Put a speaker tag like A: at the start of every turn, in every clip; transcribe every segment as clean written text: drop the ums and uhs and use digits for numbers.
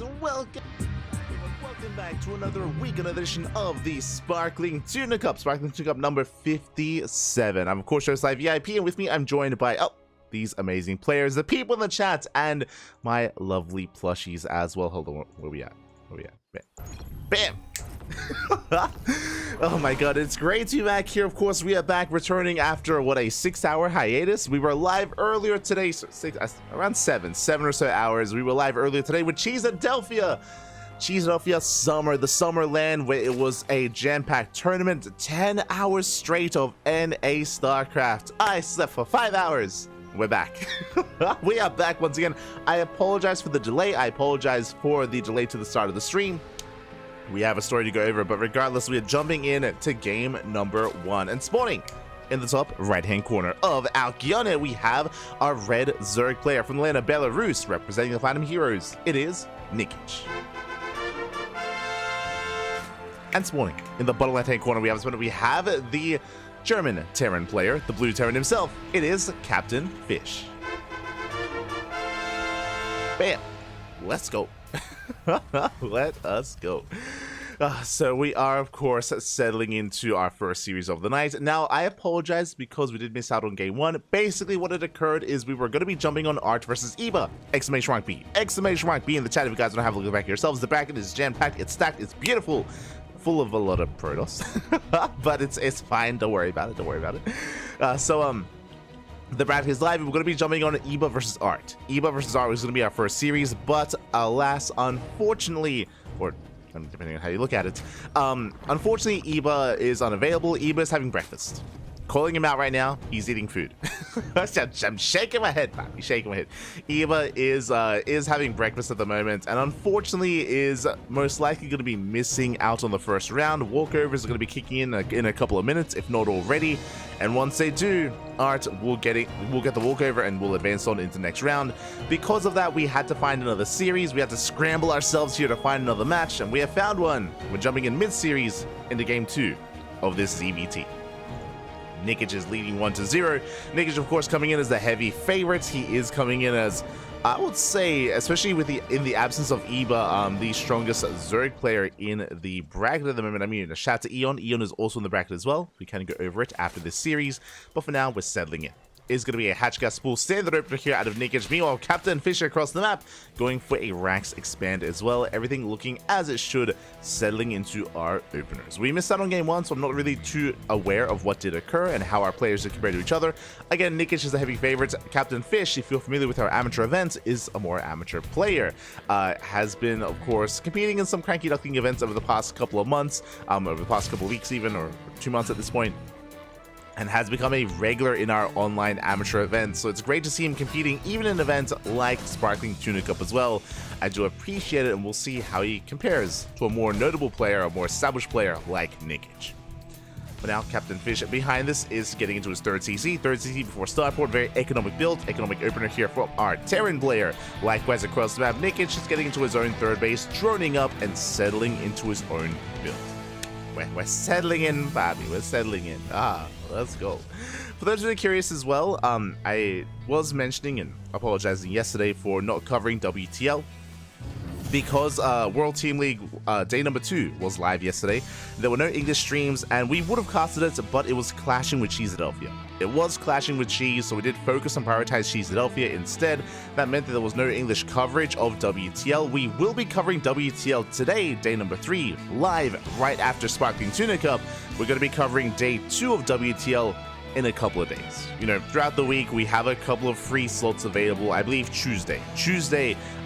A: and welcome back to another weekend edition of the Sparkling Tuna Cup. Sparkling Tuna Cup number 57. I'm of course your Live VIP, and with me I'm joined by these amazing players, the people in the chat, and my lovely plushies as well. Hold on, where we at? Bam! Oh my god, it's great to be back here. Of course, we are back returning after what, a 6-hour hiatus. We were live earlier today, around seven or so hours. We were live earlier today with Cheeseadelphia Summer, the Summerland, where it was a jam-packed tournament, 10 hours straight of NA StarCraft. I slept for 5 hours. We're back. We are back once again. I apologize for the delay. I apologize for the delay to the start of the stream. We have a story to go over, but regardless, we are jumping in to game number 1. And spawning in the top right-hand corner of Alkione, we have our red Zerg player from the land of Belarus, representing the Platinum Heroes. It is Nikic. And spawning in the bottom left-hand corner, we have the German Terran player, the blue Terran himself. It is Captain Fish. Bam! Let's go. Let us go. So we are, of course, settling into our first series of the night. Now, I apologize because we did miss out on game 1. Basically, what had occurred is we were going to be jumping on Art versus Eva. Exclamation mark B. Exclamation mark B in the chat if you guys want to have a look back yourselves. The bracket is jam-packed, it's stacked, it's beautiful. Full of a lot of Protoss. But it's fine. Don't worry about it. The bracket is live. We're going to be jumping on Eva versus Art. Eva versus Art was going to be our first series, but alas, unfortunately, or depending on how you look at it, unfortunately, Eva is unavailable. Eva is having breakfast. Calling him out right now. He's eating food. I'm shaking my head, man. He's shaking my head. Eva is having breakfast at the moment, and unfortunately is most likely going to be missing out on the first round. Walkovers are going to be kicking in a couple of minutes, if not already. And once they do, Art will get the walkover and will advance on into the next round. Because of that, we had to find another series. We had to scramble ourselves here to find another match, and we have found one. We're jumping in mid-series into game 2 of this ZVT. Nikic is leading 1-0. Nikic, of course, coming in as the heavy favorite. He is coming in as, I would say, especially in the absence of Eva, the strongest Zerg player in the bracket at the moment. I mean, a shout to Eon. Eon is also in the bracket as well. We can go over it after this series, but for now, we're settling in. Is going to be a Hatchgas spool standard opener here out of Nikic. Meanwhile, Captain Fisher across the map going for a Rax expand as well. Everything looking as it should, settling into our openers. We missed out on game 1, so I'm not really too aware of what did occur and how our players are compared to each other. Again, Nikic is a heavy favorite. Captain Fish, if you're familiar with our amateur events, is a more amateur player. Has been, of course, competing in some CranKy Duckling events over the past couple of months, over the past couple of weeks even, or 2 months at this point, and has become a regular in our online amateur events. So it's great to see him competing even in events like Sparkling Tuna Cup as well. I do appreciate it, and we'll see how he compares to a more notable player, a more established player like Nikic. But now Captain Fish behind this is getting into his third CC before starport. Very economic build, economic opener here from our Terran player. Likewise across the map, Nikic is getting into his own third base, droning up and settling into his own build. We're settling in, Bobby. We're settling in. Let's go. For those who are curious as well, I was mentioning and apologizing yesterday for not covering WTL because World Team League day number 2 was live yesterday. There were no English streams, and we would have casted it, but it was clashing with Cheeseadelphia. It was clashing with Cheese, so we did focus and prioritize Cheeseadelphia instead. That meant that there was no English coverage of WTL. We will be covering WTL today, day number 3, live right after Sparkling Tuna Cup. We're going to be covering day 2 of WTL in a couple of days. You know, throughout the week, we have a couple of free slots available. I believe Tuesday,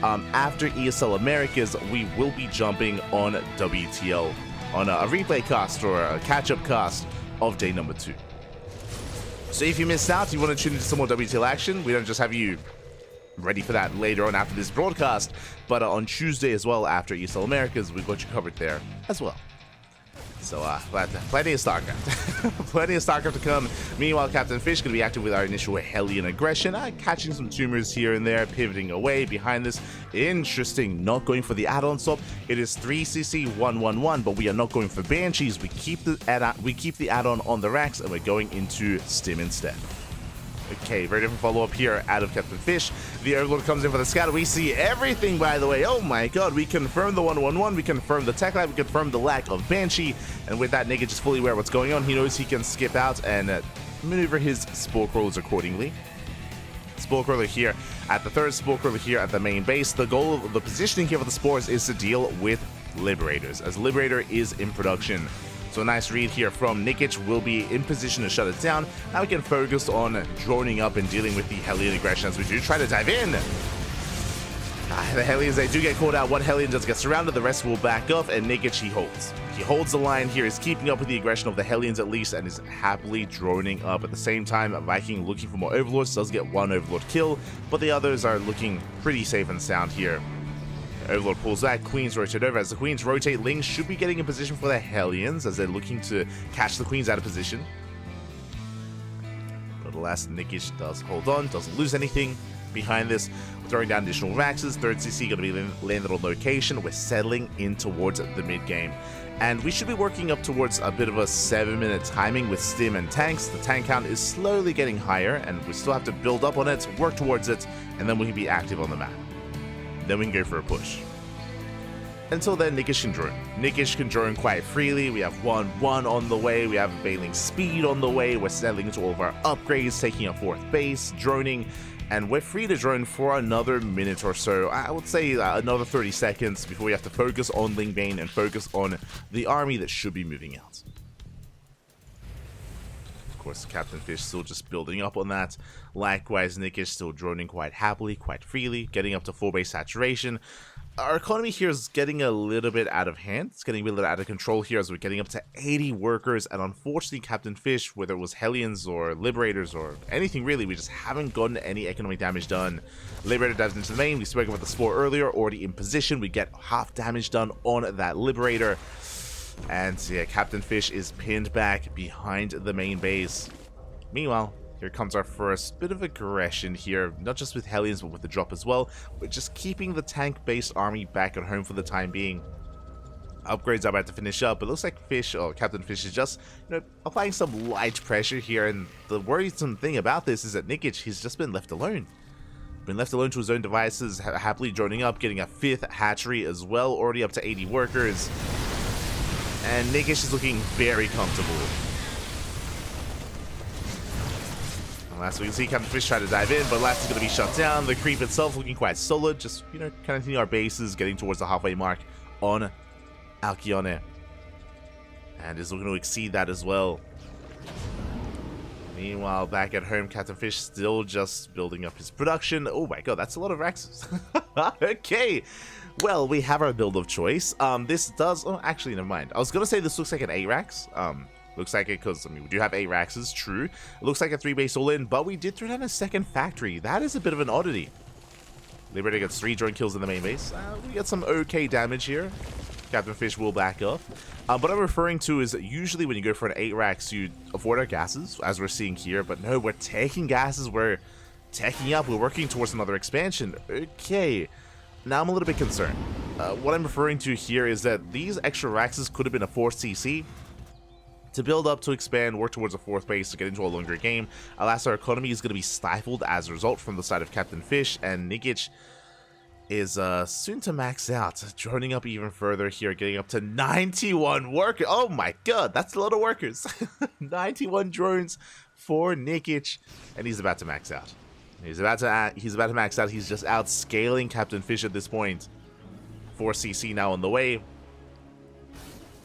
A: after ESL Americas, we will be jumping on WTL on a replay cast or a catch-up cast of day number 2. So if you missed out, you want to tune into some more WTL action, we don't just have you ready for that later on after this broadcast, but on Tuesday as well after ESL Americas, we've got you covered there as well. So, plenty of StarCraft. Plenty of StarCraft to come. Meanwhile, Captain Fish going to be active with our initial Hellion aggression, catching some tumors here and there, pivoting away behind this. Interesting, not going for the add-on swap. It is 3cc 111, but we are not going for Banshees. We keep the add-on on the racks, and we're going into Stim instead. Okay, very different follow-up here out of Captain Fish. The Overlord comes in for the scout. We see everything, by the way. Oh my god, we confirmed the 1-1-1, we confirmed the tech lab, we confirmed the lack of Banshee, and with that, Naked is fully aware of what's going on. He knows he can skip out and maneuver his Spore Crawlers accordingly. Spore Crawler here at the third, Spore Crawler here at the main base. The goal of the positioning here for the Spores is to deal with Liberators, as Liberator is in production. So a nice read here from Nikic, will be in position to shut it down. Now we can focus on droning up and dealing with the Hellion aggression as we do try to dive in. The Hellions, they do get caught out. One Hellion does get surrounded, the rest will back off, and Nikic, he holds. He holds the line here, is keeping up with the aggression of the Hellions at least, and is happily droning up. At the same time, Viking looking for more Overlords, does get one Overlord kill, but the others are looking pretty safe and sound here. Overlord pulls back, Queens rotate over. As the Queens rotate, Lings should be getting in position for the Hellions as they're looking to catch the Queens out of position. But alas, Nikic does hold on, doesn't lose anything behind this. Throwing down additional Raxes, third CC going to be landed on location. We're settling in towards the mid-game. And we should be working up towards a bit of a 7-minute timing with Stim and tanks. The tank count is slowly getting higher, and we still have to build up on it, work towards it, and then we can be active on the map. Then we can go for a push. Until then, Nikic can drone. Nikic can drone quite freely. We have 1-1 on the way. We have Veiling Speed on the way. We're settling into all of our upgrades, taking a fourth base, droning, and we're free to drone for another minute or so. I would say another 30 seconds before we have to focus on Lingbane and focus on the army that should be moving out. Of course, Captain Fish still just building up on that. Likewise, Nikic still droning quite happily, quite freely, getting up to full base saturation. Our economy here is getting a little bit out of hand. It's getting a little out of control here as we're getting up to 80 workers. And unfortunately, Captain Fish, whether it was Hellions or Liberators or anything really, we just haven't gotten any economic damage done. Liberator dives into the main. We spoke about the Spore earlier, already in position. We get half damage done on that Liberator. And yeah, Captain Fish is pinned back behind the main base. Meanwhile, here comes our first bit of aggression here, not just with Hellions, but with the drop as well. We're just keeping the tank-based army back at home for the time being. Upgrades are about to finish up, but it looks like Fish, or Captain Fish, is just, applying some light pressure here. And the worrisome thing about this is that Nikic, he's just been left alone. Been left alone to his own devices, happily droning up, getting a 5th hatchery as well, already up to 80 workers. And Nikic is looking very comfortable. Last we can see Captain Fish try to dive in, but last is going to be shut down. The creep itself looking quite solid, just, connecting our bases, getting towards the halfway mark on Alcyone. And is looking to exceed that as well. Meanwhile, back at home, Captain Fish still just building up his production. Oh my god, that's a lot of Raxes. Okay, well, we have our build of choice. This does, oh, actually, never mind. I was going to say this looks like an 8 Rax. Looks like it because, we do have 8 Raxes, true. It looks like a 3-base all-in, but we did throw down a second factory. That is a bit of an oddity. Liberator gets 3 drone kills in the main base. We get some okay damage here. Captain Fish will back up. What I'm referring to is that usually when you go for an 8 Rax, you avoid our gases, as we're seeing here. But no, we're taking gases, we're teching up, we're working towards another expansion. Okay. Now I'm a little bit concerned. What I'm referring to here is that these extra Raxes could have been a 4th CC. To build up, to expand, work towards a 4th base, to get into a longer game. Alas, our economy is going to be stifled as a result from the side of Captain Fish, and Nikic is soon to max out, droning up even further here, getting up to 91 workers. Oh my god, that's a lot of workers. 91 drones for Nikic, and he's about to max out. He's about to max out. He's just outscaling Captain Fish at this point. 4 CC now on the way.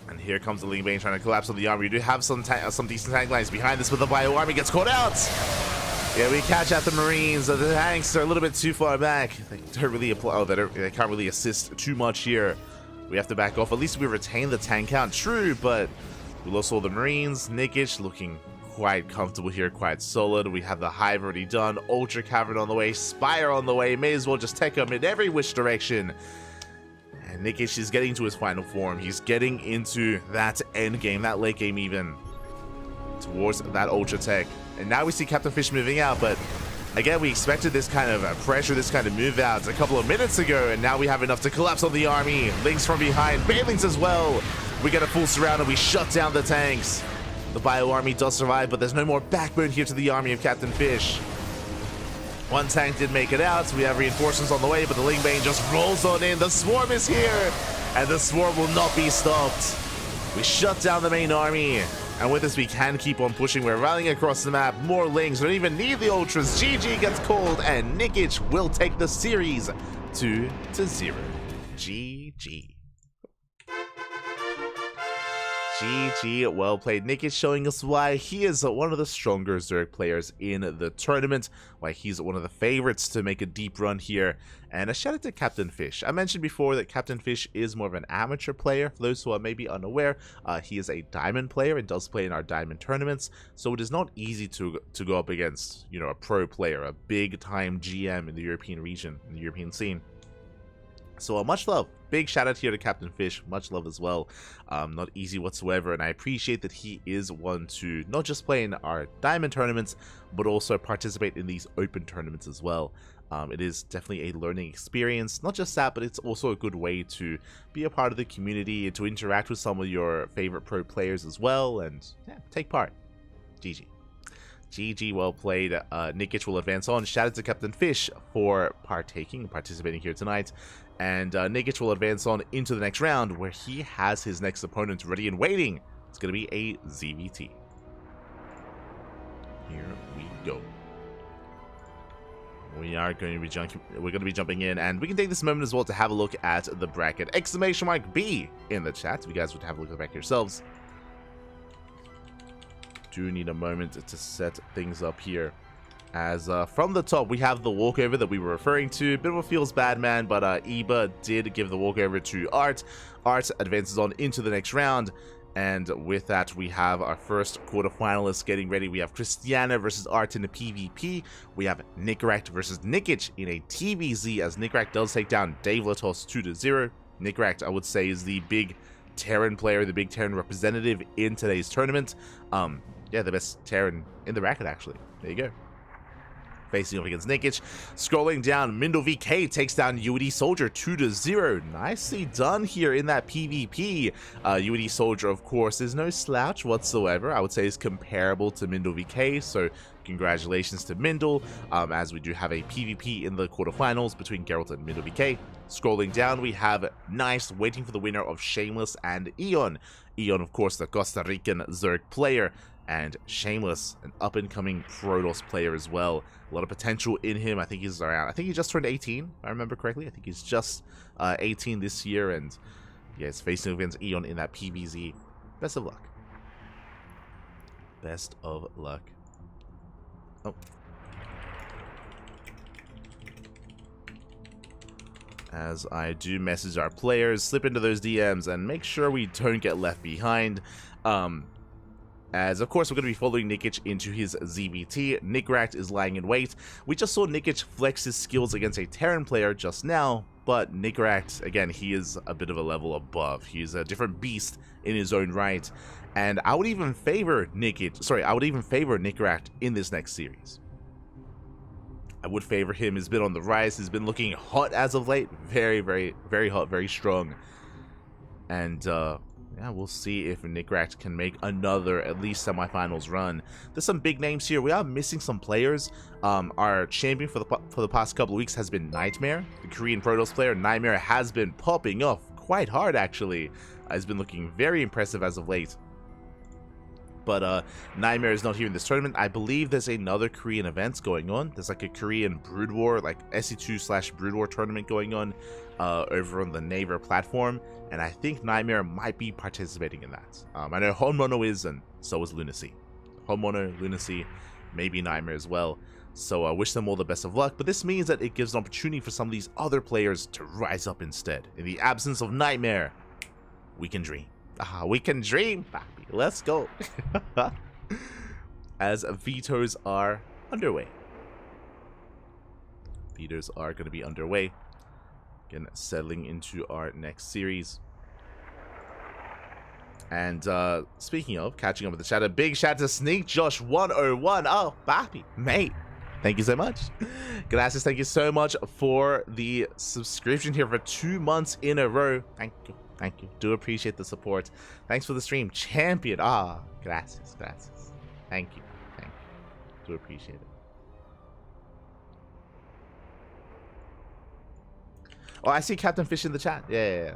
A: And here comes the Lingbane trying to collapse on the army. We do have some decent tank lines behind this, but the Bio army gets caught out. Yeah, we catch out the Marines. The tanks are a little bit too far back. They don't really apply. Oh, they can't really assist too much here. We have to back off. At least we retain the tank count, true, but we lost all the Marines. Nikic looking quite comfortable here, quite solid. We have the Hive already done. Ultra Cavern on the way. Spire on the way. May as well just take them in every which direction. And Nikic is getting to his final form. He's getting into that end game, that late game even, towards that Ultra Tech. And now we see Captain Fish moving out, but again, we expected this kind of pressure, this kind of move out a couple of minutes ago, and now we have enough to collapse on the army. Lings from behind, Bailings as well. We get a full surround and we shut down the tanks. The Bio army does survive, but there's no more backbone here to the army of Captain Fish. One tank did make it out. We have reinforcements on the way, but the Ling Bane just rolls on in. The Swarm is here, and the Swarm will not be stopped. We shut down the main army, and with this we can keep on pushing. We're rallying across the map. More Lings. We don't even need the Ultras. GG gets called, and Nikic will take the series 2-0. GG. GG, well played. Nikic showing us why he is one of the stronger Zerg players in the tournament, why he's one of the favorites to make a deep run here. And a shout out to Captain Fish. I mentioned before that Captain Fish is more of an amateur player. For those who are maybe unaware, he is a diamond player and does play in our diamond tournaments, so it is not easy to go up against, you know, a pro player, a big time GM in the European region, in the European scene. So much love. Big shout out here to Captain Fish. Much love as well. Not easy whatsoever, and I appreciate that he is one to not just play in our diamond tournaments, but also participate in these open tournaments as well. It is definitely a learning experience. Not just that, but it's also a good way to be a part of the community and to interact with some of your favorite pro players as well, and yeah, take part. GG. GG, well played. Nikic will advance on. Shout out to Captain Fish for participating here tonight. And Nikic will advance on into the next round, where he has his next opponent ready and waiting. It's going to be a ZVT. Here we go. We're going to be jumping in, and we can take this moment as well to have a look at the bracket. Exclamation mark B in the chat if you guys would have a look at the bracket yourselves. Do need a moment to set things up here, as from the top we have the walkover that we were referring to. Bit of a feels bad man, but Eba did give the walkover to Art. Art advances on into the next round, and with that we have our first quarterfinalists getting ready. We have Christiana versus Art in a PvP. We have Nikract versus Nikic in a TVZ, as Nikract does take down Dave Latos 2-0. Nikract, I would say, is the big Terran player, the big Terran representative in today's tournament. Yeah, the best Terran in the bracket, actually. There you go. Facing off against Nikic. Scrolling down, Mindle VK takes down UD Soldier 2-0. Nicely done here in that PvP. UD Soldier, of course, is no slouch whatsoever. I would say is comparable to Mindle VK, so congratulations to Mindle, as we do have a PvP in the quarterfinals between Geralt and Mindle VK. Scrolling down, we have Nice waiting for the winner of Shameless and Eon. Eon, of course, the Costa Rican Zerg player, and Shameless, an up-and-coming Protoss player as well. A lot of potential in him. I think he's around, I think he just turned 18, if I remember correctly. I think he's just 18 this year, and yeah, he's facing against Eon in that PvZ. Best of luck. Best of luck. Oh. As I do message our players, slip into those DMs and make sure we don't get left behind. As of course we're going to be following Nikic into his ZVT. Nikract is lying in wait. We just saw Nikic flex his skills against a Terran player just now, but Nikract, again, he is a bit of a level above. He's a different beast in his own right, and I would even favor Nikract in this next series. I would favor him. He's been on the rise. He's been looking hot as of late. Very, very, very hot, very strong. And yeah, we'll see if Nikract can make another, at least, semifinals run. There's some big names here. We are missing some players. Our champion for the past couple of weeks has been Nightmare, the Korean Protoss player. Nightmare has been popping off quite hard, actually. He's been looking very impressive as of late. But Nightmare is not here in this tournament. I believe there's another Korean event going on. There's like a Korean Brood War, like SE2/Brood War tournament going on over on the Naver platform, and I think Nightmare might be participating in that. I know Honmono is, and so is Lunacy. Honmono, Lunacy, maybe Nightmare as well. So I wish them all the best of luck, but this means that it gives an opportunity for some of these other players to rise up instead. In the absence of Nightmare, we can dream. We can dream, baby. Let's go. As vetoes are underway. Vetoes are going to be underway. Again, settling into our next series. And speaking of catching up with the chat, a big shout to Sneak Josh 101. Oh, baby, mate. Thank you so much. Gracias, thank you so much for the subscription here for 2 months in a row. Thank you. Thank you. Do appreciate the support. Thanks for the stream. Champion. Gracias. Gracias. Thank you. Thank you. Do appreciate it. Oh, I see Captain Fish in the chat. Yeah.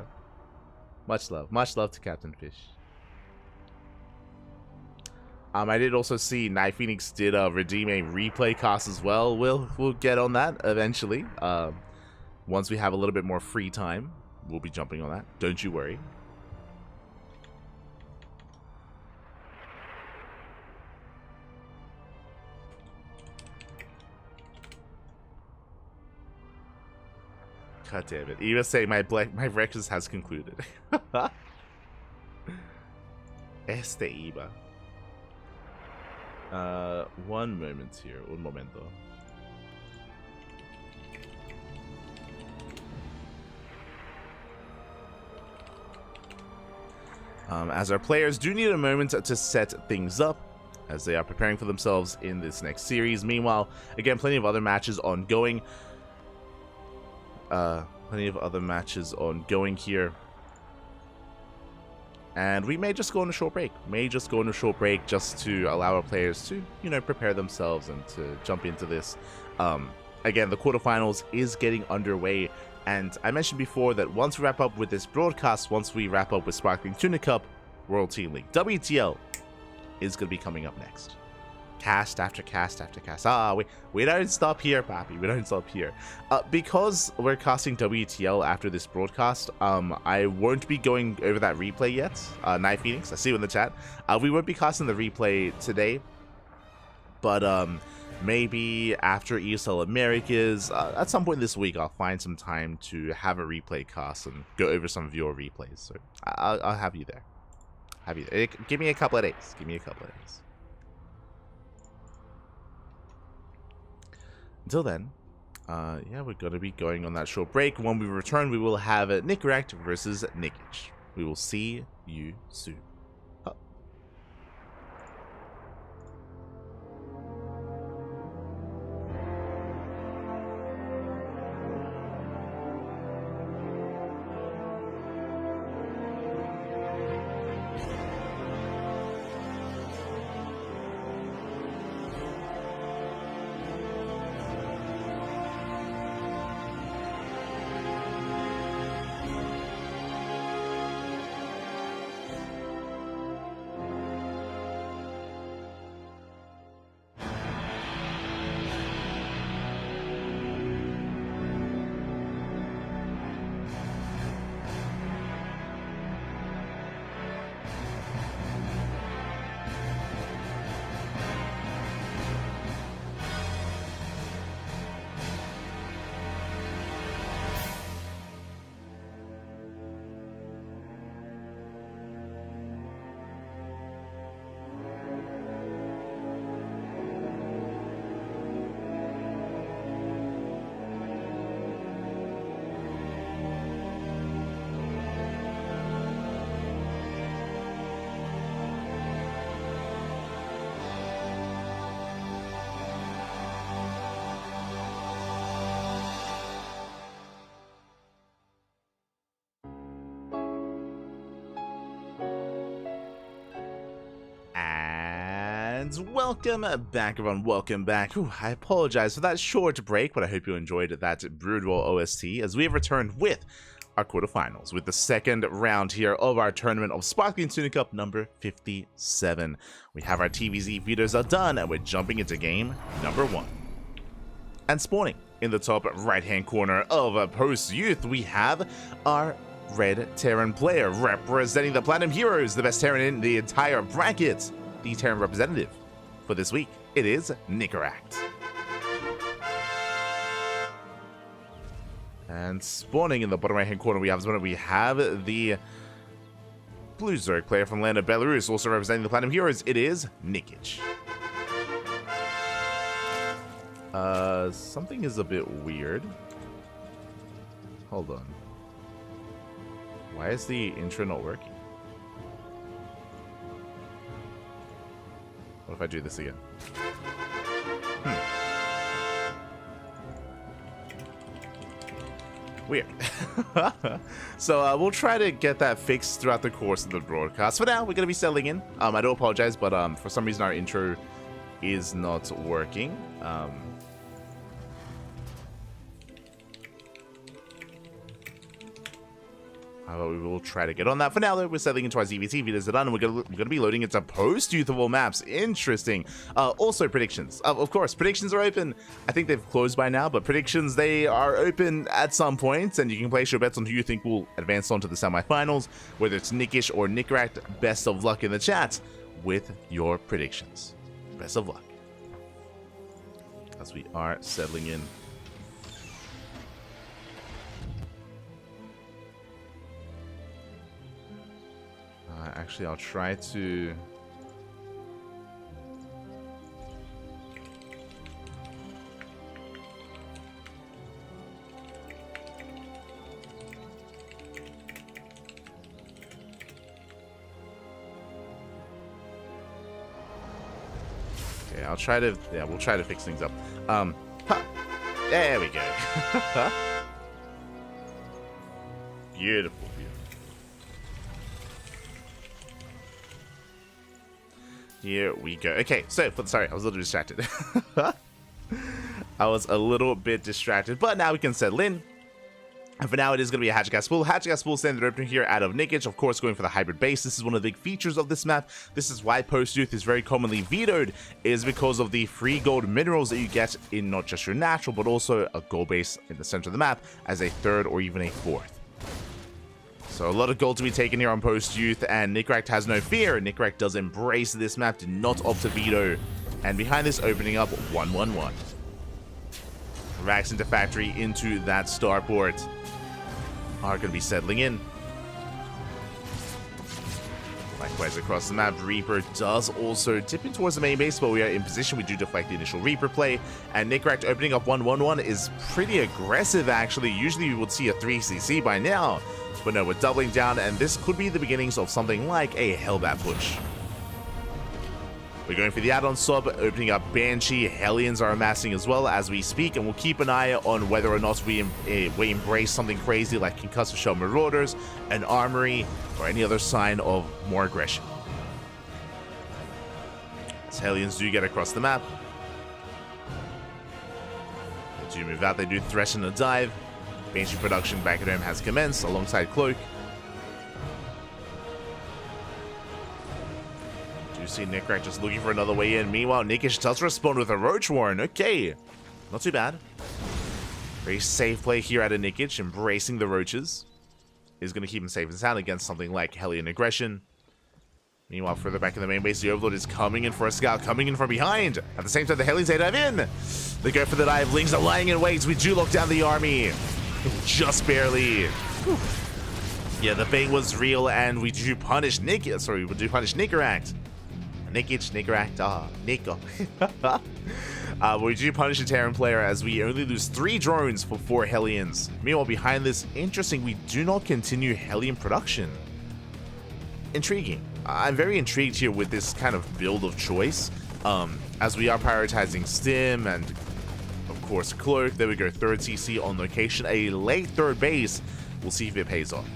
A: Much love to Captain Fish. I did also see Night Phoenix did redeem a replay cast as well. We'll get on that eventually. Once we have a little bit more free time, we'll be jumping on that. Don't you worry. God damn it. Eva saying my breakfast has concluded. Eva. One moment here. Un momento. As our players do need a moment to set things up as they are preparing for themselves in this next series. Meanwhile, again, plenty of other matches ongoing. Here. And we may just go on a short break. Just to allow our players to, prepare themselves and to jump into this. Again, the quarterfinals is getting underway. And I mentioned before that once we wrap up with this broadcast, once we wrap up with Sparkling Tuna Cup, World Team League, WTL is going to be coming up next. Cast after cast after cast. We don't stop here, Papi. We don't stop here. Because we're casting WTL after this broadcast, I won't be going over that replay yet. Night Phoenix, I see you in the chat. We won't be casting the replay today. But maybe after ESL Americas, at some point this week, I'll find some time to have a replay cast and go over some of your replays. So I'll have you there. Give me a couple of days. Until then, yeah, we're going to be going on that short break. When we return, we will have Nicaract versus Nikic. We will see you soon. Welcome back, everyone. Welcome back. I apologize for that short break, but I hope you enjoyed that Broodwall OST as we have returned with our quarterfinals, with the second round here of our tournament of Sparkling Tuna Cup number 57. We have our TVZ feeders are done, and we're jumping into game number 1. And spawning in the top right-hand corner of Post Youth, we have our Red Terran player representing the Platinum Heroes, the best Terran in the entire bracket. The Terran representative for this week, it is Nicaract. And spawning in the bottom right hand corner, we have the Blue Zerg player from land of Belarus, also representing the Platinum Heroes, it is Nikic. Something is a bit weird. Hold on. Why is the intro not working? What if I do this again? Weird. So we'll try to get that fixed throughout the course of the broadcast. For now, we're going to be settling in. I do apologize, but for some reason our intro is not working. However, we will try to get on that. For now, though, we're settling into our ZVT. Videos are done, and we're going to be loading into post-youth of all maps. Interesting. Also, predictions. Of course, predictions are open. I think they've closed by now, but predictions, they are open at some point, and you can place your bets on who you think will advance on to the semifinals, whether it's Nickish or Nickeract. Best of luck in the chat with your predictions. Best of luck. As we are settling in. Actually, I'll try to... Okay, I'll try to... Yeah, we'll try to fix things up. There we go. Beautiful. Here we go. Okay, so, sorry, I was a little distracted. I was a little bit distracted, but now we can settle in. And for now, it is going to be a Hatchet Spool. Hatchet Spool standard opener here out of Nickage, of course, going for the hybrid base. This is one of the big features of this map. This is why Post-Youth is very commonly vetoed, is because of the free gold minerals that you get in not just your natural, but also a gold base in the center of the map as a third or even a fourth. So a lot of gold to be taken here on Post-Youth, and Nickeract has no fear. Nickeract does embrace this map, did not opt to veto. And behind this, opening up 1-1-1. Racks into factory into that starport. Are going to be settling in. Likewise across the map, Reaper does also tip in towards the main base, but we are in position. We do deflect the initial Reaper play, and Nickeract opening up 1-1-1 is pretty aggressive, actually. Usually we would see a 3cc by now. But no, we're doubling down, and this could be the beginnings of something like a Hellbat push. We're going for the add-on sub, opening up Banshee. Hellions are amassing as well as we speak, and we'll keep an eye on whether or not we embrace something crazy like Concussive Shell Marauders, an Armory, or any other sign of more aggression. As Hellions do get across the map. They do move out, they do threaten a dive. Banshee production back at home has commenced alongside Cloak. Do see Nickeract just looking for another way in. Meanwhile, Nickish does respond with a Roach Warren. Okay, not too bad. Very safe play here out of Nickish, embracing the Roaches. Is going to keep him safe and sound against something like Hellion Aggression. Meanwhile, further back in the main base, the Overlord is coming in for a scout, coming in from behind. At the same time, the Hellions, they dive in. They go for the dive. Lings are lying in wait. We do lock down the army. Just barely. Whew. Yeah, the bait was real, and we do punish Nickeract. Nickeract, Nico. We do punish a Terran player as we only lose 3 drones for 4 Hellions. Meanwhile, behind this, interesting, we do not continue Hellion production. Intriguing. I'm very intrigued here with this kind of build of choice, as we are prioritizing Stim and, of course, Cloak. There we go, 3rd CC on location, a late 3rd base. We'll see if it pays off.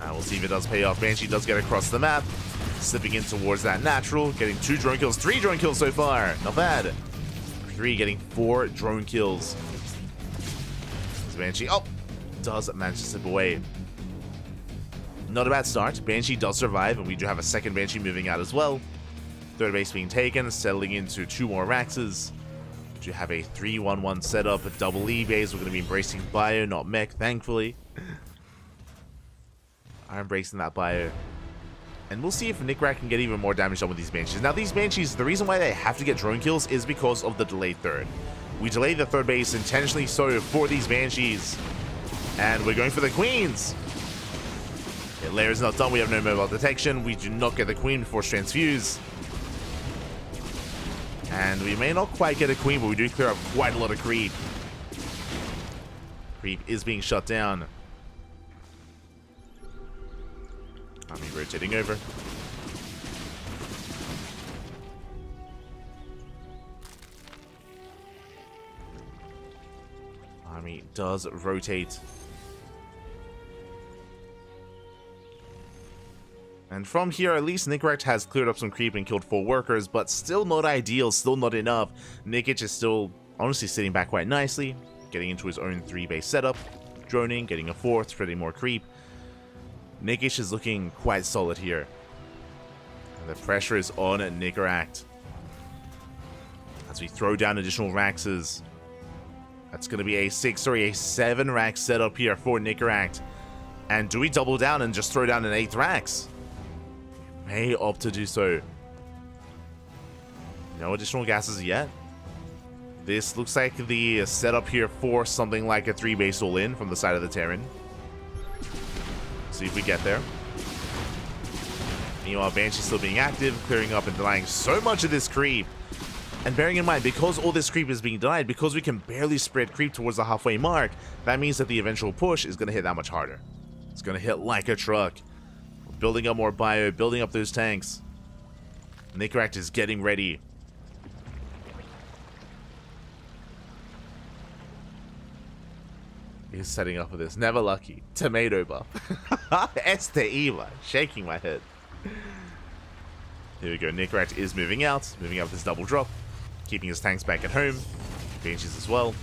A: We'll see if it does pay off. Banshee does get across the map, slipping in towards that natural, getting 2 drone kills, 3 drone kills so far. Not bad. 3 getting 4 drone kills. This Banshee, does manage to slip away. Not a bad start. Banshee does survive, and we do have a 2nd Banshee moving out as well. 3rd base being taken, settling into 2 more Raxes. We do have a 3-1-1 setup, a double E base. We're going to be embracing Bio, not Mech, thankfully. Are embracing that Bio. And we'll see if Nickeract can get even more damage done with these Banshees. Now, these Banshees, the reason why they have to get drone kills is because of the delayed 3rd. We delayed the 3rd base intentionally so for these Banshees. And we're going for the Queens. Lair is not done. We have no mobile detection. We do not get the Queen before Transfuse. And we may not quite get a Queen, but we do clear up quite a lot of creep. Creep is being shut down. Army rotating over. Army does rotate. And from here, at least Nickeract has cleared up some creep and killed 4 workers, but still not ideal, still not enough. Nickich is still honestly sitting back quite nicely, getting into his own 3 base setup, droning, getting a fourth, spreading more creep. Nikish is looking quite solid here. And the pressure is on at Nikaract. As we throw down additional Raxes. That's going to be a 7 Rax setup here for Nikaract. And do we double down and just throw down an 8th Rax? May opt to do so. No additional gases yet. This looks like the setup here for something like a 3 base all-in from the side of the Terran. See if we get there. Meanwhile, Banshee's still being active, clearing up and denying so much of this creep. And bearing in mind, because all this creep is being denied, because we can barely spread creep towards the halfway mark, that means that the eventual push is going to hit that much harder. It's going to hit like a truck. We're building up more bio, building up those tanks. Nikaract is getting ready. He's setting up for this. Never lucky. Tomato buff. Este Eva. Shaking my head. Here we go. Nikaract is moving out with this double drop. Keeping his tanks back at home. Banshees as well.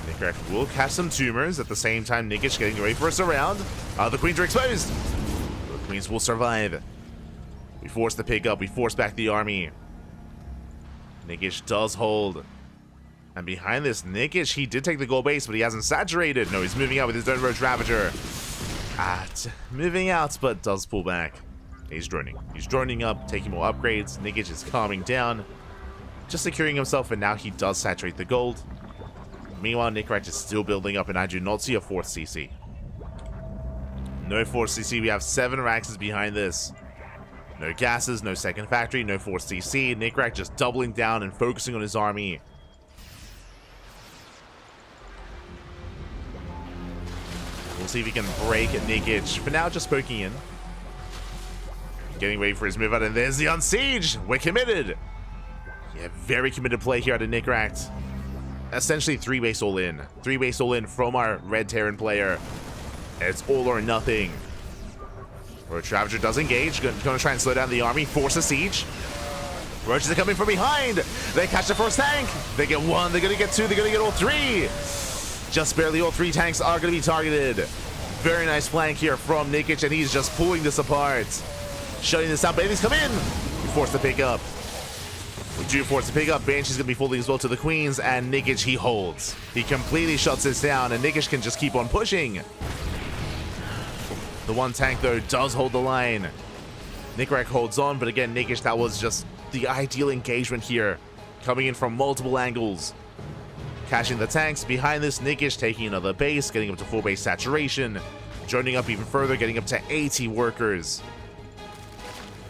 A: Nikaract will catch some tumors. At the same time, Nikish getting ready for a surround. The Queens are exposed. The Queens will survive. We force the pickup. We force back the army. Nikish does hold. And behind this, Nikish, he did take the gold base, but he hasn't saturated. No, he's moving out with his own Roach Ravager. Moving out, but does pull back. He's droning. He's droning up, taking more upgrades. Nikish is calming down. Just securing himself, and now he does saturate the gold. Meanwhile, Nikaract is still building up, and I do not see a 4th CC. No 4th CC. We have 7 Raxes behind this. No gases, no second factory, no 4th CC. Nikaract just doubling down and focusing on his army. We'll see if he can break Nikish. For now, just poking in. Getting ready for his move out, and there's the Unsiege. We're committed. Yeah, very committed play here out of Nikaract. Essentially 3 base all in. 3 base all in from our red Terran player. It's all or nothing. Roach Ravager does engage. Going to try and slow down the army. Force a siege. Roaches are coming from behind. They catch the first tank. They get 1. They're going to get 2. They're going to get all 3. Just barely all 3 tanks are going to be targeted. Very nice flank here from Nikish, and he's just pulling this apart. Shutting this out. Babies come in. We force the pick up. We do force the pick up. Banshee's going to be folding as well to the Queens, and Nikish, he holds. He completely shuts this down, and Nikish can just keep on pushing. The 1 tank, though, does hold the line. Nikaract holds on, but again, Nikish, that was just the ideal engagement here. Coming in from multiple angles. Catching the tanks. Behind this, Nikish taking another base, getting up to 4 base saturation. Joining up even further, getting up to 80 workers.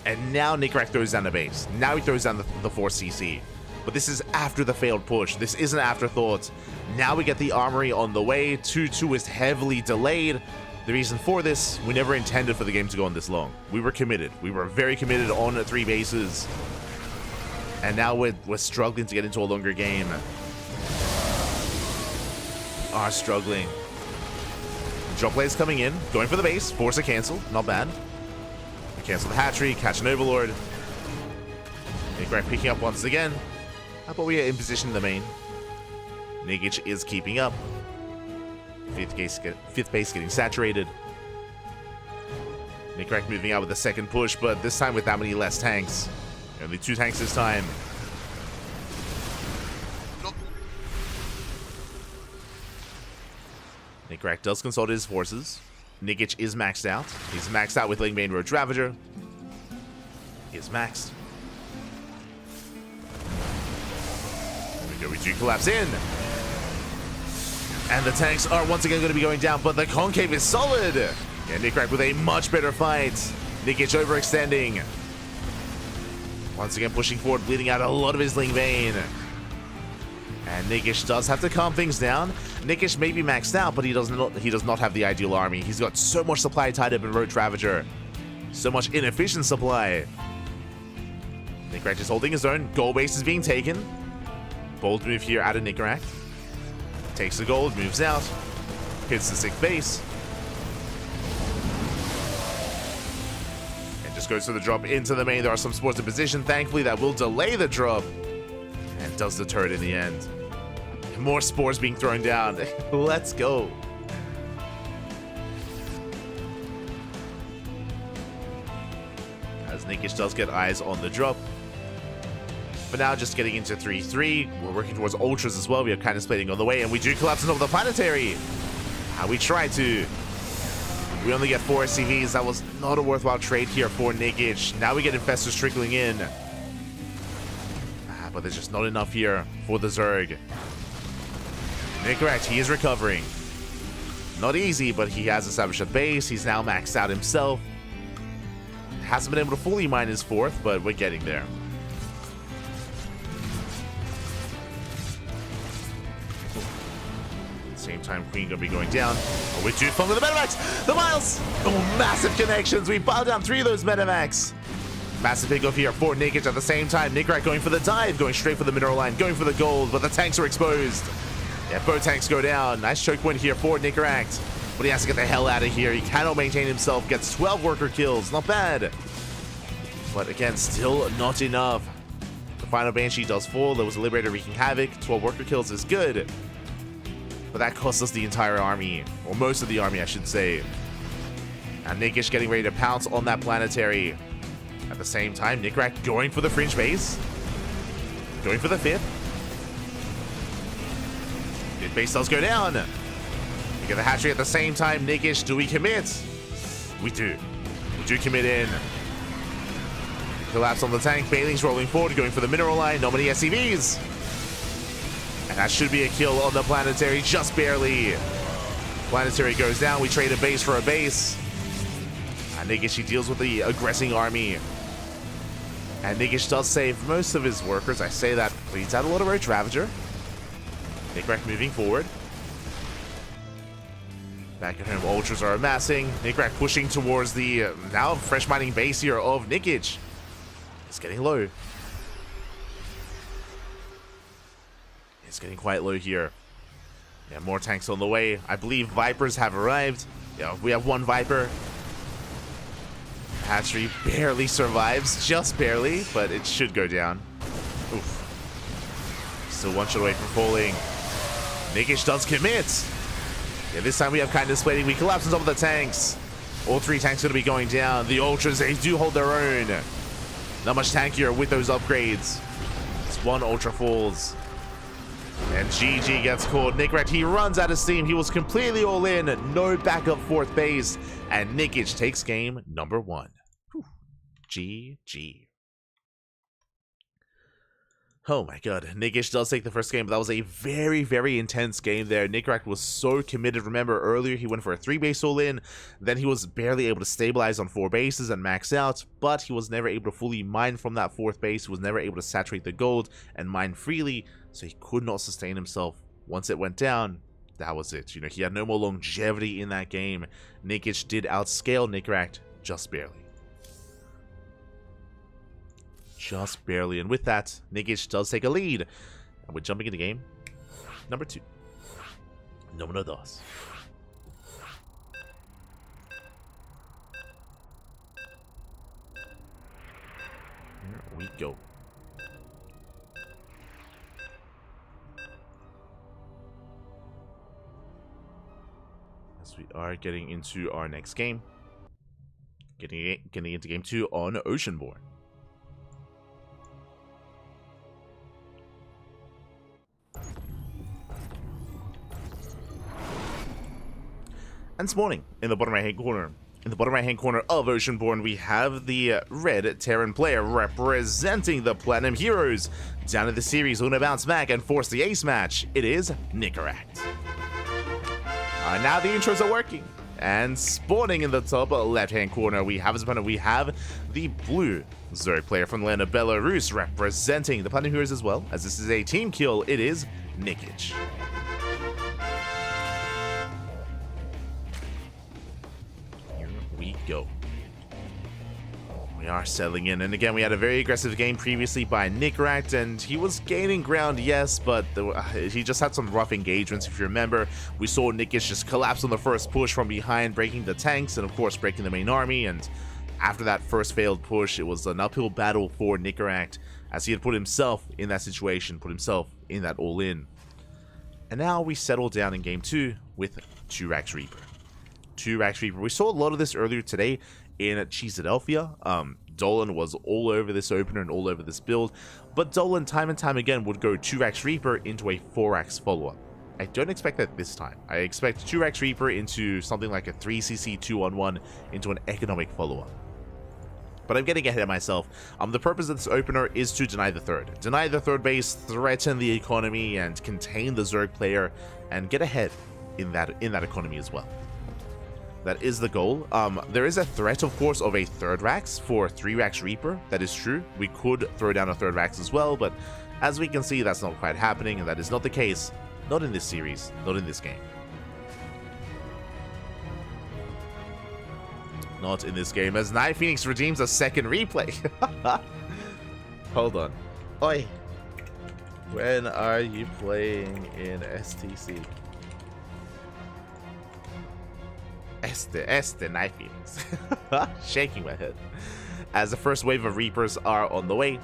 A: And now Nikaract throws down the base. Now he throws down the 4 CC. But this is after the failed push. This is an afterthought. Now we get the armory on the way. 2-2 is heavily delayed. The reason for this, we never intended for the game to go on this long. We were committed. We were very committed on 3 bases. And now we're struggling to get into a longer game. Are struggling. Drop plays coming in. Going for the base. Force a cancel. Not bad. Cancel the hatchery, catch an overlord. Nikaract picking up once again. But we are in position in the main. Nikish is keeping up. 5th base getting saturated. Nikaract moving out with the 2nd push, but this time with that many less tanks. Only 2 tanks this time. Nikaract does consult his forces. Nikish is maxed out. He's maxed out with Lingbane Roach Ravager. He is maxed. There we go. We do collapse in. And the tanks are once again going to be going down, but the concave is solid. And Nikaract with a much better fight. Nikish overextending. Once again pushing forward, bleeding out a lot of his Lingbane. And Nikish does have to calm things down. Nikish may be maxed out, but he does not have the ideal army. He's got so much supply tied up in Roach Ravager. So much inefficient supply. Nikaract is holding his own. Gold base is being taken. Bold move here out of Nikaract. Takes the gold, moves out. Hits the 6th base. And just goes for the drop into the main. There are some supports in position. Thankfully, that will delay the drop. And does the turret in the end. More spores being thrown down. Let's go. As Nikish does get eyes on the drop. For now, just getting into 3-3. We're working towards ultras as well. We have kind of splitting on the way, and we do collapse on top of the planetary. We try to. We only get 4 SCVs. That was not a worthwhile trade here for Nikish. Now we get infestors trickling in. But there's just not enough here for the Zerg. Nicorette, he is recovering. Not easy, but he has established a base. He's now maxed out himself. Hasn't been able to fully mine his 4th, but we're getting there. Same time, Queen gonna be going down. Oh, we're too fun with the Metamax! The Miles! Oh, massive connections! We piled down 3 of those Metamax! Massive pick off here for Nikish at the same time. Nicorette going for the dive, going straight for the mineral line, going for the gold, but the tanks are exposed. Yeah, both tanks go down. Nice choke win here for Nicorette. But he has to get the hell out of here. He cannot maintain himself. Gets 12 worker kills. Not bad. But again, still not enough. The final Banshee does fall. There was a Liberator wreaking havoc. 12 worker kills is good. But that cost us the entire army. Or most of the army, I should say. And Nikish getting ready to pounce on that planetary. At the same time, Nicorette going for the fringe base. Going for the 5th. Fifth base does go down. We get the hatchery at the same time. Nikish, do we commit? We do. We do commit in. Collapse on the tank. Bailing's rolling forward, going for the mineral line. Not many SCVs. And that should be a kill on the planetary, just barely. Planetary goes down. We trade a base for a base. And Nikish, he deals with the aggressing army. And Nikish does save most of his workers. I say that, bleeds out a lot of Roach Ravager. Nicorette moving forward. Back at home, ultras are amassing. Nicorette pushing towards the now fresh mining base here of Nikish. It's getting low. It's getting quite low here. Yeah, more tanks on the way. I believe Vipers have arrived. Yeah, we have 1 Viper. Hatchery barely survives, just barely, but it should go down. Oof. Still 1 shot away from falling. Nikish does commit. Yeah, this time we have kindness plating. We collapse on top of the tanks. All 3 tanks are going to be going down. The ultras, they do hold their own. Not much tankier with those upgrades. It's 1 ultra falls. And GG gets caught. Nicorette, he runs out of steam. He was completely all in. No backup 4th base. And Nikish takes game number 1. Whew. GG. Oh my god. Nikish does take the first game, but that was a very, very intense game there. Nicorette was so committed. Remember, earlier he went for a 3-base all-in. Then he was barely able to stabilize on 4 bases and max out, but he was never able to fully mine from that 4th base. He was never able to saturate the gold and mine freely, so he could not sustain himself. Once it went down, that was it. You know, he had no more longevity in that game. Nikish did outscale Nicorette just barely. Just barely. And with that, Nikish does take a lead. And we're jumping into game number 2. Número 2. Here we go. As we are getting into our next game. Getting into game 2 on Oceanborn. And spawning in the bottom right hand corner. In the bottom right hand corner of Oceanborn, we have the red Terran player representing the Platinum Heroes. Down in the series, who to bounce back and force the ace match. It is Nicorette. Now the intros are working. And spawning in the top left hand corner, we have his opponent. We have the blue Zerg player from the land of Belarus representing the Platinum Heroes as well. As this is a team kill, it is Nikish. We go. We are settling in, and again we had a very aggressive game previously by Nicorette, and he was gaining ground, yes, but he just had some rough engagements. If you remember, we saw Nikish just collapse on the first push from behind, breaking the tanks and of course breaking the main army. And after that first failed push, it was an uphill battle for Nicorette, as he had put himself in that situation, put himself in that all-in. And now we settle down in game 2 with 2-Rax Reaper. 2-Rax Reaper. We saw a lot of this earlier today in Cheesadelphia. Dolan was all over this opener and all over this build, but Dolan time and time again would go 2-Rax Reaper into a 4-Rax follow-up. I don't expect that this time. I expect 2-Rax Reaper into something like a 3cc 2-on-1 into an economic follow-up. But I'm getting ahead of myself. The purpose of this opener is to deny the third. Deny the third base, threaten the economy, and contain the Zerg player, and get ahead in that economy as well. That is the goal. There is a threat, of course, of a third Rax for 3-Rax Reaper. That is true. We could throw down a third Rax as well, but as we can see, that's not quite happening, and that is not the case. Not in this series, not in this game. Not in this game, as Night Phoenix redeems a second replay. Hold on. Oi. When are you playing in STC? Este Night Phoenix. Shaking my head. As the first wave of Reapers are on the way.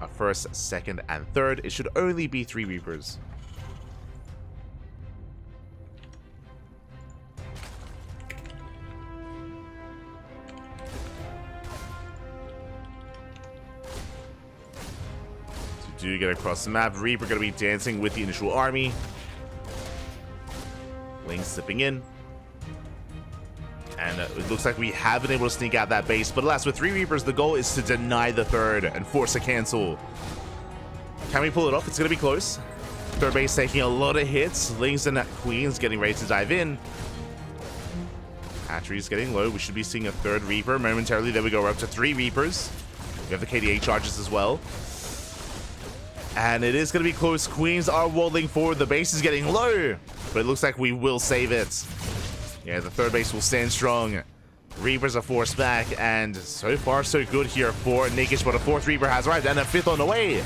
A: Our first, second, and third. It should only be 3 Reapers. Do get across the map. Reaper going to be dancing with the initial army. Lings zipping in. And it looks like we have been able to sneak out that base. But alas, with 3 Reapers, the goal is to deny the third and force a cancel. Can we pull it off? It's going to be close. Third base taking a lot of hits. Lings and Queens getting ready to dive in. Hatchery's getting low. We should be seeing a third Reaper momentarily. There we go. We're up to 3 Reapers. We have the KDA charges as well. And it is going to be close. Queens are waddling forward. The base is getting low. But it looks like we will save it. Yeah, the third base will stand strong. Reapers are forced back. And so far, so good here for Nikic. But a 4th Reaper has arrived. And a 5th on the way.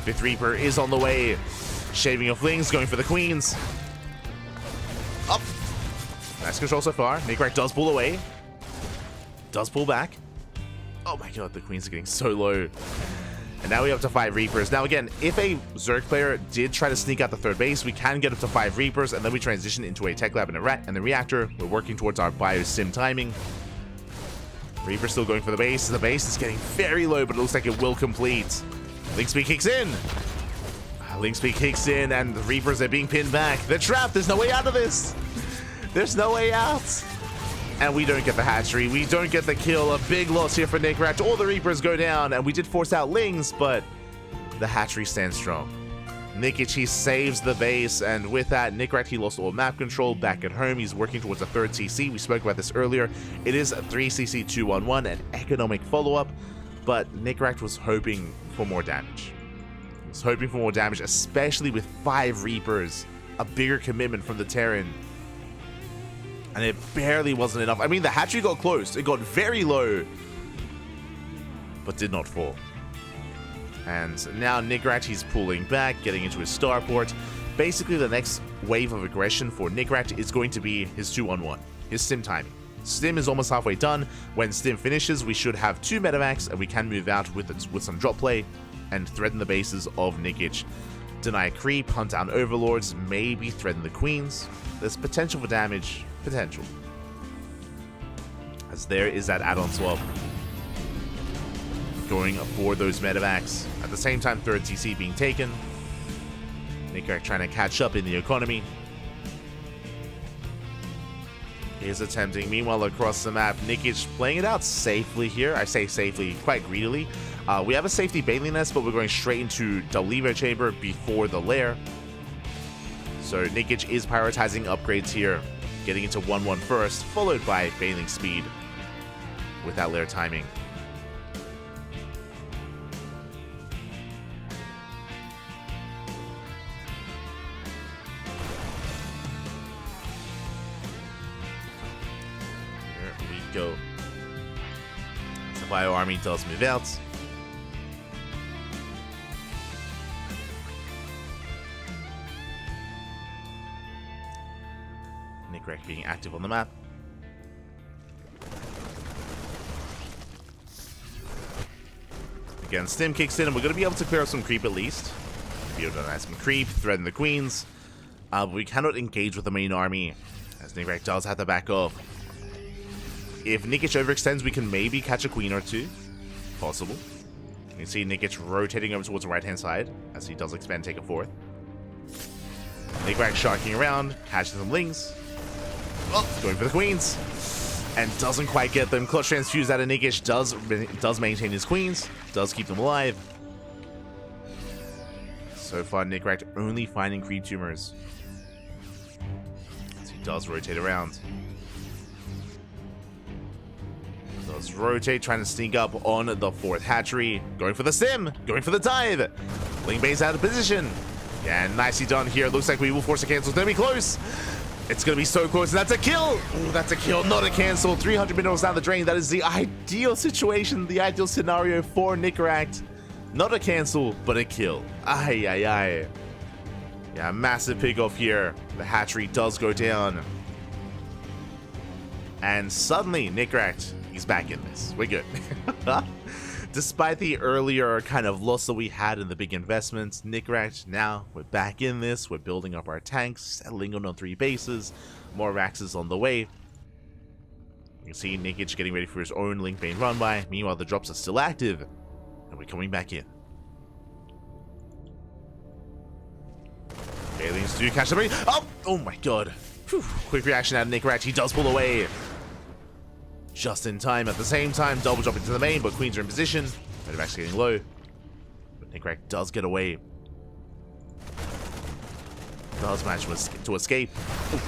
A: 5th Reaper is on the way. Shaving of Lings. Going for the Queens. Up. Nice control so far. Nikic does pull away. Does pull back. Oh my god, the Queens are getting so low. And now we're up to 5 Reapers. Now again, if a Zerg player did try to sneak out the third base, we can get up to 5 Reapers, and then we transition into a Tech Lab and the Reactor. We're working towards our Biosim timing. Reaper still going for the base. The base is getting very low, but it looks like it will complete. Link Speed kicks in. Link Speed kicks in, and the Reapers are being pinned back. They're trapped. There's no way out of this. There's no way out. And we don't get the hatchery. We don't get the kill. A big loss here for Nikic. All the Reapers go down, and we did force out Lings, but the hatchery stands strong. Nikic, he saves the base, and with that, Nikic, he lost all map control back at home. He's working towards a 3rd CC. We spoke about this earlier. It is a 3cc 2-on-1, an economic follow-up, but Nikic was hoping for more damage. He was hoping for more damage, especially with 5 Reapers. A bigger commitment from the Terran. And it barely wasn't enough. I mean, the hatchery got close. It got very low. But did not fall. And now Nikic, he's pulling back, getting into his starport. Basically, the next wave of aggression for Nikic is going to be his 2-on-1. His stim timing. Stim is almost halfway done. When Stim finishes, we should have 2 metavacs, and we can move out with some drop play and threaten the bases of Nikic. Deny creep, hunt down overlords, maybe threaten the queens. There's potential for damage. Potential. As there is that add-on swap. Going for those metavacs. At the same time, 3rd TC being taken. Nikic trying to catch up in the economy. Is attempting. Meanwhile, across the map, Nikic playing it out safely here. I say safely, quite greedily. We have a safety Bailey nest, but we're going straight into the Lever Chamber before the lair. So Nikic is prioritizing upgrades here. Getting into 1-1 first, followed by Bailing Speed with that lair timing. Here we go. The Bio Army does move out. Nikic being active on the map. Again, Stim kicks in, and we're going to be able to clear up some creep at least. Be able to add some creep, threaten the queens. But we cannot engage with the main army, as Nickrak does have to back off. If Nikic overextends, we can maybe catch a queen or two. Possible. You can see Nikic rotating over towards the right-hand side, as he does expand, take a fourth. Nickrak sharking around, catching some lings. Oh, going for the queens. And doesn't quite get them. Clutch transfuse out of Nikic does maintain his queens, does keep them alive. So far, Nickrak only finding creep tumors. So he does rotate around. Does rotate, trying to sneak up on the fourth hatchery. Going for the sim, going for the dive. Ling Bei's out of position. Yeah, nicely done here. Looks like we will force a cancel. It's gonna be close. It's gonna be so close, and that's a kill. Ooh, that's a kill, not a cancel. 300 minerals down the drain. That is the ideal situation, the ideal scenario for Nickrak. Not a cancel, but a kill. Ay, ay, ay. Yeah, massive pick off here. The hatchery does go down. And suddenly, Nickrak, he's back in this. We're good. Despite the earlier kind of loss that we had in the big investments, Nickrak, now we're back in this. We're building up our tanks, settling on 3 bases. More Raxes on the way. You can see Nikic getting ready for his own Link Bane run by. Meanwhile, the drops are still active. And we're coming back in. Aliens do catch the break. Oh my god. Whew. Quick reaction out of Nickrak. He does pull away. Just in time. At the same time, double jump into the main, but queens are in position. Medevac's getting low. But Nickrak does get away. Does manage to escape. Ooh.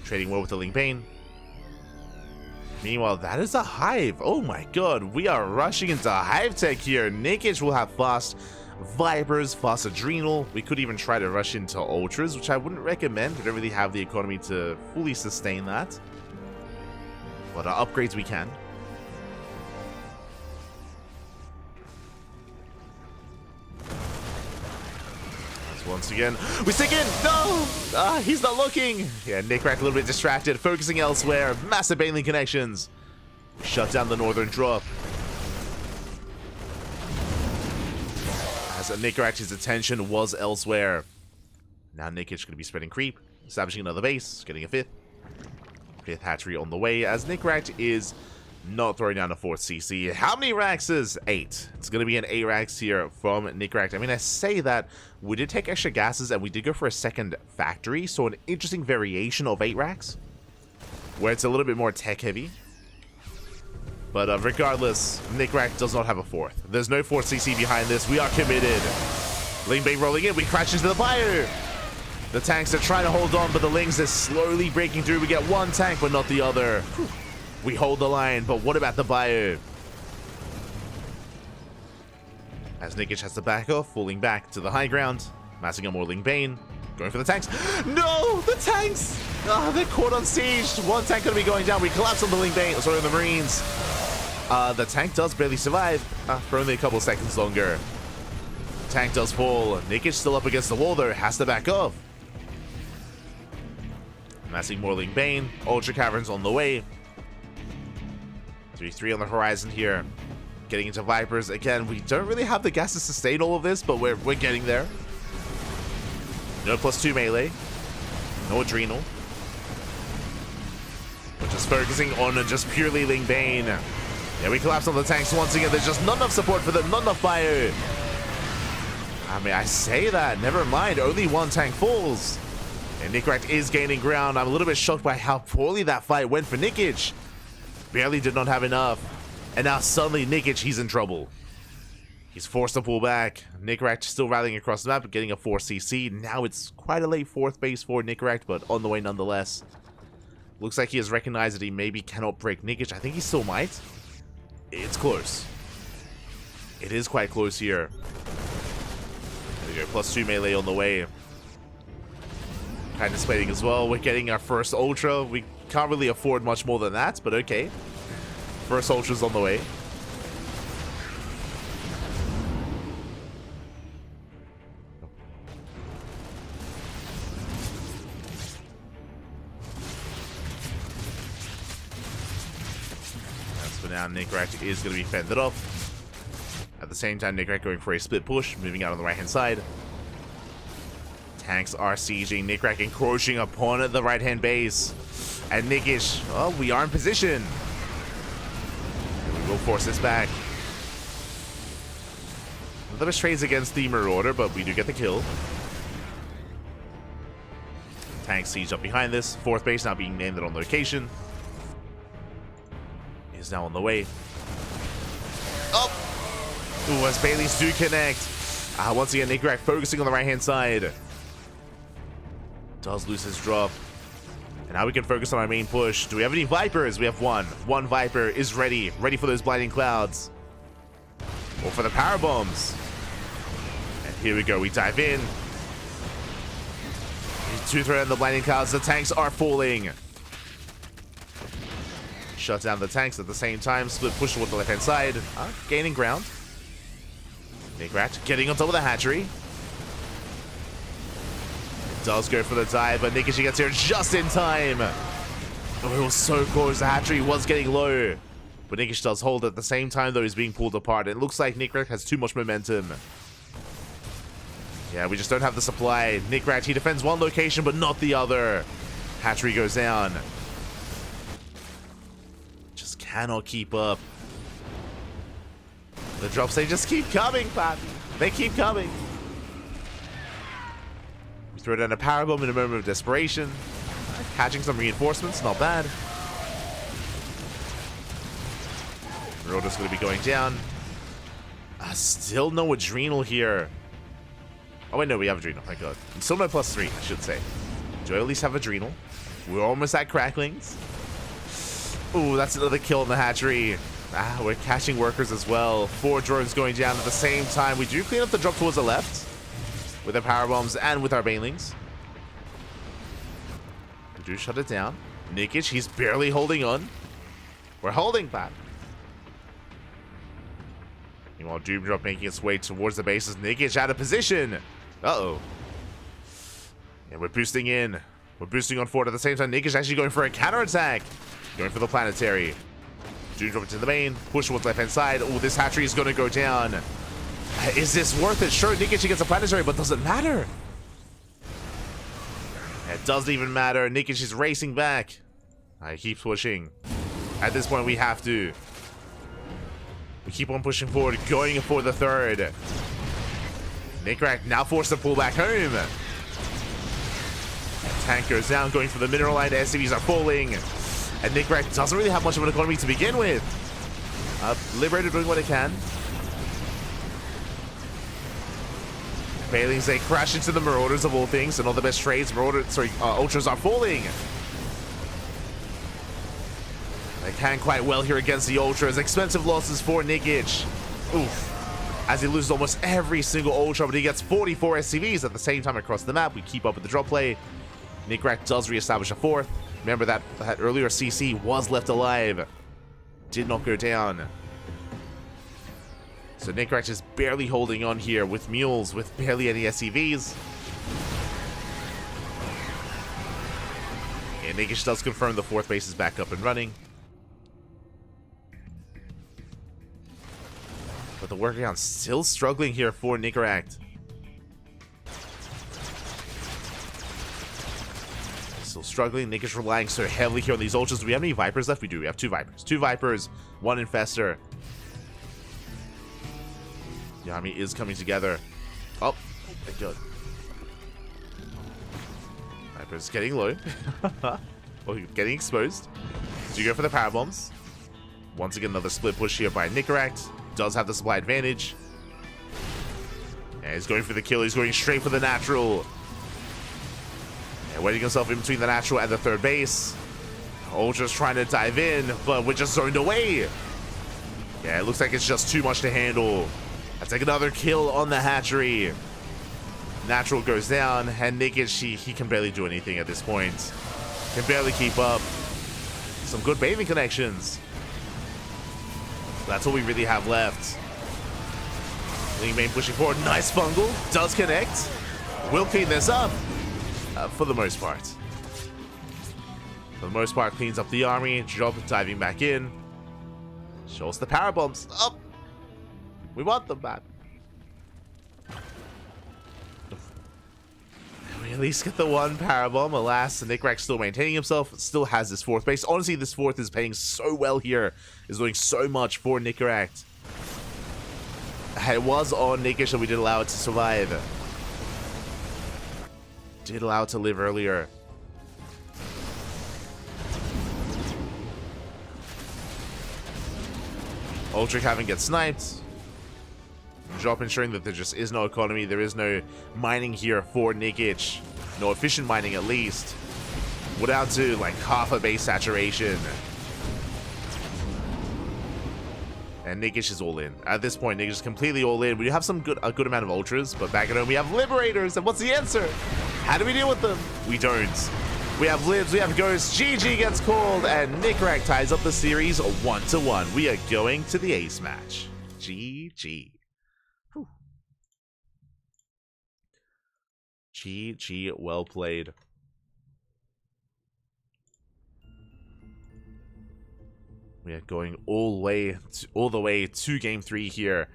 A: Trading well with the Link Bane. Meanwhile, that is a hive. Oh my god, we are rushing into hive tech here. Nikic will have fast Vipers, fast Adrenal. We could even try to rush into Ultras, which I wouldn't recommend. We don't really have the economy to fully sustain that. But upgrades we can. As once again, we stick in! No! He's not looking! Yeah, Nickrak a little bit distracted, focusing elsewhere. Massive Baneling connections. Shut down the northern drop. As Nickrak's attention was elsewhere. Now Nikic going to be spreading creep, establishing another base, getting a fifth hatchery on the way, as Nickrak is not throwing down a 4th CC. How many Raxes? 8. It's going to be an 8 Rax here from Nickrak. I mean, I say that we did take extra gases and we did go for a second factory, so an interesting variation of 8 Rax, where it's a little bit more tech heavy. But regardless, Nickrak does not have a 4th. There's no 4th CC behind this. We are committed. Ling Bane rolling in. We crash into the fire. The tanks are trying to hold on, but the Lings is slowly breaking through. We get one tank, but not the other. Whew. We hold the line, but what about the bio? As Nikic has to back off, falling back to the high ground. Massing up more Ling Bane. Going for the tanks. No! The tanks! They're caught on siege. One tank going to be going down. We collapse on the Ling Bane. Sorry, on the Marines. The tank does barely survive for only a couple of seconds longer. Tank does fall. Nikic still up against the wall, though. Has to back off. Massing more Ling Bane. Ultra Caverns on the way. 3-3 on the horizon here. Getting into Vipers. Again, we don't really have the gas to sustain all of this, but we're getting there. No +2 melee. No Adrenal. We're just focusing on just purely Ling Bane. Yeah, we collapse on the tanks once again. There's just not enough support for them. Not enough fire. I mean, I say that. Never mind. Only one tank falls. And Nickrak is gaining ground. I'm a little bit shocked by how poorly that fight went for Nikic. Barely did not have enough. And now suddenly Nikic, he's in trouble. He's forced to pull back. Nickrak still rallying across the map, but getting a 4 CC. Now it's quite a late 4th base for Nickrak, but on the way nonetheless. Looks like he has recognized that he maybe cannot break Nikic. I think he still might. It's close. It is quite close here. There we go, +2 melee on the way. Kind of splitting as well. We're getting our first Ultra. We can't really afford much more than that, but okay. First Ultra's on the way. As for now, Nickrak is going to be fended off. At the same time, Nickrat going for a split push, moving out on the right-hand side. Tanks are sieging. Nickrat encroaching upon the right-hand base. And Nickish, oh, we are in position. We will force this back. A little bit trades against the Marauder, but we do get the kill. Tank siege up behind this. Fourth base now being named on location. Is now on the way. Oh! Ooh, as Baileys do connect. Once again, Nickrat focusing on the right-hand side. Does lose his drop. And now we can focus on our main push. Do we have any Vipers? We have one. One Viper is ready. Ready for those blinding clouds. Or for the power bombs. And here we go. We dive in. Two threat on the blinding clouds. The tanks are falling. Shut down the tanks at the same time. Split push towards the left-hand side. Gaining ground. Nickrat getting on top of the hatchery. Does go for the dive, but Nickish gets here just in time. Oh, it was so close. The hatchery was getting low. But Nickish does hold at the same time, though he's being pulled apart. It looks like Nickrat has too much momentum. Yeah, we just don't have the supply. Nickrat, he defends one location, but not the other. Hatchery goes down. Just cannot keep up. The drops, they just keep coming, Pat. They keep coming. Throw down a power bomb in a moment of desperation. Catching some reinforcements, not bad. Marauder's going to be going down. Still no Adrenal here. Oh wait, no, we have Adrenal, thank God. Still no +3, I should say. Do I at least have Adrenal? We're almost at Cracklings. Ooh, that's another kill in the hatchery. We're catching workers as well. 4 drones going down at the same time. We do clean up the drop towards the left. With our power bombs and with our banelings. We do shut it down. Nickish, he's barely holding on. We're holding back. Meanwhile, Doomdrop making its way towards the bases. Nickish out of position. Uh-oh. And we're boosting in. We're boosting on forward at the same time. Nickish actually going for a counterattack. Going for the planetary. Doomdrop into the main. Push towards left-hand side. Oh, this hatchery is going to go down. Is this worth it? Sure, Nickish gets a planetary, but does it matter? It doesn't even matter. Nickish is racing back. I keep pushing. At this point, we have to. We keep on pushing forward, going for the third. Nickrat now forced to pull back home. Tank goes down, going for the mineral line. The SCVs are falling. And Nickrat doesn't really have much of an economy to begin with. Liberator doing what it can. Bailings, they crash into the Marauders of all things, and all the best trades. Ultras are falling. They can quite well here against the Ultras. Expensive losses for Nickish. Oof. As he loses almost every single Ultra, but he gets 44 SCVs at the same time across the map. We keep up with the drop play. Nickrat does reestablish a fourth. Remember that earlier CC was left alive. Did not go down. So Nickrat is barely holding on here with mules, with barely any SCVs. And Nickish does confirm the fourth base is back up and running. But the workaround still struggling here for Nickrat. Still struggling. Nickish relying so heavily here on these ultras. Do we have any Vipers left? We do. We have 2 Vipers. 2 Vipers, 1 Infestor. The army is coming together. Oh, thank God. Viper's getting low. Well, getting exposed. Do you go for the power bombs? Once again, another split push here by Nickrat. Does have the supply advantage. And he's going for the kill. He's going straight for the natural. And waiting himself in between the natural and the third base. Ultra's trying to dive in, but we're just zoned away. Yeah, it looks like it's just too much to handle. Let's take another kill on the hatchery. Natural goes down, and Nickish, he can barely do anything at this point. Can barely keep up. Some good bathing connections. That's all we really have left. Ling Main pushing forward. Nice fungal. Does connect. Will clean this up. For the most part. For the most part, cleans up the army. Job diving back in. Shows the power bombs. Up. We want them back. We at least get the one Parabomb. Alas, Nickrak still maintaining himself. Still has this fourth base. Honestly, this fourth is paying so well here. Is doing so much for Nickrak. It was on Nickish and we did allow it to survive. Did allow it to live earlier. Ultra Cavern gets sniped. Drop ensuring that there just is no economy. There is no mining here for Nickich. No efficient mining at least. We're down to like half a base saturation. And Nickich is all in. At this point, Nickich is completely all in. We do have a good amount of ultras, but back at home we have liberators. And what's the answer? How do we deal with them? We don't. We have libs, we have ghosts. GG gets called, and Nickrak ties up the series 1-1. We are going to the ace match. GG. Whew. GG, well played. We are going all the way to game 3 here,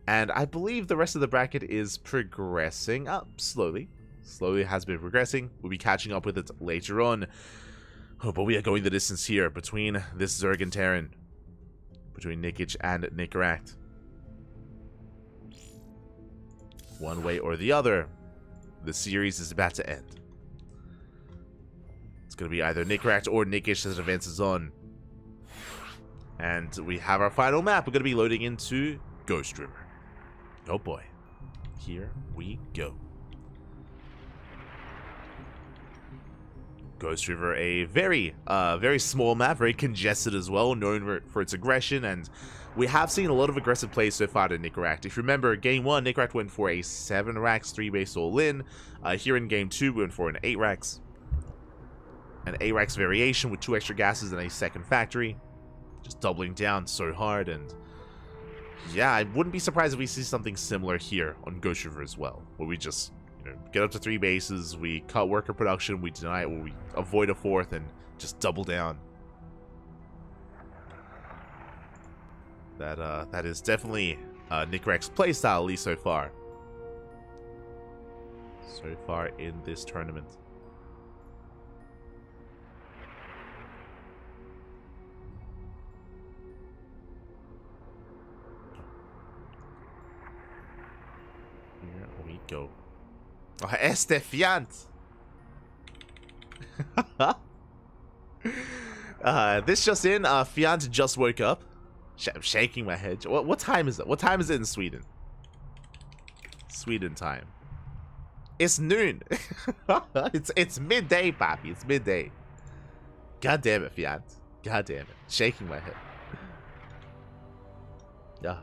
A: and I believe the rest of the bracket is progressing up slowly. Slowly has been progressing. We'll be catching up with it later on. Oh, but we are going the distance here between this Zerg and Terran, between Nickich and Nickrak. One way or the other, the series is about to end. It's going to be either Nickrak or Nickich as it advances on. And we have our final map. We're going to be loading into Ghost River. Oh boy. Here we go. Ghost River, a very small map, very congested as well, known for its aggression, and we have seen a lot of aggressive plays so far to Nickrak. If you remember, Game 1, Nickrak went for a 7 racks, 3 base all-in. Here in Game 2, we went for an 8 racks. An 8 racks variation with 2 extra gases and a second factory. Just doubling down so hard, and yeah, I wouldn't be surprised if we see something similar here on Ghost River as well, where we just get up to 3 bases, we cut worker production, we deny it, or we avoid a 4th and just double down. That is definitely Nickrak's playstyle, at least so far. So far in this tournament. Here we go. Oh, este Fiant! This just in, Fiant just woke up. I'm shaking my head. What time is it? What time is it in Sweden? Sweden time. It's noon. it's midday, papi. It's midday. God damn it, Fiant. God damn it. Shaking my head. Yeah.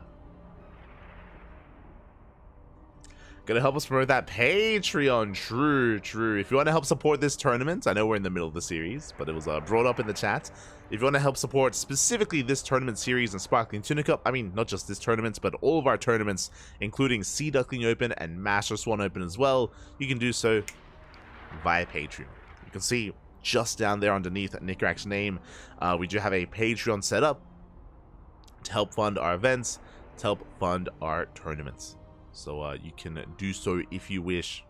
A: Gonna help us promote that Patreon. True. If you want to help support this tournament, I know we're in the middle of the series, but it was brought up in the chat. If you want to help support specifically this tournament series and Sparkling Tuna Cup, I mean, not just this tournament, but all of our tournaments, including Sea Duckling Open and Master Swan Open as well, you can do so via Patreon. You can see just down there underneath Nickrak's name, we do have a Patreon set up to help fund our events, to help fund our tournaments. So you can do so if you wish.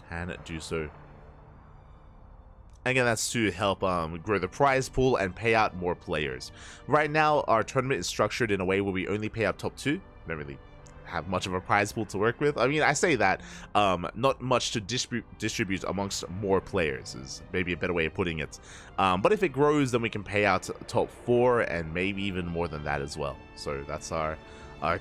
A: Can do so. Again, that's to help grow the prize pool and pay out more players. Right now, our tournament is structured in a way where we only pay out top 2. We don't really have much of a prize pool to work with. I mean, I say that, not much to distribute amongst more players is maybe a better way of putting it. But if it grows, then we can pay out top 4 and maybe even more than that as well. So that's our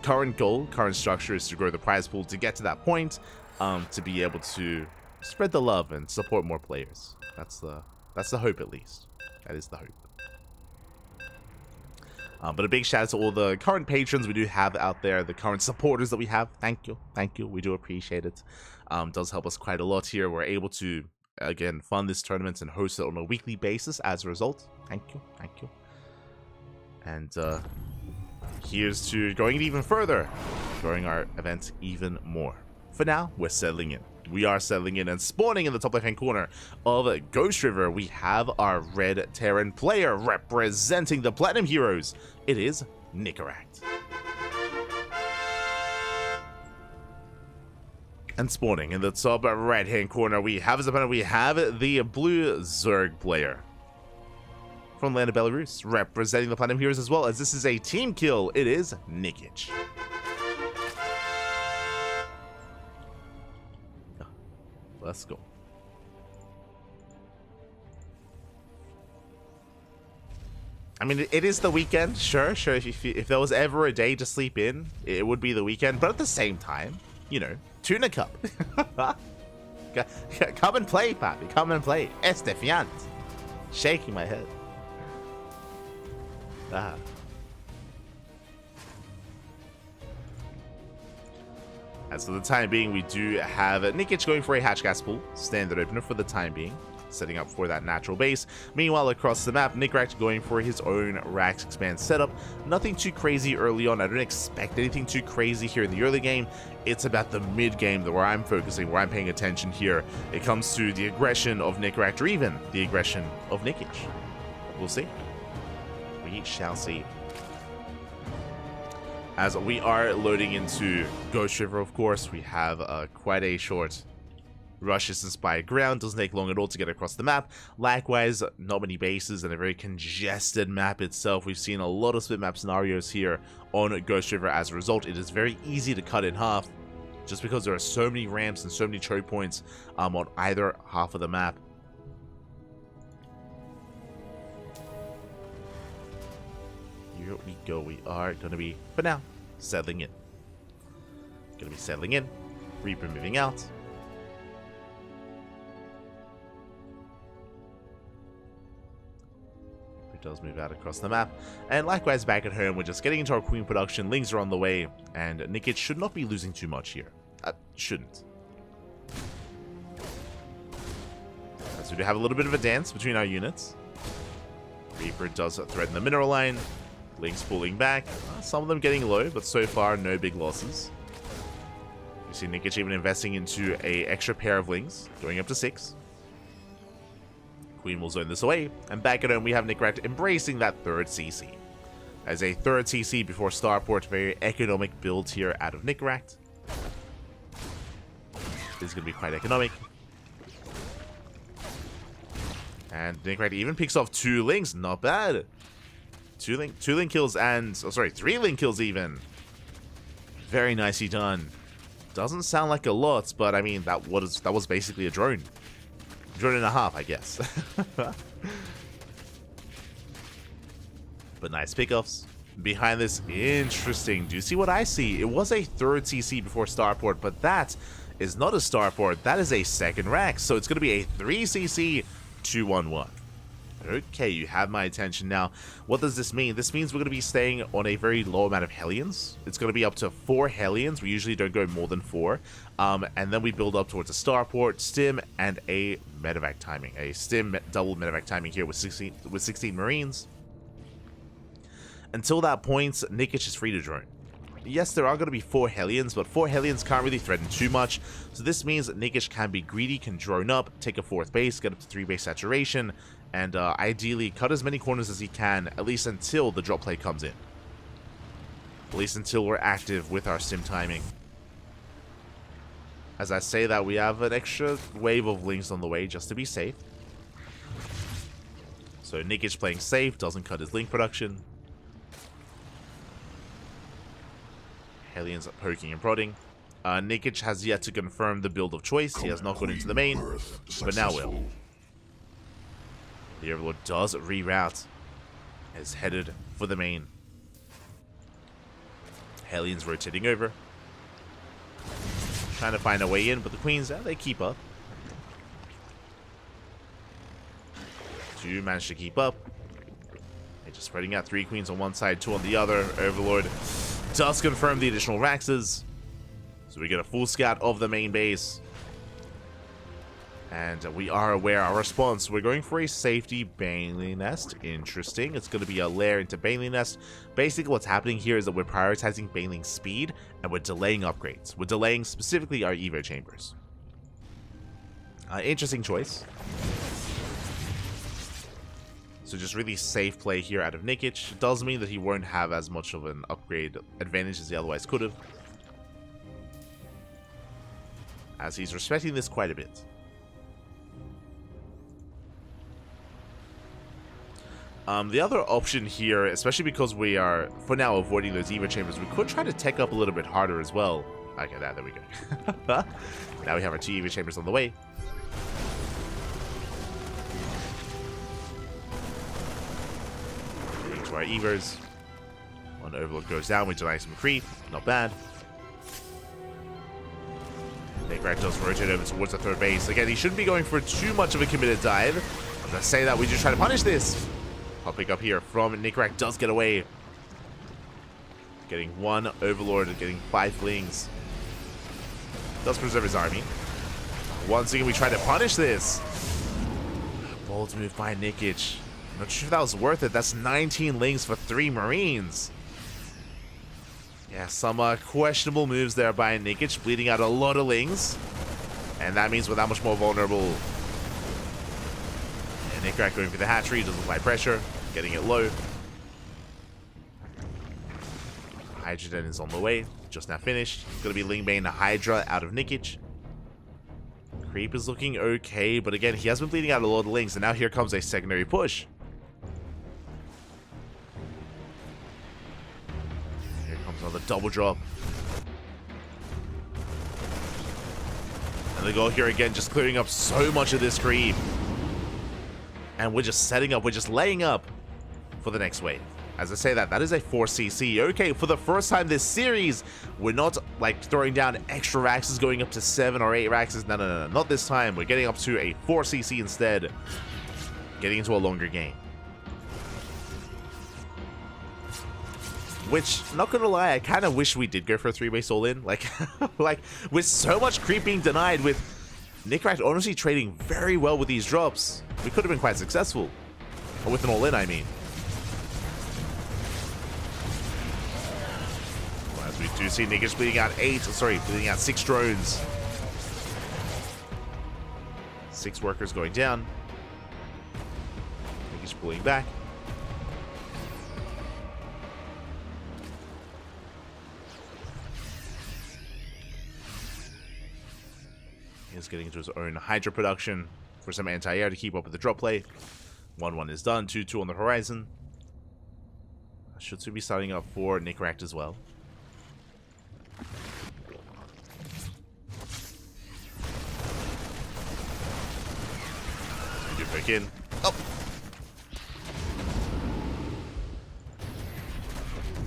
A: current goal, current structure is to grow the prize pool to get to that point, to be able to spread the love and support more players. That's the hope, at least. That is the hope. But a big shout out to all the current patrons we do have out there, the current supporters that we have. Thank you. We do appreciate it. Does help us quite a lot here. We're able to, again, fund this tournament and host it on a weekly basis as a result. Thank you. And here's to going it even further, growing our events even more. For now, we're settling in. We are settling in and spawning in the top left-hand corner of Ghost River. We have our red Terran player representing the Platinum Heroes. It is Nickrak. And spawning in the top right-hand corner, we have as opponent, we have the blue Zerg player from land of Belarus, representing the Platinum Heroes as well, as this is a team kill. It is Nikic. Let's go. I mean, it is the weekend, sure. If there was ever a day to sleep in, it would be the weekend. But at the same time, you know, Tuna Cup. Come and play, Papi. Come and play. Estefiant. Shaking my head. Ah. As for the time being, we do have Nikic going for a hatch gas pool, standard opener for the time being, setting up for that natural base. Meanwhile, across the map, Nikract going for his own Rax Expand setup. Nothing too crazy early on. I don't expect anything too crazy here in the early game. It's about the mid game where I'm focusing, where I'm paying attention here. It comes to the aggression of Nikract, or even the aggression of Nikic. We'll see. We shall see. As we are loading into Ghost River, of course, we have quite a short rush distance by ground. Doesn't take long at all to get across the map. Likewise, not many bases and a very congested map itself. We've seen a lot of split map scenarios here on Ghost River. As a result, it is very easy to cut in half just because there are so many ramps and so many choke points on either half of the map. Here we go. We are going to be, for now, settling in. Going to be settling in. Reaper moving out. Reaper does move out across the map. And likewise, back at home, we're just getting into our Queen production. Lings are on the way. And Nikic should not be losing too much here. Shouldn't. So we do have a little bit of a dance between our units. Reaper does threaten the mineral line. Lings pulling back. Some of them getting low, but so far no big losses. You see Nikic even investing into a extra pair of Lings, going up to 6. Queen will zone this away, and back at home we have Nikract embracing that third CC. As a third CC before Starport, very economic build here out of Nikract. This is going to be quite economic. And Nikract even picks off 2 Lings, not bad. 2 link kills and, 3 link kills even. Very nicely done. Doesn't sound like a lot, but I mean, that was basically a drone. Drone and a half, I guess. But nice pickoffs. Behind this, interesting. Do you see what I see? It was a third CC before Starport, but that is not a Starport. That is a second rack. So it's going to be a 3 CC 2-1-1. Okay, you have my attention now. What does this mean? This means we're going to be staying on a very low amount of Hellions. It's going to be up to 4 Hellions. We usually don't go more than 4. And then we build up towards a Starport, Stim, and a Medevac timing. A Stim double Medevac timing here with 16 Marines. Until that point, Nikic is free to drone. Yes, there are going to be 4 Hellions, but 4 Hellions can't really threaten too much. So this means that Nikic can be greedy, can drone up, take a 4th base, get up to 3 base saturation, and ideally cut as many corners as he can, at least until the drop play comes in. At least until we're active with our Stim timing. As I say that, we have an extra wave of Lings on the way just to be safe. So Nikic playing safe, doesn't cut his Link production. Hellions poking and prodding. Nikic has yet to confirm the build of choice. He has not gone into the main, but now will. The Overlord does reroute. Is headed for the main. Hellions rotating over. Trying to find a way in, but the Queens, they keep up. 2 managed to keep up. They're just spreading out 3 Queens on one side, 2 on the other. Overlord does confirm the additional Raxes. So we get a full scout of the main base. And we are aware our response. We're going for a safety Baneling Nest. Interesting. It's going to be a lair into Baneling Nest. Basically what's happening here is that we're prioritizing Baneling speed and we're delaying upgrades. We're delaying specifically our Evo chambers. Interesting choice. So just really safe play here out of Nikic. It does mean that he won't have as much of an upgrade advantage as he otherwise could have. as he's respecting this quite a bit. The other option here, especially because we are, for now, avoiding those Eva chambers, we could try to tech up a little bit harder as well. Okay, there we go. Now we have our 2 Eva chambers on the way. Into our Evers. One Overlord goes down, we deny some creep. Not bad. NickRack does rotate over towards the 3rd base. Again, he shouldn't be going for too much of a committed dive. I'm going to say that we just try to punish this. Popping up here from NickRack does get away. Getting 1 Overlord and getting 5 Flings. Does preserve his army. Once again, we try to punish this. Bold move by Nickich. Not sure if that was worth it. That's 19 Lings for 3 Marines. Yeah, some questionable moves there by Nickich, bleeding out a lot of Lings. And that means we're that much more vulnerable. NickRack going for the hatchery, doesn't apply pressure, getting it low. Hydrogen is on the way, just now finished. It's going to be Lingbane Hydra out of Nickich. Creep is looking okay, but again, he has been bleeding out a lot of Lings, and now here comes a secondary push. Here comes another double drop. And the goal here again, just clearing up so much of this creep. And we're just setting up, we're just laying up for the next wave. As I say that is a 4cc. Okay, for the first time this series, we're not like throwing down extra Raxes going up to 7 or 8 Raxes. No, not this time. We're getting up to a 4cc instead. Getting into a longer game. Which, not gonna lie, I kind of wish we did go for a 3-base all-in. Like, with so much creep being denied, with NickRack honestly trading very well with these drops, we could have been quite successful. Or with an all-in, I mean. Well, as we do see Nickich bleeding out 6 drones. 6 workers going down. Nickich pulling back. He's getting into his own Hydra production for some anti-air to keep up with the drop play. 1-1 is done, 2-2 on the horizon. Should soon be starting up for NickRack as well. We do pick in. Oh!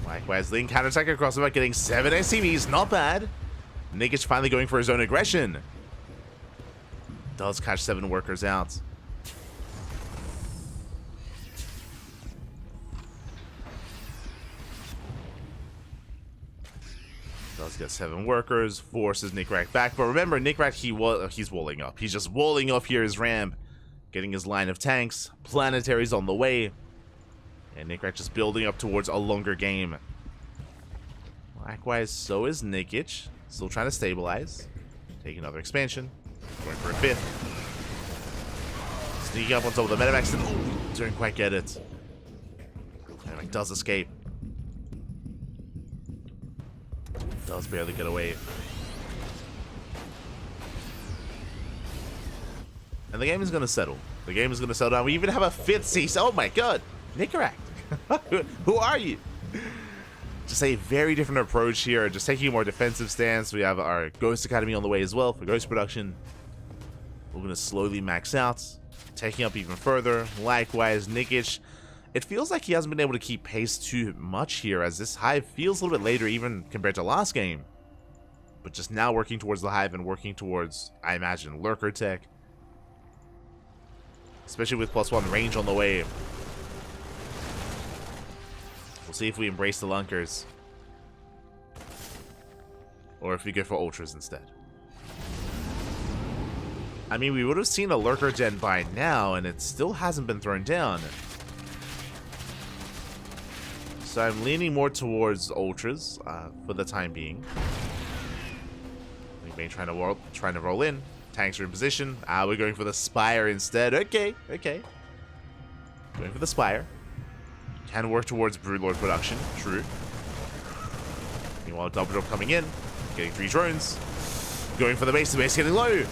A: Likewise, Ling counterattack across the back, getting 7 SCVs, not bad. Nickich finally going for his own aggression. Does catch 7 workers out. Does get 7 workers, forces NickRack back. But remember, NickRack, he's walling up. He's just walling up here his ramp, getting his line of tanks. Planetary's on the way. And NickRack just building up towards a longer game. Likewise, so is Nickich. Still trying to stabilize. Take another expansion. Going for a 5th. Sneaking up on top of the Medivacs and didn't quite get it. Medivac does escape. Does barely get away. And the game is going to settle. The game is going to settle down. We even have a 5th CC. Oh my god. NickRack. Who are you? Just a very different approach here. Just taking a more defensive stance. We have our Ghost Academy on the way as well for Ghost production. We're going to slowly max out. Taking up even further. Likewise, Nickich. It feels like he hasn't been able to keep pace too much here, as this hive feels a little bit later even compared to last game. But just now working towards the hive and working towards, I imagine, lurker tech. Especially with +1 range on the way. We'll see if we embrace the lunkers. Or if we go for ultras instead. I mean, we would have seen a lurker gen by now, and it still hasn't been thrown down. So I'm leaning more towards ultras for the time being. We've been trying to roll in. Tanks are in position. We're going for the Spire instead. Okay. Going for the Spire. Can work towards Broodlord production. True. Meanwhile, double drop coming in. Getting 3 drones. Going for the base getting low.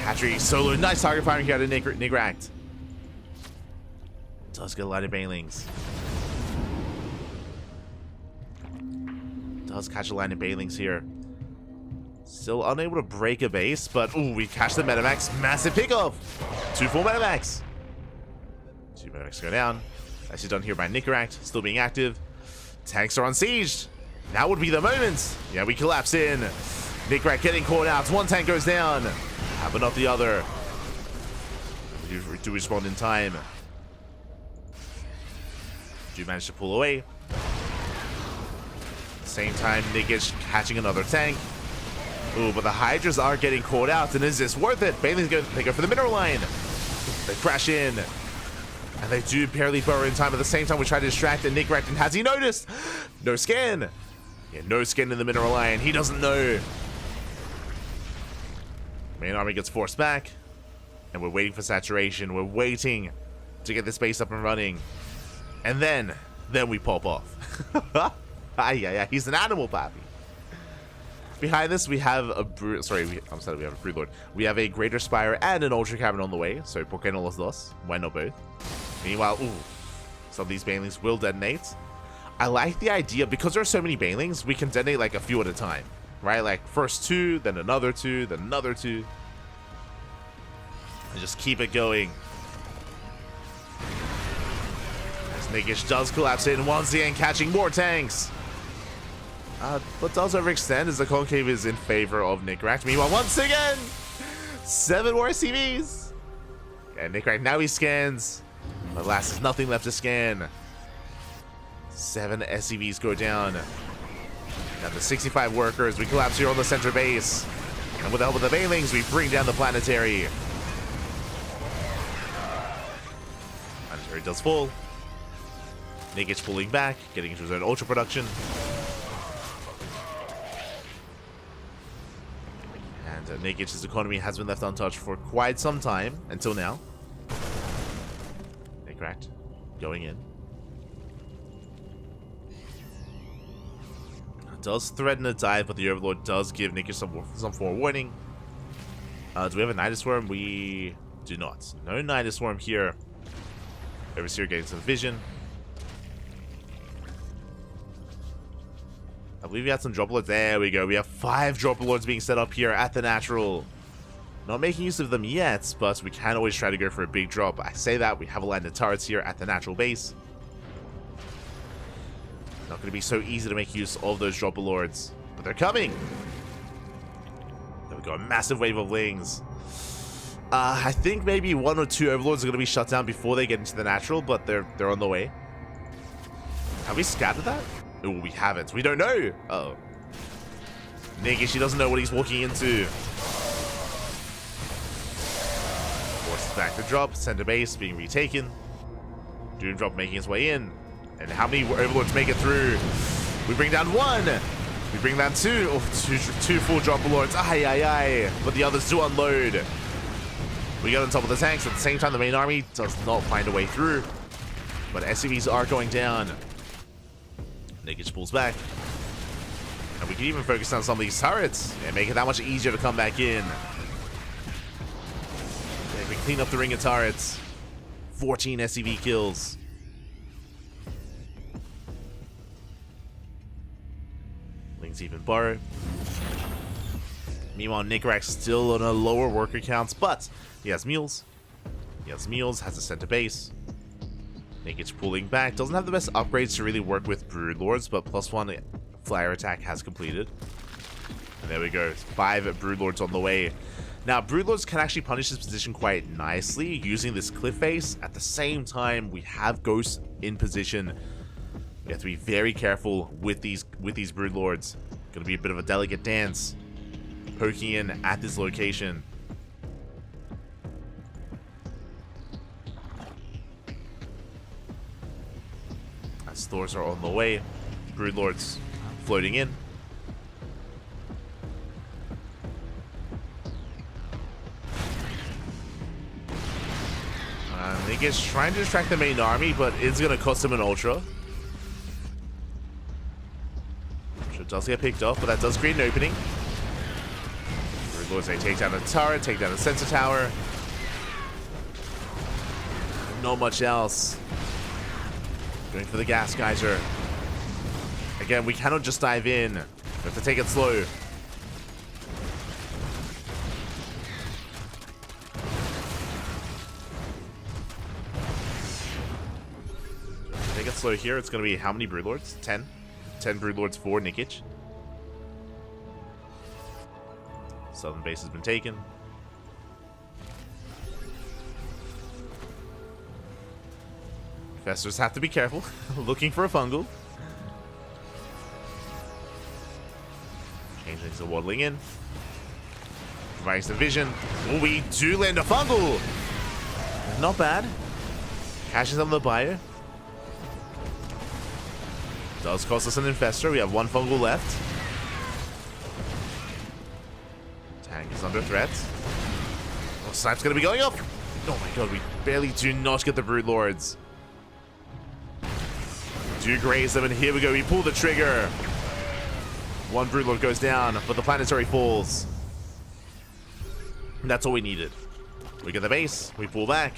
A: Hatchery solo, nice target firing here to Nigract. Does get a lot of banelings. Does catch a line of banelings here. Still unable to break a base, but ooh, we catch the Metamax. Massive pickoff. 2 full Metamax. 2 Metamax go down. Actually done here by Nigract, still being active. Tanks are unsieged. Now would be the moment. Yeah, we collapse in. Nigract getting caught out. 1 tank goes down. But not the other. We do respond in time. Do manage to pull away. Same time, Nikic catching another tank. Ooh, but the Hydras are getting caught out, and is this worth it? Bailey's going to go for the mineral line. They crash in, and they do barely burrow in time. At the same time, we try to distract, and Nigract, and has he noticed? No scan. Yeah, no scan in the mineral line. He doesn't know. Main army gets forced back, and we're waiting for saturation. We're waiting to get this base up and running, and then we pop off. Yeah, he's an animal, papi. Behind this, we have a we have a Brood Lord. We have a Greater Spire and an Ultra Cabin on the way. So, ¿por qué no los dos? Why not both? Meanwhile, ooh, some of these banelings will detonate. I like the idea, because there are so many banelings, we can detonate like a few at a time, right? Like first 2, then another 2, then another 2, and just keep it going. As Nikic does collapse in once again, catching more tanks. But does overextend as the concave is in favor of Nigract. Meanwhile, once again, 7 more SCVs. And Nigract now he scans. But last is nothing left to scan. 7 SCVs go down. Down to 65 workers. We collapse here on the center base. And with the help of the banelings, we bring down the planetary. Planetary does full. Nikic pulling back, getting into his own ultra production. And Nikic's economy has been left untouched for quite some time, until now. Nigract going in. Does threaten a dive, but the Overlord does give Nikic some forewarning. Do we have a Nidus Swarm? We do not. No Nidus Swarm here. Overseer getting some vision. I believe we had some drop lords. There we go. We have 5 drop lords being set up here at the natural. Not making use of them yet, but we can always try to go for a big drop. I say that. We have a line of turrets here at the natural base. Not going to be so easy to make use of those drop lords, but they're coming. There we go. A massive wave of wings. I think maybe 1 or 2 overlords are going to be shut down before they get into the natural, but they're on the way. Have we scattered that? Oh, we haven't. We don't know. Uh-oh. Nikic, she doesn't know what he's walking into. Forces back the drop. Center base being retaken. Doom drop making his way in. And how many overlords make it through? We bring down 1. We bring down 2. Oh, two full drop lords. Aye. But the others do unload. We get on top of the tanks. At the same time, the main army does not find a way through. But SCVs are going down. Nikic pulls back. And we can even focus on some of these turrets and make it that much easier to come back in. Yeah, we clean up the ring of turrets. 14 SCV kills. Lings even borrow. Meanwhile, Nigrac's still on a lower worker count, but he has meals. Has a center base. Nikic pulling back. Doesn't have the best upgrades to really work with Brood Lords, but +1 flyer attack has completed. And there we go. 5 Brood Lords on the way. Now, Brood Lords can actually punish this position quite nicely using this cliff face. At the same time, we have Ghosts in position. We have to be very careful with these Brood Lords. Gonna be a bit of a delicate dance. Poking in at this location. Thors are on the way. Brood Lords floating in. Nikic trying to distract the main army, but it's going to cost him an Ultra. Ultra does get picked off, but that does create an opening. Broodlords, they take down the turret, take down the sensor tower. Not much else. Going for the gas geyser. Again, we cannot just dive in. We have to take it slow. Take it slow here. It's going to be how many Broodlords? 10. 10 Broodlords for Nickage. Southern base has been taken. Infestors have to be careful. Looking for a fungal. Changelings are waddling in. Providing some vision. Oh, we do land a fungal. Not bad. Cashes on the buyer. Does cost us an infestor. We have one fungal left. Tank is under threat. Oh, Snipe's gonna be going up. Oh my god, we barely do not get the Broodlords. Do graze them, and here we go. We pull the trigger. One Broodlord goes down, but the planetary falls. And that's all we needed. We get the base, we pull back.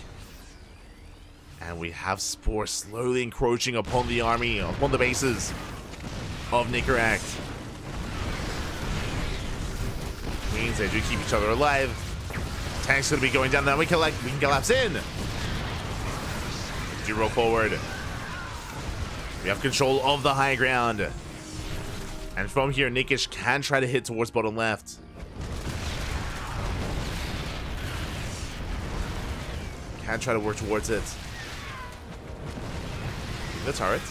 A: And we have Spore slowly encroaching upon the army, upon the bases of Nicaract. Means they do keep each other alive. Tank's gonna be going down, then we can collapse in. Do roll forward. We have control of the high ground. And from here, Nickage can try to hit towards bottom left. Can try to work towards it. The turret.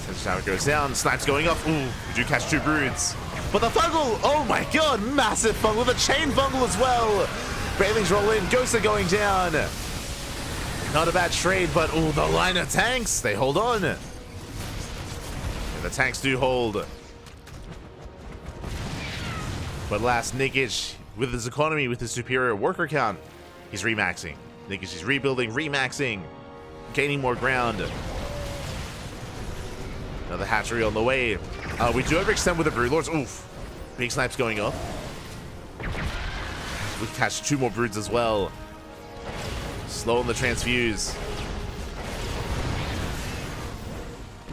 A: Sensor tower goes down. Snipe's going up. Ooh, we do catch two broods. But the fungal! Oh my god, massive fungal. The chain fungal as well. Bailings roll in. Ghosts are going down. Not a bad trade, but oh, the line of tanks, they hold on. And the tanks do hold. But last, Nickage, with his economy, with his superior worker count, he's remaxing. Nickage is rebuilding, remaxing, gaining more ground. Another hatchery on the way. We do overextend with the Broodlords. Oof. Big Snipes going up. We catch two more Broods as well. Slow on the transfuse.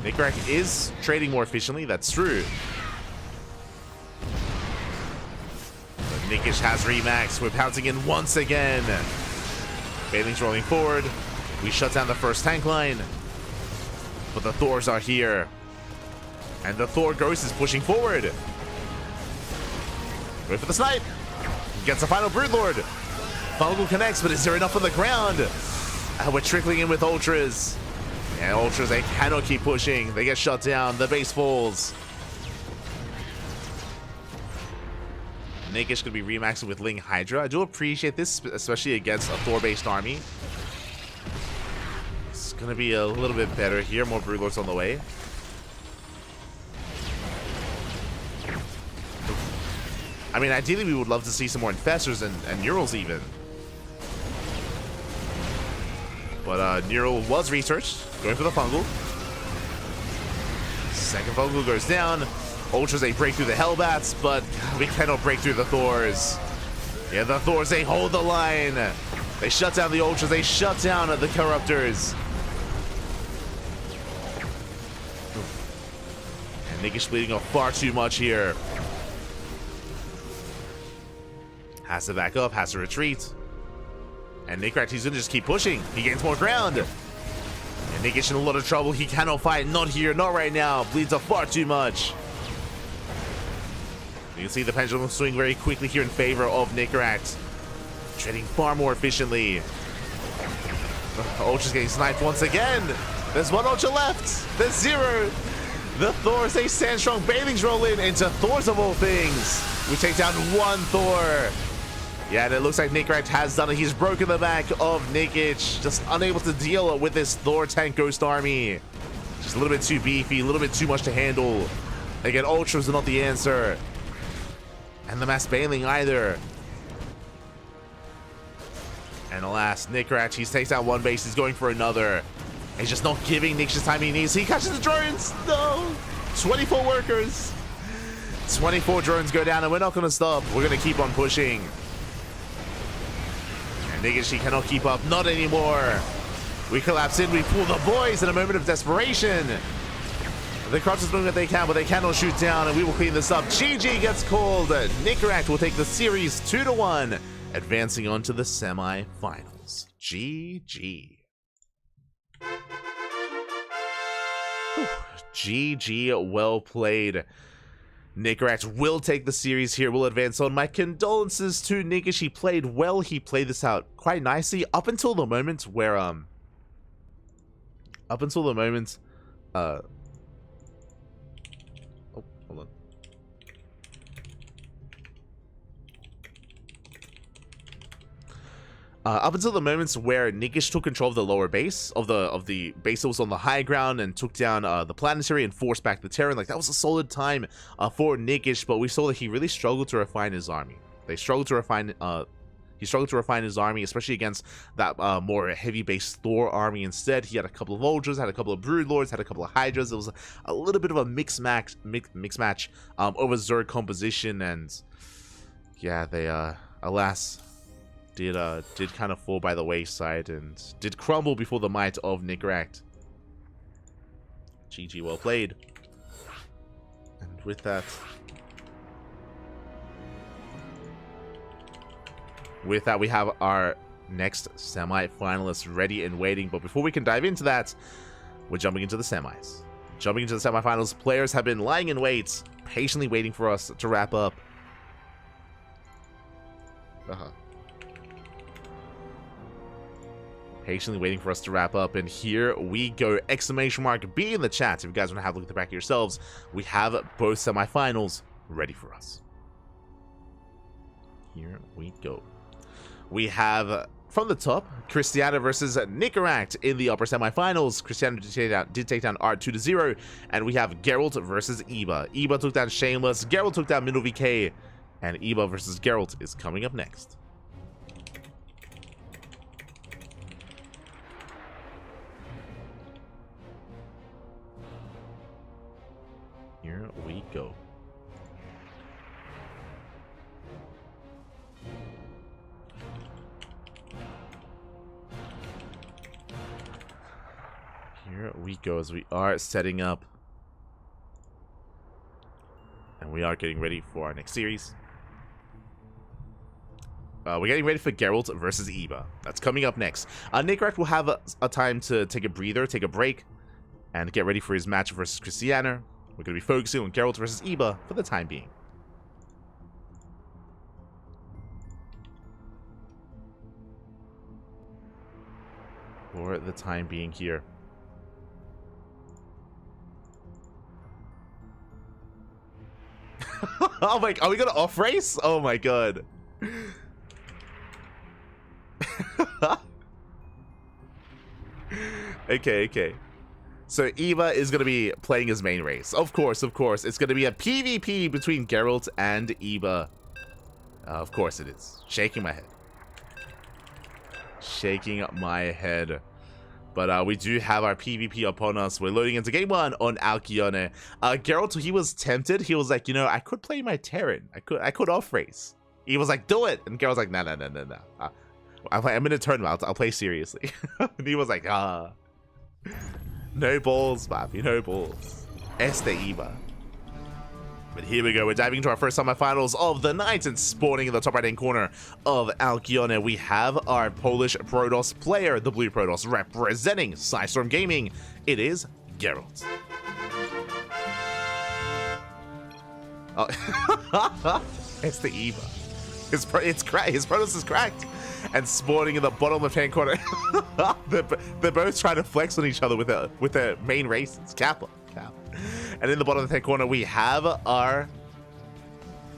A: Nicaract is trading more efficiently, that's true. But Nickage has remax. We're pouncing in once again. Bailing's rolling forward. We shut down the first tank line. But the Thors are here. And the Thor Ghost is pushing forward. Wait for the snipe. Gets the final Broodlord. Fungal connects, but is there enough on the ground? We're trickling in with Ultras. And Ultras, they cannot keep pushing. They get shut down. The base falls. Nickage could be remaxing with Ling Hydra. I do appreciate this, especially against a Thor-based army. It's going to be a little bit better here. More Broodlords on the way. I mean, ideally, we would love to see some more Infestors and Neurals even. But Neural was researched, going for the Fungal. Second Fungal goes down. Ultras, they break through the Hellbats, but we cannot break through the Thors. Yeah, the Thors, they hold the line. They shut down the Ultras, they shut down the Corruptors. And Nickage bleeding off far too much here. Has to back up, has to retreat. And Nicaract, he's gonna just keep pushing. He gains more ground. And Nickage in a lot of trouble. He cannot fight. Not here, not right now. Bleeds up far too much. You can see the pendulum swing very quickly here in favor of Nicaract. Trading far more efficiently. Ultra's getting sniped once again. There's one Ultra left. There's zero. The Thors, they stand strong. Bailings roll in into Thors of all things. We take down one Thor. Yeah, and it looks like Nicaract has done it. He's broken the back of Nickage. Just unable to deal with this Thor tank ghost army. Just a little bit too beefy, a little bit too much to handle. Again, Ultras are not the answer. And the mass Bailing either. And alas, Nicaract, he takes out one base. He's going for another. He's just not giving Nickage the time he needs. He catches the drones. No. 24 workers. 24 drones go down, and we're not going to stop. We're going to keep on pushing. And Nigashi cannot keep up. Not anymore. We collapse in. We pull the boys in a moment of desperation. The Crocs is doing what they can, but they cannot shoot down, and we will clean this up. GG gets called. Nicaract will take the series 2-1, advancing on to the semi-finals. GG. Whew. GG, well played. Nicaract will take the series here, will advance on. My condolences to Nigashi. He played well. He played this out quite nicely up until the moment where, oh, hold on. Up until the moments where Nigish took control of the lower base, of the base that was on the high ground, and took down the planetary and forced back the Terran, like that was a solid time for Nigish, but we saw that he really struggled to refine his army. He struggled to refine his army, especially against that more heavy base Thor army. Instead, he had a couple of Ultras, had a couple of Broodlords, had a couple of Hydras. It was a little bit of a mix match over Zerg composition, and yeah, they alas did kind of fall by the wayside and did crumble before the might of Nicaract. GG, well played. And with that, we have our next semi-finalists ready and waiting. But before we can dive into that, we're jumping into the semis. Jumping into the semi-finals, players have been lying in wait, patiently waiting for us to wrap up. Patiently waiting for us to wrap up, and here we go. Exclamation mark B in the chat if you guys want to have a look at the back of yourselves. We have both semi-finals ready for us. Here we go. We have, from the top, Christiana versus Nicaract in the upper semifinals. Christiana did take down Art 2-0, and we have Geralt versus Eba. Eba took down Shameless, Geralt took down Minnow VK, and Eba versus Geralt is coming up next. Here we go. Here we go as we are setting up. And we are getting ready for our next series. We're getting ready for Geralt versus Eba. That's coming up next. Nicaract will have a time to take a breather, take a break, and get ready for his match versus Christiana. We're going to be focusing on Geralt versus Eba for the time being. For the time being here. Oh my, are we gonna off race? Oh my god. Okay. So Eva is gonna be playing his main race. Of course. It's gonna be a PvP between Geralt and Eba. Of course it is. Shaking my head. But we do have our PvP upon us. We're loading into game 1 on Alcyone. Geralt, he was tempted. He was like, you know, I could play my Terran. I could off race. He was like, do it. And Geralt's like, no. I'm in a tournament. I'll play seriously. And he was like, no balls, papi, no balls. Este Eba. But here we go, we're diving into our first semifinals of the night, and spawning in the top right-hand corner of Alcyone, we have our Polish Protoss player, the Blue Protoss, representing Psystorm Gaming. It is Geralt. Oh. It's the Eba. His Protoss is cracked. And spawning in the bottom left-hand corner. they're both trying to flex on each other with their main races. Kappa. And in the bottom left-hand corner, we have our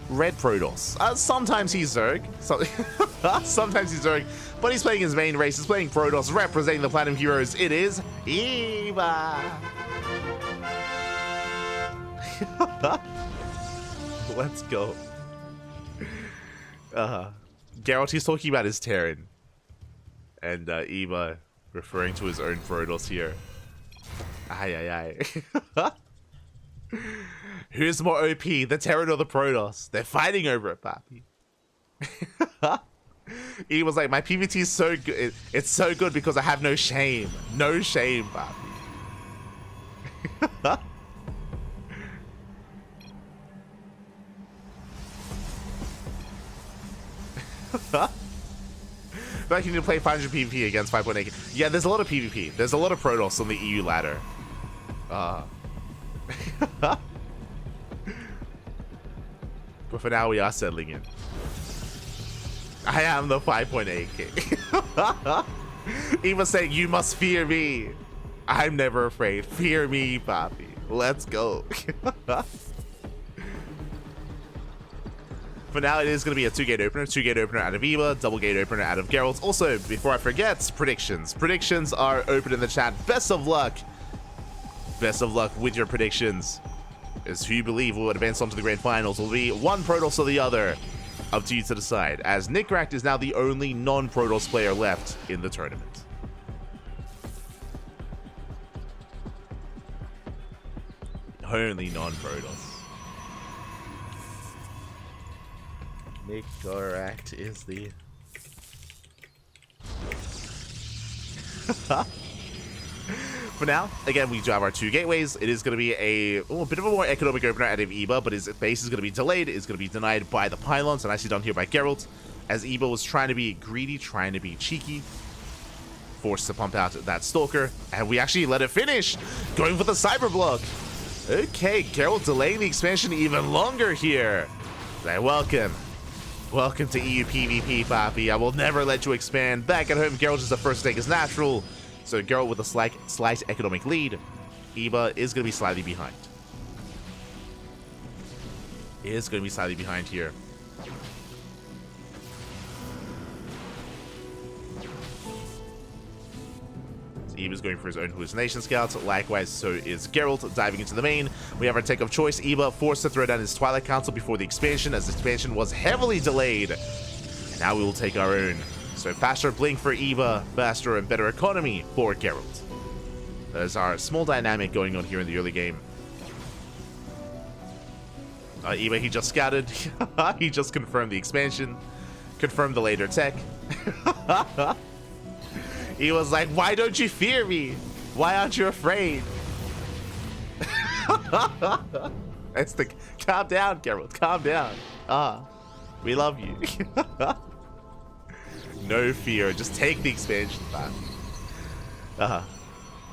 A: Red Protoss. Sometimes he's Zerg. Sometimes he's Zerg. But he's playing his main race. He's playing Protoss, representing the Platinum Heroes. It is Eba. Let's go. Geralt, he's talking about his Terran. And Eba referring to his own Protoss here. Aye. Who's more OP, the Terran or the Protoss? They're fighting over it, papi. He was like, my PvT is so good. It's so good because I have no shame. No shame, papi. Like you need to play 500 PvP against 5.8. Yeah, there's a lot of PvP. There's a lot of Protoss on the EU ladder. But for now, we are settling in. I am the 5.8 king. Eva saying, you must fear me. I'm never afraid. Fear me, papi. Let's go. For now, it is going to be a 2-gate opener. 2-gate opener out of Eva, double gate opener out of Geralt. Also, before I forget, predictions. Predictions are open in the chat. Best of luck. Best of luck with your predictions. As who you believe will advance onto the grand finals will be one Protoss or the other. Up to you to decide, as Nickcracked is now the only non-Protoss player left in the tournament. Only non-Protoss. Nickcracked is the... For now, again, we do have our 2 gateways. It is going to be a bit of a more economic opener out of Eba, but his base is going to be delayed. It's going to be denied by the pylons, and actually done here by Geralt, as Eba was trying to be greedy, trying to be cheeky, forced to pump out that Stalker, and we actually let it finish, going for the Cyber Block. Okay, Geralt delaying the expansion even longer here. Like, welcome to EU PvP, papi. I will never let you expand. Back at home, Geralt is the first take is natural. So Geralt with a slight economic lead. Eba is going to be slightly behind. Is going to be slightly behind here. So Eba's going for his own hallucination scouts. Likewise, so is Geralt diving into the main. We have our take of choice. Eba forced to throw down his Twilight Council before the expansion, as the expansion was heavily delayed. And now we will take our own. So faster blink for Eba, faster and better economy for Geralt. That is our small dynamic going on here in the early game. Eba, he just scouted. He just confirmed the expansion. Confirmed the later tech. He was like, why don't you fear me? Why aren't you afraid? It's the... Calm down, Geralt. Calm down. We love you. No fear, just take the expansion back.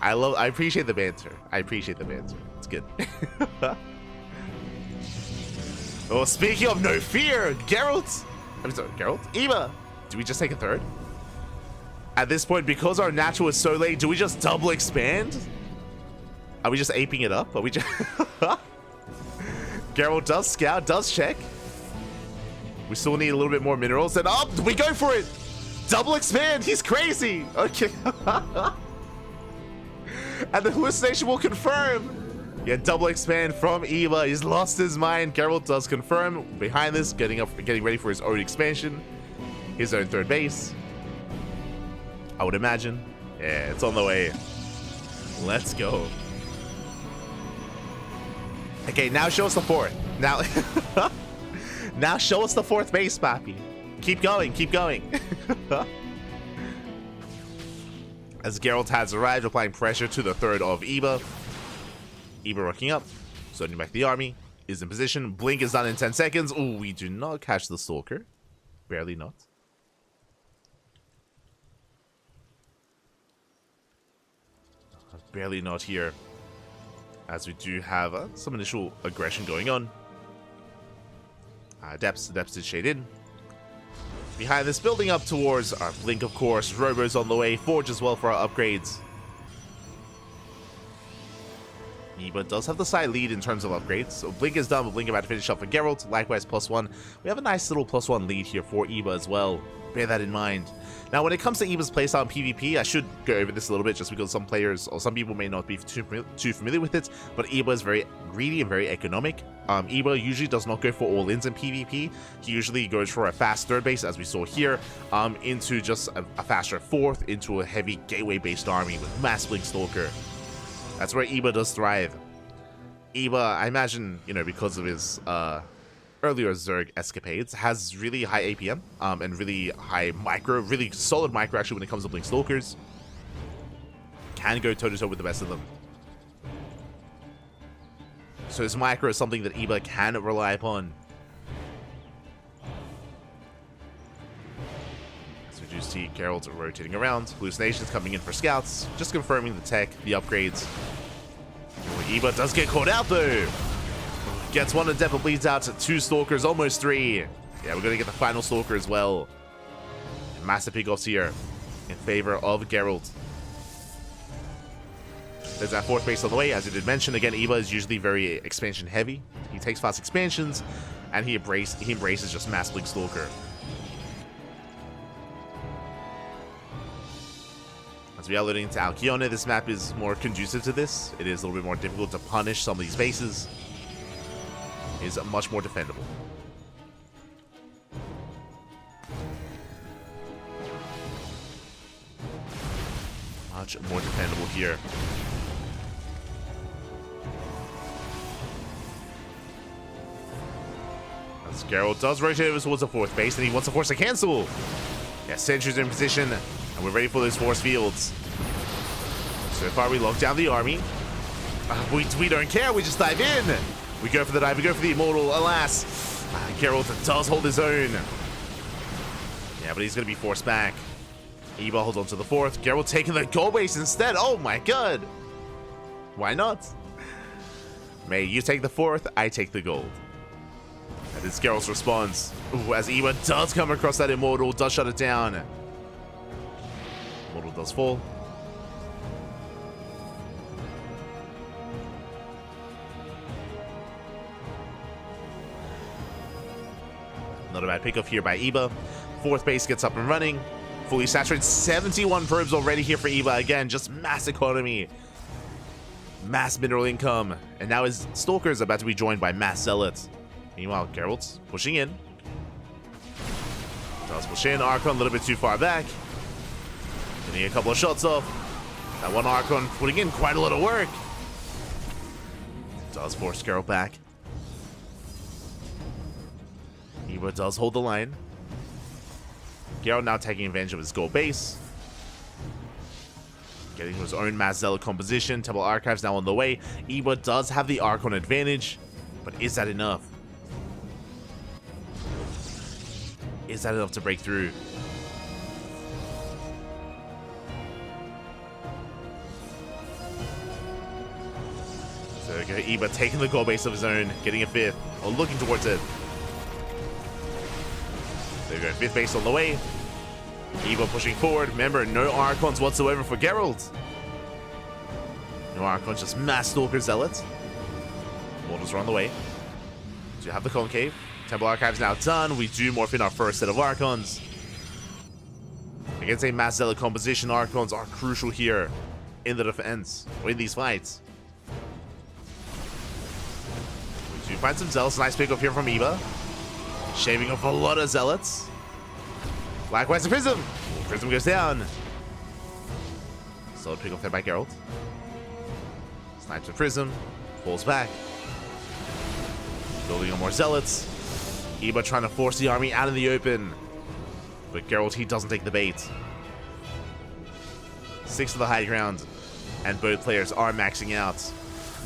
A: I appreciate the banter. It's good. Oh, speaking of no fear, Geralt. I'm sorry, Geralt? Eba, do we just take a third? At this point, because our natural is so late, do we just double expand? Are we just aping it up? Are we just... Geralt does scout, does check. We still need a little bit more minerals, and we go for it! Double expand! He's crazy! Okay. And the hallucination will confirm! Yeah, double expand from Eba. He's lost his mind. Geralt does confirm. Behind this, getting ready for his own expansion. His own third base. I would imagine. Yeah, it's on the way. Let's go. Okay, now show us the fourth. Now, now show us the fourth base, papi. Keep going, keep going. As Geralt has arrived, applying pressure to the third of Eba. Eba rocking up, sending back the army, is in position. Blink is done in 10 seconds. Oh, we do not catch the Stalker. Barely not. Barely not here. As we do have some initial aggression going on. Depths did shade in. Behind this, building up towards our Blink, of course. Robo's on the way. Forge as well for our upgrades. Eba does have the side lead in terms of upgrades. So Blink is done, but Blink about to finish up for Geralt. Likewise, +1. We have a nice little +1 lead here for Eba as well. Bear that in mind. Now, when it comes to Eba's playstyle in PvP, I should go over this a little bit just because some players or some people may not be too familiar with it, but Eba is very greedy and very economic. Eba usually does not go for all-ins in PvP. He usually goes for a fast third base, as we saw here, into just a faster fourth, into a heavy gateway-based army with mass Blink Stalker. That's where Eba does thrive. Eva, I imagine, you know, because of his earlier Zerg escapades, has really high APM and really high micro, really solid micro actually when it comes to Blink Stalkers. Can go toe-to-toe with the best of them. So his micro is something that Eva can rely upon. So we do see Geralt rotating around. Hallucinations coming in for scouts. Just confirming the tech, the upgrades. Oh, Eva does get caught out though. Gets one and definitely bleeds out to 2 Stalkers, almost 3. Yeah, we're going to get the final Stalker as well. Massive pickoffs here in favor of Geralt. There's that 4th base on the way. As I did mention, again, Eva is usually very expansion heavy. He takes fast expansions, and he embraces just mass Blink Stalker. As we are alluding to Alcyone, this map is more conducive to this. It is a little bit more difficult to punish some of these bases. It is much more defendable. Much more defendable here. As Geralt does rotate over towards the 4th base, and he wants to force a cancel. Yeah, sentries in position, and we're ready for those force fields. So far, we lock down the army. We don't care, we just dive in. We go for the dive, we go for the immortal, alas. Geralt does hold his own. Yeah, but he's going to be forced back. Eva holds on to the 4th. Geralt taking the gold base instead. Oh my god. Why not? May you take the 4th, I take the gold. That is Geralt's response. Ooh, as Eva does come across that immortal, does shut it down. Immortal does fall. Not a bad pickoff here by Eva. 4th base gets up and running. Fully saturated. 71 probes already here for Eva. Again, just mass economy. Mass mineral income. And now his Stalker is about to be joined by mass Zealots. Meanwhile, Geralt's pushing in. Does push in. Archon a little bit too far back. Getting a couple of shots off. That one Archon putting in quite a lot of work. Does force Geralt back. Eva does hold the line. Geralt now taking advantage of his gold base. Getting his own mass Zealot composition. Temple Archives now on the way. Eva does have the Archon advantage. But is that enough? Is that enough to break through? So Eva taking the gold base of his own. Getting a 5th. Or looking towards it. There we go, 5th base on the way. Eva pushing forward. Remember, no Archons whatsoever for Geralt. No Archons, just mass Stalker Zealots. Mortals are on the way. So you have the Concave. Temple Archives now done. We do morph in our first set of Archons. Against a mass Zealot composition, Archons are crucial here in the defense, or in these fights. We do find some Zealots. Nice pickup here from Eva. Shaving off a lot of Zealots. Likewise the Prism. Prism goes down. Solid pick off there by Geralt. Snipes the Prism. Falls back. Building on more Zealots. Eva trying to force the army out in the open. But Geralt, he doesn't take the bait. 6 to the high ground. And both players are maxing out.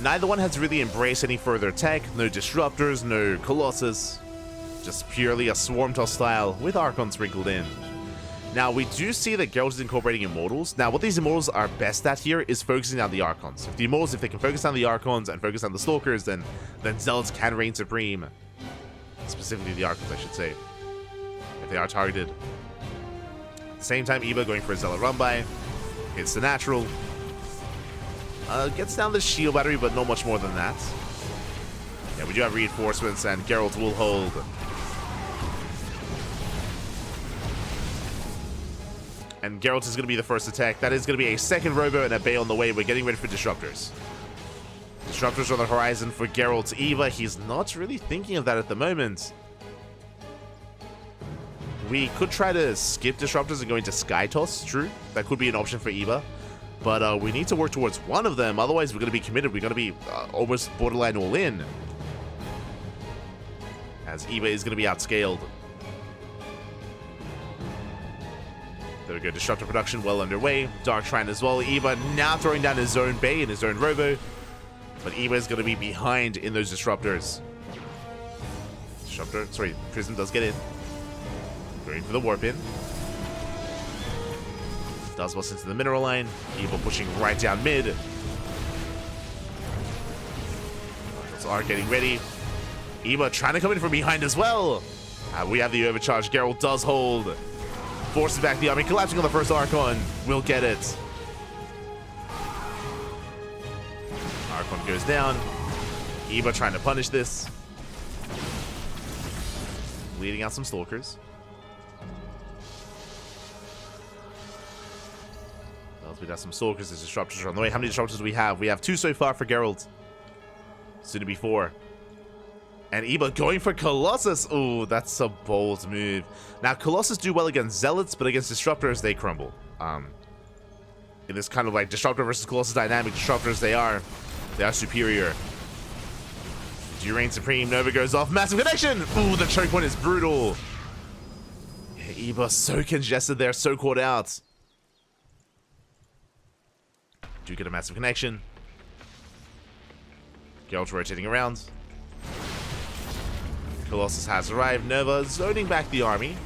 A: Neither one has really embraced any further tech. No Disruptors, no Colossus. Just purely a Swarm Toss style with Archon sprinkled in. Now, we do see that Geralt is incorporating Immortals. Now, what these Immortals are best at here is focusing on the Archons. If the Immortals, if they can focus on the Archons and focus on the Stalkers, then Zealots can reign supreme. Specifically the Archons, I should say. If they are targeted. At the same time, Eva going for a Zealot run-by. Hits the natural. Gets down the shield battery, but not much more than that. Yeah, we do have reinforcements, and Geralt will hold. And Geralt is going to be the first attack. That is going to be a second Robo and a Bay on the way. We're getting ready for Disruptors. Disruptors on the horizon for Geralt. Eva, he's not really thinking of that at the moment. We could try to skip Disruptors and go into Sky Toss, true. That could be an option for Eva. But we need to work towards one of them. Otherwise, we're going to be committed. We're going to be almost borderline all in. As Eva is going to be outscaled. There we go. Disruptor production well underway. Dark Shrine as well. Eva now throwing down his own Bay and his own Robo. But Eva is going to be behind in those disruptors. Prism does get in. Going for the warp in. Does bust into the mineral line. Eva pushing right down mid. Are getting ready. Eva trying to come in from behind as well. We have the overcharge. Geralt does hold. Forces back the army. Collapsing on the first Archon. We'll get it. Archon goes down. Eva trying to punish this. Leading out some Stalkers. We got some Stalkers. There's Disruptors on the way. How many Disruptors do we have? We have 2 so far for Geralt. Soon to be 4. And Eva going for Colossus. Oh, that's a bold move. Now, Colossus do well against Zealots, but against Disruptors, they crumble. In this kind of like Disruptor versus Colossus dynamic, Disruptors, they are superior. Do reign supreme. Nova goes off. Massive connection. Ooh, the choke point is brutal. Yeah, Eva so congested there, so caught out. Do get a massive connection. Geralt rotating around. Colossus has arrived. Nova zoning back the army.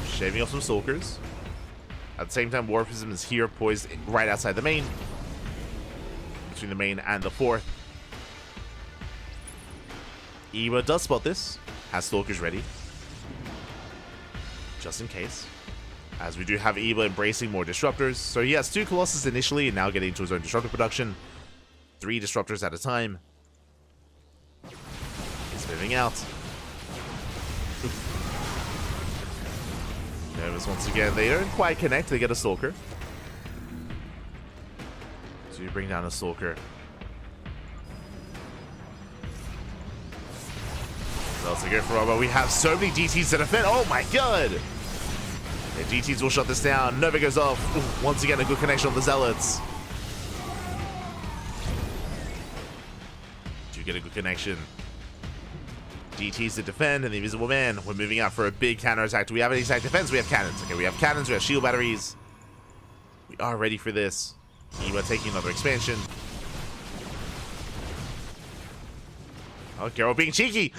A: Shaving off some Stalkers. At the same time, Warpism is here, poised right outside the main. Between the main and the 4th. Eva does spot this. Has Stalkers ready. Just in case. As we do have Eva embracing more Disruptors. So he has 2 Colossus initially, and now getting into his own Disruptor production. 3 Disruptors at a time. He's moving out. Novus once again. They don't quite connect. They get a Stalker. So you bring down a Stalker. That's a good for Robo. We have so many DTs to defend. Oh my god! Yeah, DTs will shut this down. Nova goes off. Ooh, once again, a good connection on the Zealots. Do get a good connection. DTs to defend, and the Invisible Man. We're moving out for a big counterattack. Do we have any attack defense? We have cannons. Okay, we have cannons. We have shield batteries. We are ready for this. Eva taking another expansion. Oh, Geralt being cheeky.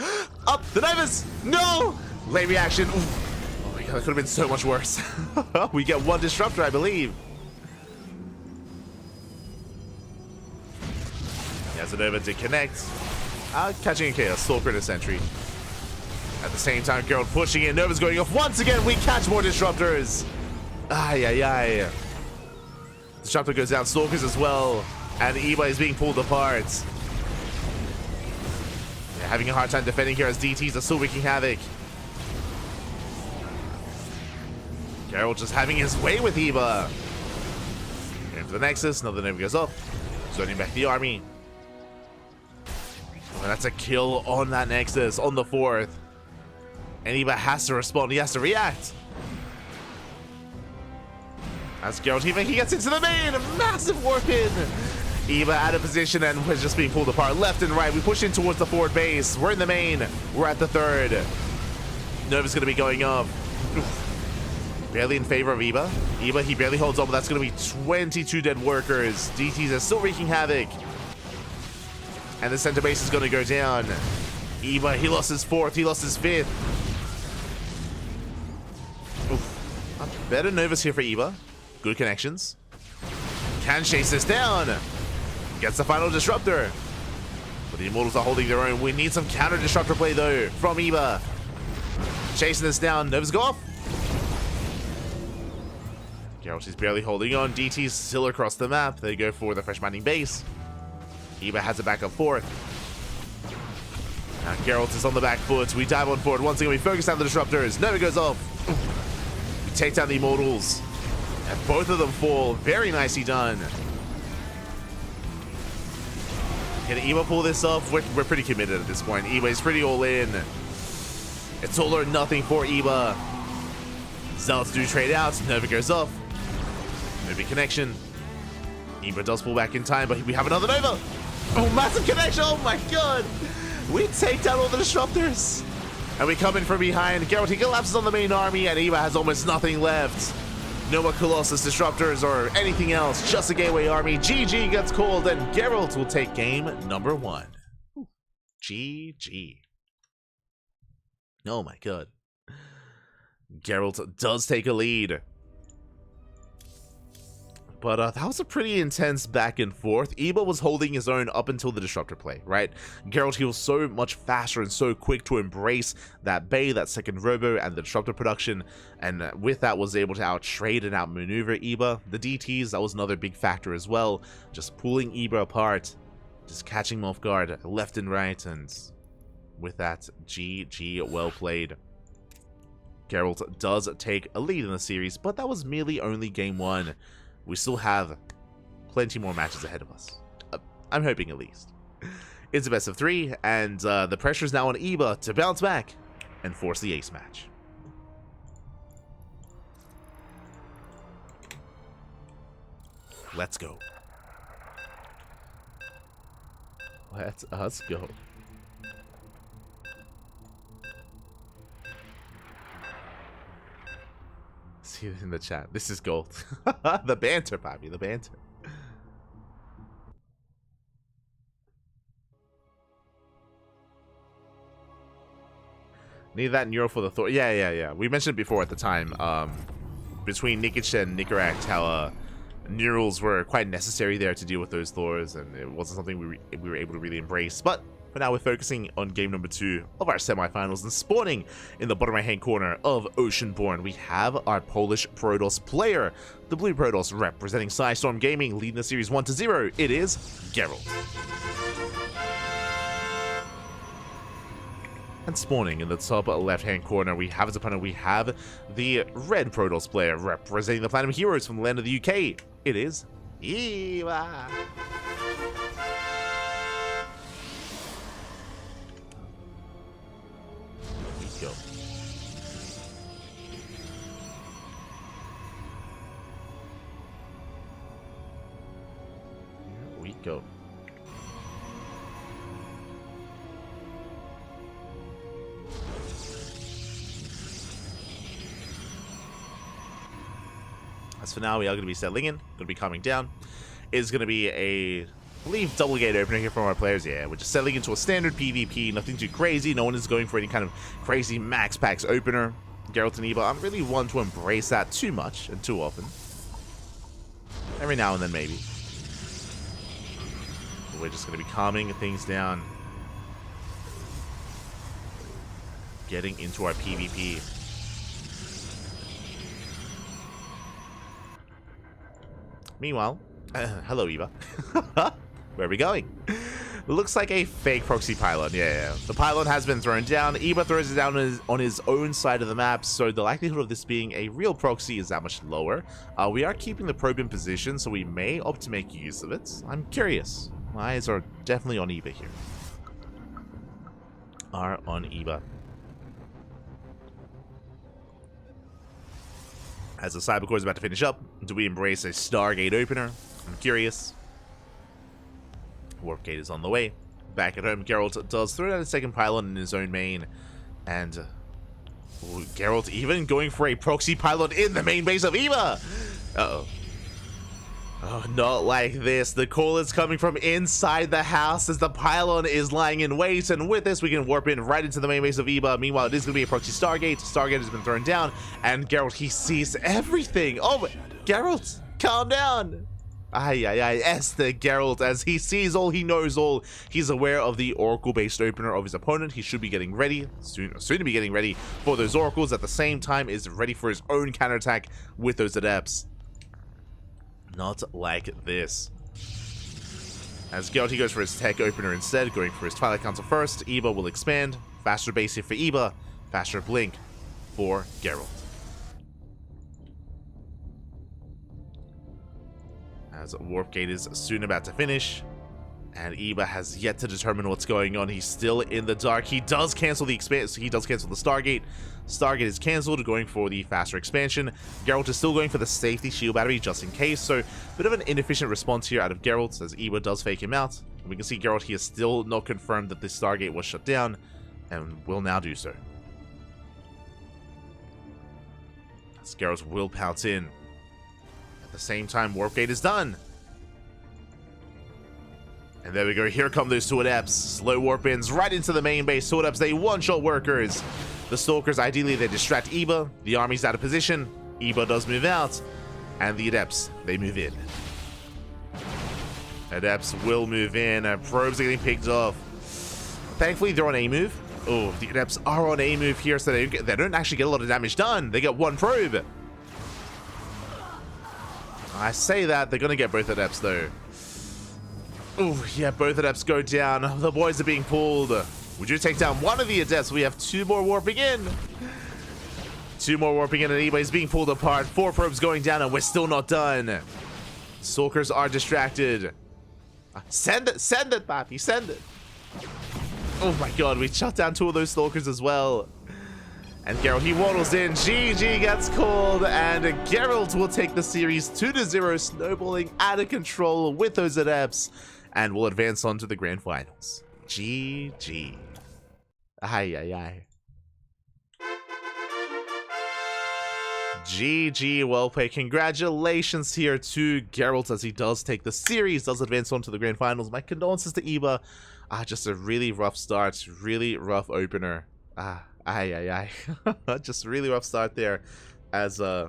A: Up the Novus. No! Late reaction. Ooh. Oh my god, that could have been so much worse. We get 1 Disruptor, I believe. Has it over to connect. Catching a chaos. Stalker and a Sentry. At the same time, Geralt pushing in. Nova's going off. Once again, we catch more Disruptors. Ay, ay, ay. Disruptor goes down. Stalkers as well. And Eva is being pulled apart. Yeah, having a hard time defending here as DTs are still wreaking havoc. Geralt just having his way with Eva. Going for the Nexus. Another Nova goes up. Zoning back the army. Oh, that's a kill on that Nexus, on the 4th. And Eva has to respond. He has to react. As Geralt even he gets into the main. A massive warp in. Eva out of position and was just being pulled apart left and right. We push in towards the forward base. We're in the main. We're at the 3rd. Nova's going to be going up. Barely in favor of Eva. Eva, he barely holds on, but that's going to be 22 dead workers. DTs are still wreaking havoc. And the center base is going to go down. Eva, he lost his 4th. He lost his 5th. Oof. Better Novus here for Eva. Good connections. Can chase this down. Gets the final Disruptor. But the Immortals are holding their own. We need some counter Disruptor play, though, from Eva. Chasing this down. Novus go off. Geralt is barely holding on. DT's still across the map. They go for the fresh mining base. Eva has a backup 4th. Now Geralt is on the back foot. We dive on forward. Once again, we focus on the Disruptors. Nova goes off. We take down the Immortals. And both of them fall. Very nicely done. Can Eva pull this off? We're pretty committed at this point. Eva is pretty all in. It's all or nothing for Eva. Zealots do trade out. Nova goes off. Nova connection. Ibra does pull back in time, but we have another Nova. Oh, massive connection. Oh my god. We take down all the disruptors. And we come in from behind. Geralt, he collapses on the main army, and Ibra has almost nothing left. No more Colossus disruptors or anything else. Just a gateway army. GG gets called, and Geralt will take game number 1. GG. Oh my god. Geralt does take a lead. But that was a pretty intense back and forth. Ibra was holding his own up until the disruptor play, right? Geralt, he was so much faster and so quick to embrace that Bay, that second robo, and the disruptor production. And with that, was able to out-trade and outmaneuver Ibra. The DTs, that was another big factor as well. Just pulling Ibra apart, just catching him off guard left and right. And with that, GG, well played. Geralt does take a lead in the series, but that was merely only game 1. We still have plenty more matches ahead of us. I'm hoping at least. It's a best of 3, and the pressure is now on Ibra to bounce back and force the ace match. Let's go. Let us go. See it in the chat. This is gold. The banter, Poppy. The banter. Need that Neuro for the Thor. Yeah. We mentioned before at the time, between Nikic and Nikaract, how Neurals were quite necessary there to deal with those Thors, and it wasn't something we were able to really embrace. But for now, we're focusing on game number 2 of our semifinals, and spawning in the bottom right-hand corner of Oceanborn, we have our Polish Protoss player, the Blue Protoss representing Psystorm Gaming, leading the series 1-0. It is Geralt. And spawning in the top left-hand corner, we have as opponent, we have the Red Protoss player representing the Platinum Heroes from the land of the UK. It is Ibra. Go. Here we go. As for now, we are going to be settling in, going to be calming down. It's going to be a, I believe, double gate opener here from our players. Yeah, we're just settling into a standard PvP, nothing too crazy. No one is going for any kind of crazy max packs opener. Geralt and Ibra, I'm really one to embrace that too much and too often. Every now and then, maybe. But we're just going to be calming things down. Getting into our PvP. Meanwhile, hello Ibra. Where are we going? Looks like a fake proxy pylon. Yeah. The pylon has been thrown down. Ibra throws it down on his own side of the map, so the likelihood of this being a real proxy is that much lower. We are keeping the probe in position, so we may opt to make use of it. I'm curious. My eyes are definitely on Ibra here. Are on Ibra. As the Cybercore is about to finish up, do we embrace a Stargate opener? I'm curious. Warp Gate is on the way. Back at home, Geralt does throw down a second pylon in his own main. And Geralt even going for a proxy pylon in the main base of Ibra! Uh-oh. Oh, not like this. The call is coming from inside the house as the pylon is lying in wait, and with this we can warp in right into the main base of Ibra. Meanwhile, it is going to be a proxy Stargate. Stargate has been thrown down, and Geralt, he sees everything. Oh, Geralt, calm down. Esther Geralt, as he sees all, he knows all. He's aware of the Oracle-based opener of his opponent. He should be getting ready, soon to be getting ready for those Oracles. At the same time, is ready for his own counterattack with those Adepts. Not like this. As Geralt, he goes for his tech opener instead, going for his Twilight Council first. Ibra will expand. Faster base here for Ibra. Faster blink for Geralt. As Warp Gate is soon about to finish. And Eba has yet to determine what's going on. He's still in the dark. He does cancel the expansion. He does cancel the Stargate. Stargate is canceled, going for the faster expansion. Geralt is still going for the safety shield battery just in case. So, bit of an inefficient response here out of Geralt as Eba does fake him out. We can see Geralt here still not confirmed that the Stargate was shut down, and will now do so. As Geralt will pounce in. At the same time, Warp Gate is done. And there we go, here come those two adepts. Slow warp ins right into the main base. Two adepts, they one-shot workers. The stalkers, ideally, they distract Eba. The army's out of position. Eba does move out. And the adepts, they move in. Adepts will move in. Probes are getting picked off. Thankfully, they're on A move. Oh, the adepts are on A move here, so they don't actually get a lot of damage done. They get one probe. I say that, they're going to get both adepts, though. Oh, yeah, both adepts go down. The boys are being pulled. Would you take down one of the adepts? We have two more warping in. Two more warping in, and anybody's being pulled apart. 4 probes going down, and we're still not done. Stalkers are distracted. Send it, Pappy, send it. Oh my god, we shut down 2 of those stalkers as well. And Geralt, he waddles in. GG gets called, and Geralt will take the series 2-0, snowballing out of control with those adepts, and will advance on to the grand finals. GG. Ay, ay, ay. GG, well played. Congratulations here to Geralt as he does take the series, does advance on to the grand finals. My condolences to Eba. Just a really rough start, really rough opener. Ay, ay, ay. Just really rough start there as, yeah,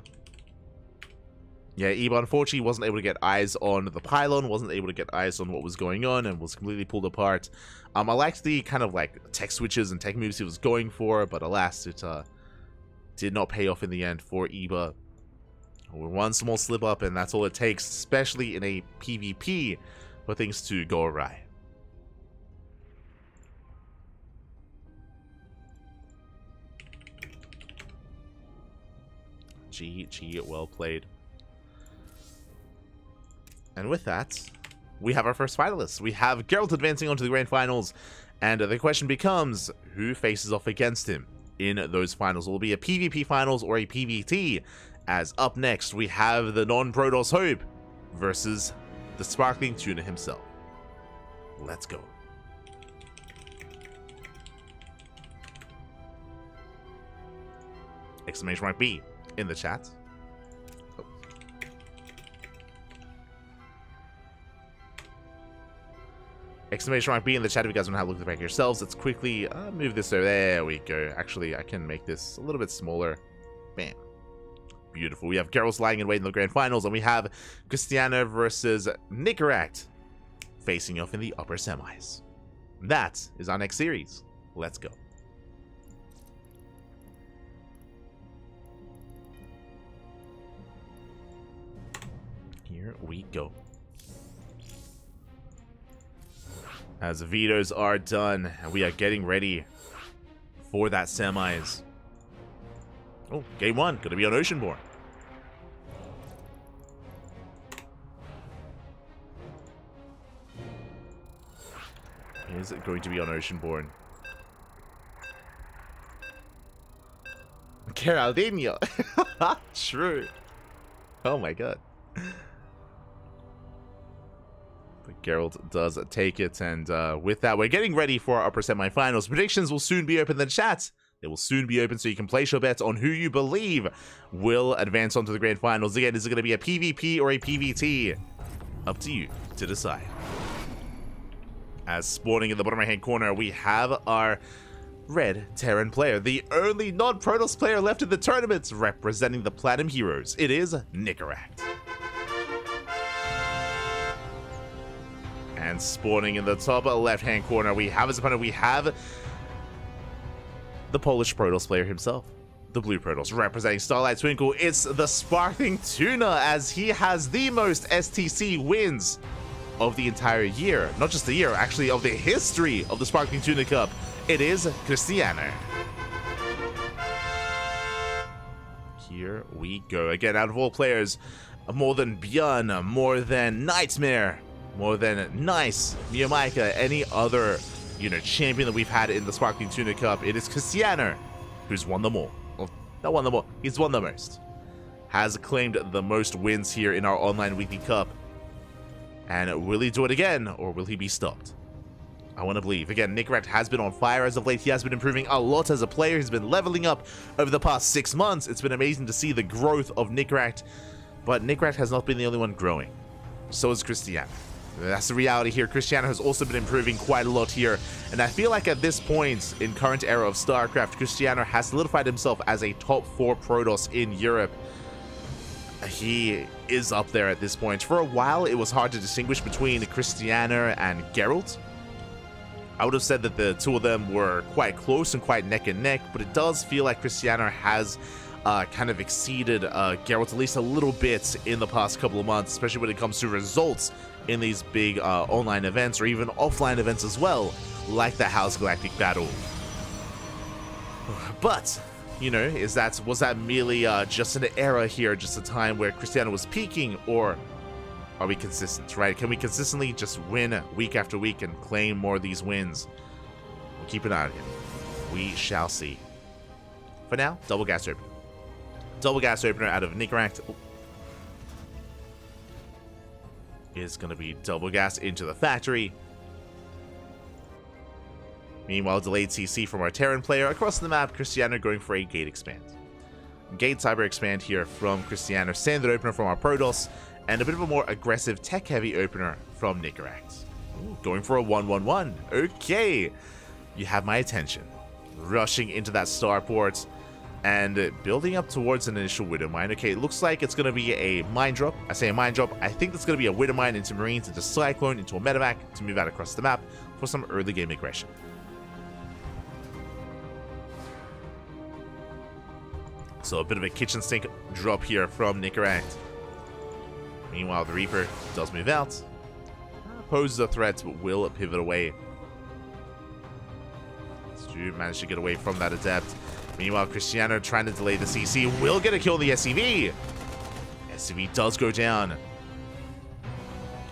A: Eba unfortunately wasn't able to get eyes on the pylon, wasn't able to get eyes on what was going on, and was completely pulled apart. I liked the kind of like tech switches and tech moves he was going for, but alas, it did not pay off in the end for Eba. One small slip up, and that's all it takes, especially in a PvP, for things to go awry. GG, well played. And with that, we have our first finalists. We have Geralt advancing on to the grand finals, and the question becomes, who faces off against him in those finals? Will it be a PvP finals or a PvT? As up next, we have the non-Protoss Hope versus the Sparkling Tuna himself. Let's go. Exclamation mark B in the chat. Oh. Exclamation mark B in the chat if you guys want to have a look at the back yourselves. Let's quickly move this over. There we go. Actually, I can make this a little bit smaller. Bam. Beautiful. We have Geralt lying in wait in the grand finals, and we have Christiana versus Nicaract facing off in the upper semis. That is our next series. Let's go. Here we go. As the vetoes are done, and we are getting ready for that semis. Oh, game 1, gonna be on Oceanborn. Is it going to be on Oceanborn? Geraldinho. True. Oh my god. But Geralt does take it, and with that, we're getting ready for our upper semifinals. Predictions will soon be open in the chat. They will soon be open, so you can place your bets on who you believe will advance onto the grand finals. Again, is it going to be a PvP or a PvT? Up to you to decide. As spawning in the bottom right-hand corner, we have our Red Terran player, the only non-Protoss player left in the tournament, representing the Platinum Heroes. It is Nicaract. And spawning in the top left-hand corner, we have his opponent. We have the Polish Protoss player himself, the Blue Protoss, representing Starlight Twinkle. It's the Sparkling Tuna, as he has the most STC wins of the entire year. Not just the year, actually, of the history of the Sparkling Tuna Cup. It is Christiana. Here we go. Again, out of all players, more than Björn, more than Nightmare, more than nice Miyamaika, any other, champion that we've had in the Sparkling Tuna Cup. It is Cristiano who's won them all. Well, not won them all, he's won the most. Has claimed the most wins here in our online weekly cup. And will he do it again, or will he be stopped? I want to believe. Again, Nickracht has been on fire as of late. He has been improving a lot as a player. He's been leveling up over the past 6 months. It's been amazing to see the growth of Nickracht. But Nickracht has not been the only one growing. So is Cristiano. That's the reality here. Cristiano has also been improving quite a lot here. And I feel like at this point in current era of StarCraft, Cristiano has solidified himself as a top 4 Protoss in Europe. He is up there at this point. For a while, it was hard to distinguish between Cristiano and Geralt. I would have said that the two of them were quite close and quite neck and neck, but it does feel like Cristiano has kind of exceeded Geralt at least a little bit in the past couple of months, especially when it comes to results in these big online events or even offline events as well, like the House Galactic Battle. But, was that merely just an era here, just a time where Cristiano was peaking, or are we consistent, right? Can we consistently just win week after week and claim more of these wins? We'll keep an eye on him. We shall see. For now, double gas opener. Double gas opener out of Nickracht. Is going to be double gas into the factory. Meanwhile, delayed CC from our Terran player. Across the map, Cristiano going for a gate expand. Gate cyber expand here from Cristiano. Standard opener from our Protoss. And a bit of a more aggressive tech-heavy opener from Nickracht. Going for a 1-1-1. Okay. You have my attention. Rushing into that starport. And building up towards an initial Widow Mine. Okay, it looks like it's going to be a mine drop. I say a mine drop. I think it's going to be a Widow Mine into Marines, into Cyclone, into a Medevac to move out across the map for some early game aggression. So a bit of a kitchen sink drop here from Nickracht. Meanwhile, the Reaper does move out. Poses a threat, but will pivot away. Stu managed to get away from that Adept. Meanwhile, Cristiano trying to delay the CC. Will get a kill on the SCV. SCV does go down.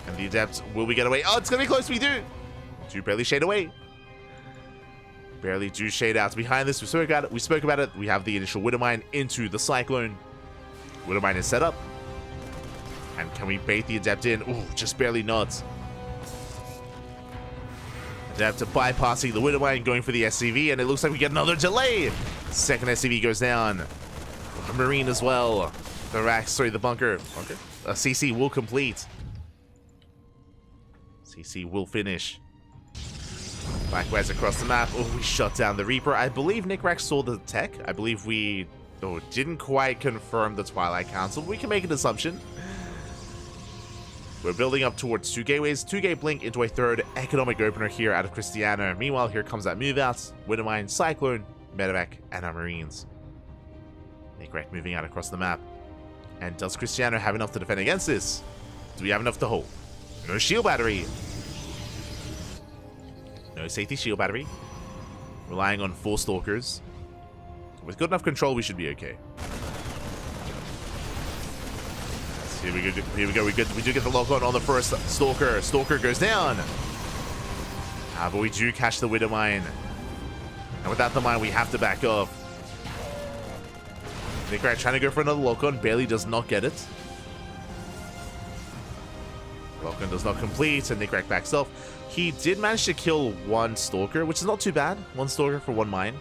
A: And the Adept, will we get away? Oh, it's going to be close. We do. Do barely shade away. Barely do shade out. Behind this, we spoke about it. We have the initial Widow Mine into the Cyclone. Widow Mine is set up. And can we bait the Adept in? Ooh, just barely not. Adept bypassing the Widow Mine, going for the SCV, and it looks like we get another delay. Second SCV goes down. A Marine as well. The bunker. CC will complete. CC will finish. Likewise across the map. Oh, we shut down the Reaper. I believe Nickracht saw the tech. I believe we didn't quite confirm the Twilight Council. We can make an assumption. We're building up towards 2 gateways, 2-gate blink into a third economic opener here out of Cristiano. Meanwhile, here comes that move out. Widow Mine, Cyclone, Medevac, and our Marines. Nickracht moving out across the map. And does Cristiano have enough to defend against this? Do we have enough to hold? No shield battery. No safety shield battery. Relying on 4 Stalkers. With good enough control, we should be okay. Here we go. We do get the lock on the first Stalker. Stalker goes down. But we do catch the Widow Mine. And without the mine, we have to back off. Nickracht trying to go for another lock-on. Barely does not get it. Lock-on does not complete, and Nickracht backs off. He did manage to kill 1 Stalker, which is not too bad. 1 Stalker for 1 mine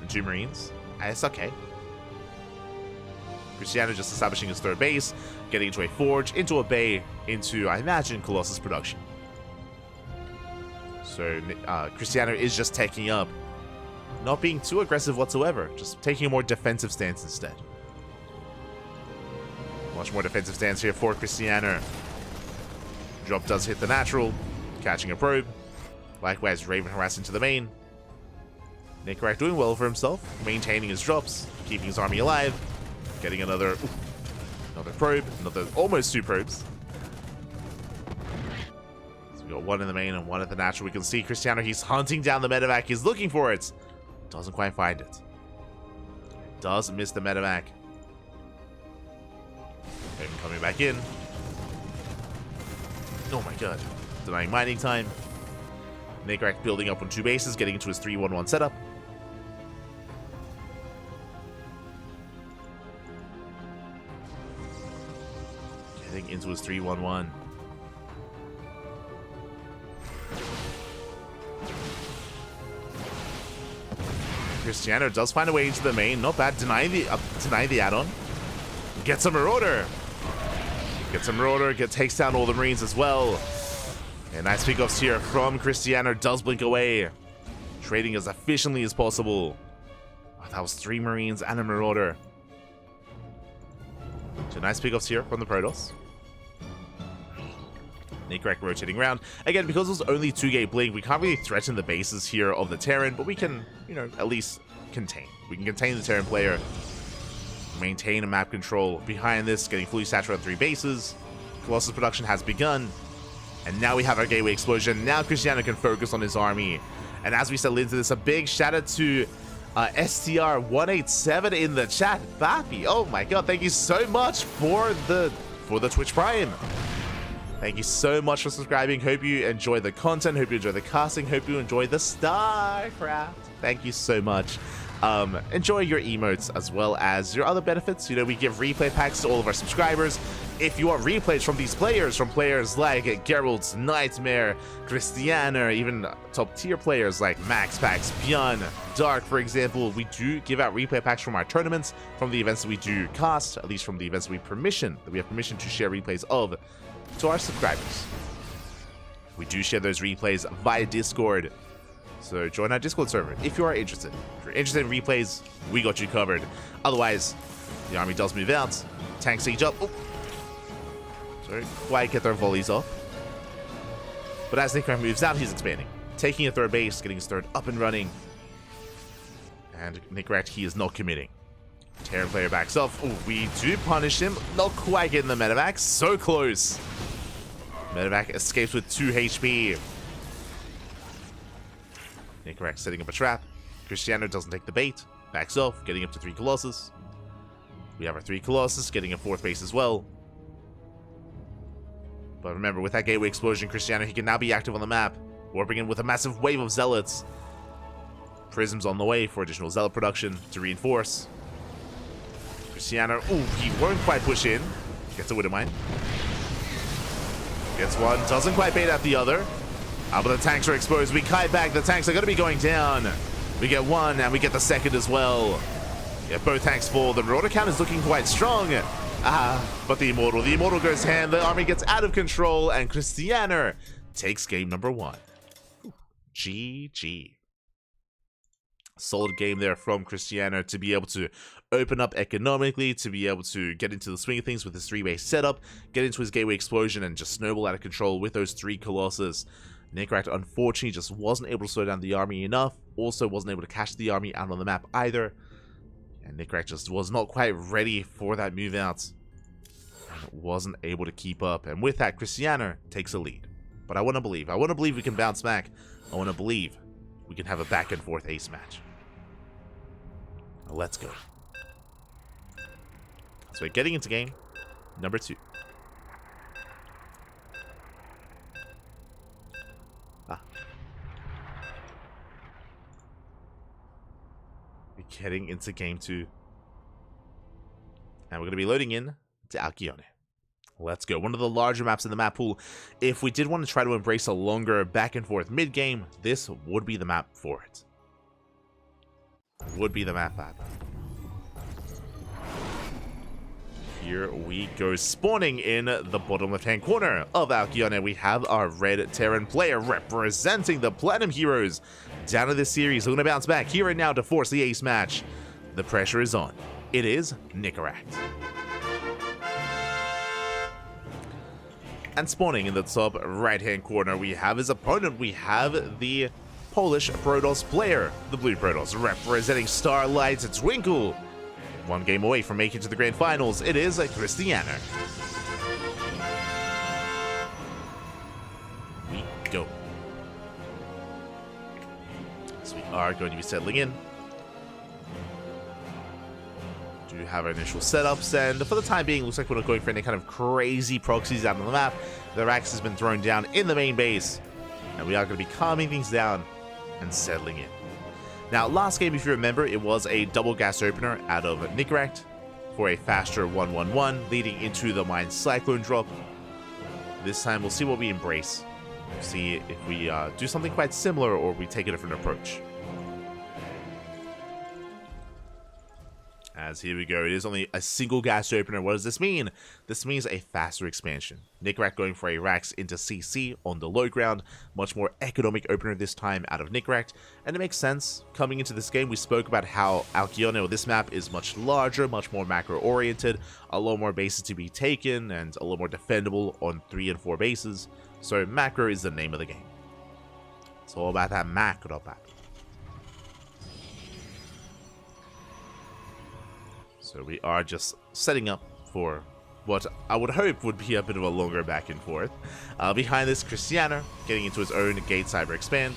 A: and 2 Marines. It's okay. Cristiano just establishing his 3rd base, getting into a forge, into a bay, into, I imagine, Colossus production. So Cristiano is just taking up, not being too aggressive whatsoever, just taking a more defensive stance instead. Much more defensive stance here for Cristiano. Drop does hit the natural, catching a probe. Likewise, Raven harassing to the main. Nickracht doing well for himself, maintaining his drops, keeping his army alive. Getting another probe, almost 2 probes. So we got 1 in the main and 1 at the natural. We can see Cristiano, he's hunting down the Medevac. He's looking for it. Doesn't quite find it. Does miss the Medevac. Raven coming back in. Oh my god. denying mining time. Nickrack building up on 2 bases, getting into his 3-1-1 setup. Getting into his 3-1-1. Cristiano does find a way into the main. Not bad. Deny the add-on. Gets a Marauder. Takes down all the Marines as well. And nice pickoffs here from Cristiano. Does blink away. Trading as efficiently as possible. Oh, that was 3 Marines and a Marauder. So nice pickoffs here from the Protoss. Nickrack rotating around. Again, because it was only 2-gate blink, we can't really threaten the bases here of the Terran, but we can, you know, at least contain. We can contain the Terran player. Maintain a map control. Behind this, getting fully saturated on 3 bases. Colossus production has begun. And now we have our gateway explosion. Now Cristiano can focus on his army. And as we settle into this, a big shout out to STR187 in the chat. Bappy, oh my god, thank you so much for the Twitch Prime. Thank you so much for subscribing. Hope you enjoy the content. Hope you enjoy the casting. Hope you enjoy the StarCraft. Thank you so much. Enjoy your emotes as well as your other benefits. You know, we give replay packs to all of our subscribers. If you want replays from these players, from players like Geralt, Nightmare, Cristiano, even top tier players like Max Pax, Bjorn, Dark, for example, we do give out replay packs from our tournaments, from the events that we do cast, at least from the events that we have permission to share replays of to our subscribers. We do share those replays via Discord. So join our Discord server if you are interested. If you're interested in replays, we got you covered. Otherwise, the army does move out. Tank siege up. Oh. Sorry, quite get their volleys off. But as Nickrack moves out, he's expanding. Taking a 3rd base, getting his 3rd up and running. And Nickrack, he is not committing. Terran player backs off. Oh, we do punish him. Not quite getting the medevac. So close. Medevac escapes with 2 HP. Nickrack setting up a trap. Cristiano doesn't take the bait. Backs off, getting up to 3 Colossus. We have our 3 Colossus, getting a 4th base as well. But remember, with that gateway explosion, Cristiano, he can now be active on the map. Warping in with a massive wave of Zealots. Prisms on the way for additional Zealot production to reinforce. Cristiano, ooh, he won't quite push in. Gets a Widowmine. Gets one, doesn't quite bait out the other. But the tanks are exposed. We kite back. The tanks are going to be going down. We get 1 and we get the 2nd as well. Yeah, both tanks fall. The Marauder count is looking quite strong. But the Immortal goes hand. The army gets out of control and Cristiano takes game number 1. GG. Solid game there from Cristiano to be able to open up economically, to be able to get into the swing of things with his 3-base setup, get into his gateway explosion and just snowball out of control with those 3 Colossus. Nickrack unfortunately just wasn't able to slow down the army enough, also wasn't able to catch the army out on the map either, and Nickrack just was not quite ready for that move out, and wasn't able to keep up, and with that Cristiano takes a lead. But I want to believe we can bounce back. I want to believe we can have a back and forth ace match. Let's go. So we're getting into game number 2. We're getting into game 2. And we're going to be loading in to Alkyone. Let's go. One of the larger maps in the map pool. If we did want to try to embrace a longer back and forth mid game, this would be the map for it. Would be the map. Here we go. Spawning in the bottom left-hand corner of Alkyone, we have our red Terran player representing the Platinum Heroes. Down to this series, we're going to bounce back here and now to force the ace match. The pressure is on. It is Nickrack. And spawning in the top right-hand corner, we have his opponent. We have the Polish Protoss player, the Blue Protoss, representing Starlight Twinkle. 1 game away from making it to the grand finals, it is Cristiano. We go. So we are going to be settling in. do have our initial setups, and for the time being, looks like we're not going for any kind of crazy proxies out on the map. The Rax has been thrown down in the main base, and we are going to be calming things down and settling in. Now, last game, if you remember, it was a double gas opener out of Nickeract for a faster 1-1-1, leading into the Mine Cyclone drop. This time, we'll see what we embrace. We'll see if we do something quite similar or we take a different approach. As here we go, it is only a single gas opener. What does this mean? This means a faster expansion. Nickeract going for a Rax into CC on the low ground. Much more economic opener this time out of Nickeract. And it makes sense. Coming into this game, we spoke about how Alkyone, this map, is much larger, much more macro-oriented, a lot more bases to be taken, and a lot more defendable on 3 and 4 bases. So macro is the name of the game. It's all about that macro map. So we are just setting up for what I would hope would be a bit of a longer back and forth. Behind this, Cristiano getting into his own Gate Cyber Expand.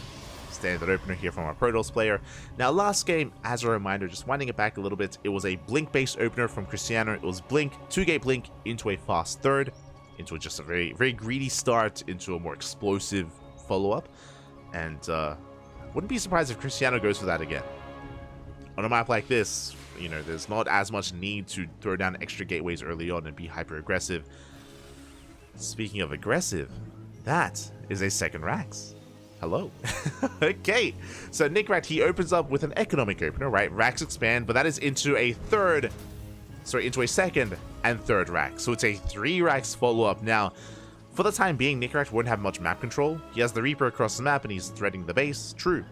A: Standard opener here from our Protoss player. Now, last game, as a reminder, just winding it back a little bit, it was a Blink-based opener from Cristiano. It was Blink, 2-gate Blink into a fast third, into just a very, very greedy start, into a more explosive follow-up. And wouldn't be surprised if Cristiano goes for that again. On a map like this, you know, there's not as much need to throw down extra gateways early on and be hyper-aggressive. Speaking of aggressive, that is a second Rax. Hello. Okay, so Nickeract, he opens up with an economic opener, right? Rax expand, but that is into a second and third Rax. So it's a 3 Rax follow-up. Now, for the time being, Nickeract won't have much map control. He has the Reaper across the map and he's threading the base. True.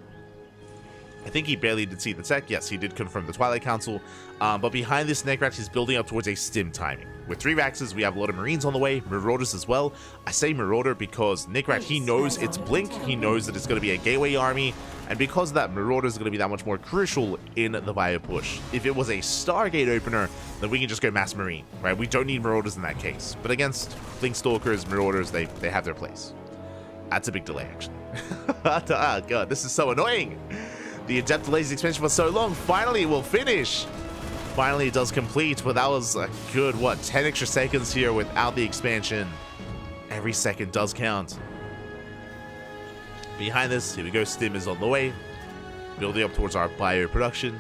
A: I think he barely did see the tech. Yes, he did confirm the Twilight Council. But behind this, Nickeract is building up towards a stim timing. With 3 Raxes, we have a lot of Marines on the way, Marauders as well. I say Marauder because Nickeract, he knows it's Blink. He knows that it's going to be a gateway army. And because of that, Marauders are going to be that much more crucial in the Bio push. If it was a Stargate opener, then we can just go Mass Marine, right? We don't need Marauders in that case. But against Blink Stalkers, Marauders, they have their place. That's a big delay, actually. Oh, God, this is so annoying. The Adept delays the expansion for so long. Finally, it will finish. Finally, it does complete, but that was a good, 10 extra seconds here without the expansion. Every second does count. Behind this, here we go. Stim is on the way. Building up towards our bio production.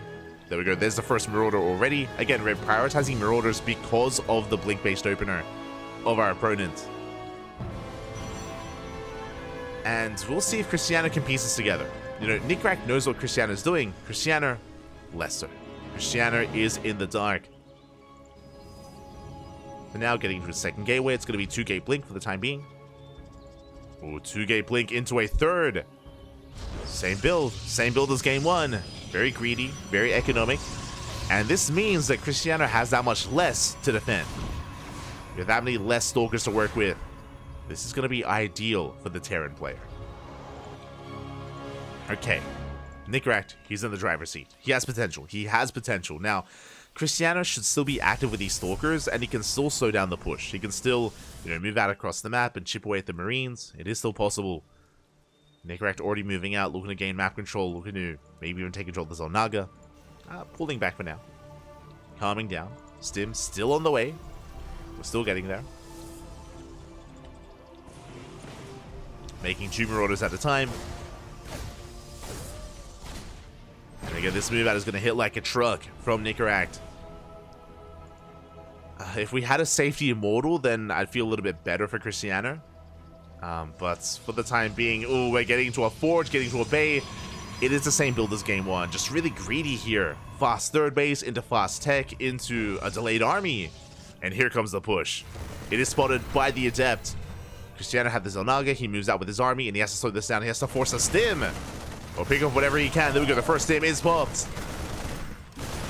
A: There we go. There's the first Marauder already. Again, we're prioritizing Marauders because of the Blink-based opener of our opponent. And we'll see if Cristiano can piece this together. You know, Nickeract knows what Cristiano is doing. Cristiano, less so. Cristiano is in the dark. For now, getting into a second gateway. It's going to be 2-gate Blink for the time being. Ooh, 2-gate Blink into a third. Same build as game 1. Very greedy, very economic. And this means that Cristiano has that much less to defend. We have that many less Stalkers to work with. This is going to be ideal for the Terran player. Okay, Nickeract, he's in the driver's seat. He has potential. Now, Cristiano should still be active with these Stalkers, and he can still slow down the push. He can still, you know, move out across the map and chip away at the Marines. It is still possible. Nickeract already moving out, looking to gain map control, looking to maybe even take control of the Zolnaga. Pulling back for now. Calming down. Stim still on the way. We're still getting there. Making 2 Marauders at a time. And again, this move out is going to hit like a truck from Nickeract. If we had a safety Immortal, then I'd feel a little bit better for Cristiano. But for the time being, ooh, we're getting into a Forge, getting to a Bay. It is the same build as game 1. Just really greedy here. Fast third base into fast tech into a delayed army. And here comes the push. It is spotted by the Adept. Cristiano had the Zolnaga. He moves out with his army, and he has to slow this down. He has to force a stim. Or pick up whatever he can. There we go. The first stim is popped.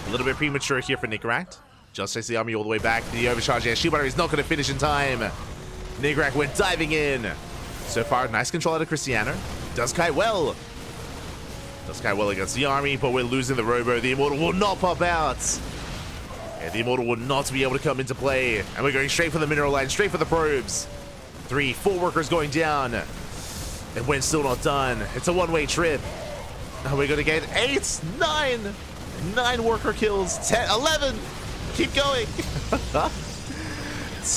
A: A little bit premature here for Nickeract. Just takes the army all the way back. The overcharge. Yeah, Shield Battery is not going to finish in time. Nickeract went diving in. So far, nice control out of Cristiano. Does kite well. Does kite well against the army, but we're losing the Robo. The Immortal will not pop out. Yeah, the Immortal will not be able to come into play. And we're going straight for the mineral line, straight for the probes. 3, 4 workers going down. And when still not done, it's a one-way trip. Now we're going to get 8, 9 worker kills, 10, 11, Keep going.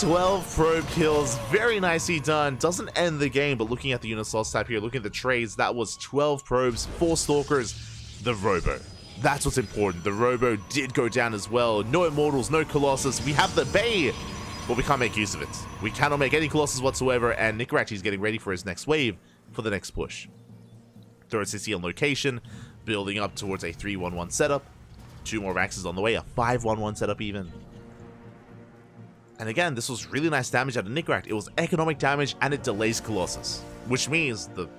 A: 12 probe kills. Very nicely done. Doesn't end the game, but looking at the unit slots tab here, looking at the trades, that was 12 probes, 4 stalkers, the Robo. That's what's important. The Robo did go down as well. No Immortals, no Colossus. We have the Bay, but we can't make use of it. We cannot make any Colossus whatsoever, and Nicarachi is getting ready for his next wave for the next push. Third CC on location, building up towards a 3-1-1 setup. 2 more Raxes on the way, a 5-1-1 setup even. And again, this was really nice damage out of Nicarachi. It was economic damage, and it delays Colossus, which means the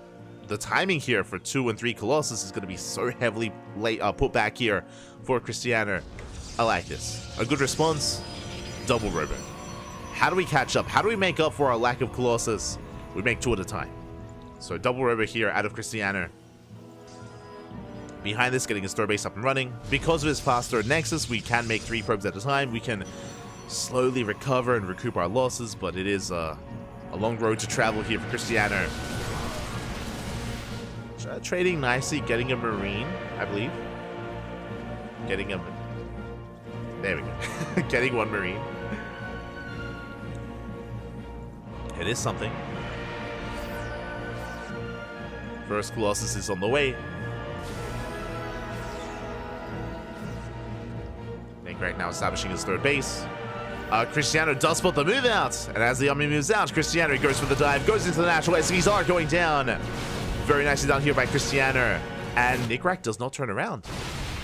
A: timing here for 2 and 3 Colossus is going to be so heavily put back here for Cristiano. I like this. A good response, double Robo. How do we catch up? How do we make up for our lack of Colossus? We make 2 at a time. So double Robo here out of Cristiano. Behind this, getting his store base up and running. Because of his faster Nexus, we can make 3 probes at a time. We can slowly recover and recoup our losses, but it is a long road to travel here for Cristiano. Trading nicely, getting a Marine, I believe. Getting a... There we go. Getting 1 Marine. It is something. First Colossus is on the way. Right now establishing his third base. Cristiano does spot the move out, and as the army moves out, Cristiano goes for the dive, goes into the natural. SCVs are going down. Very nicely done here by Cristiano, and Nicarachi does not turn around.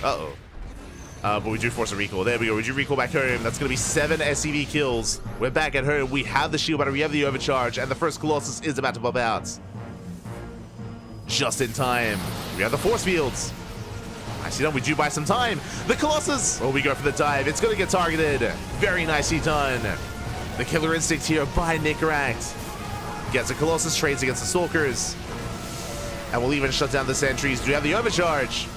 A: But we do force a recall. There we go. We do recall back home. That's going to be 7 SCV kills. We're back at home. We have the shield battery, we have the overcharge, and the first Colossus is about to pop out. Just in time. We have the force fields. Nicely done, we do buy some time. The Colossus! Oh, we go for the dive. It's going to get targeted. Very nicely done. The killer instinct here by Nicarachi. Gets a Colossus, trades against the Stalkers. And we'll even shut down the sentries. Do we have the overcharge?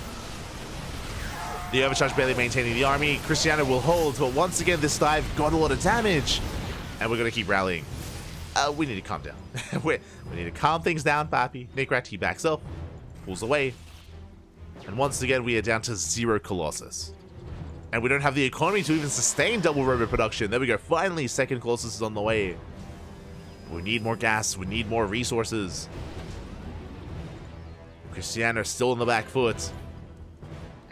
A: The overcharge barely maintaining the army. Cristiano will hold, but once again, this dive got a lot of damage. And we're going to keep rallying. We need to calm down. we need to calm things down, Papi. Nicarachi backs up, pulls away. And once again, we are down to 0 Colossus. And we don't have the economy to even sustain double Robo production. There we go. Finally, second Colossus is on the way. We need more gas. We need more resources. Cristiano still on the back foot.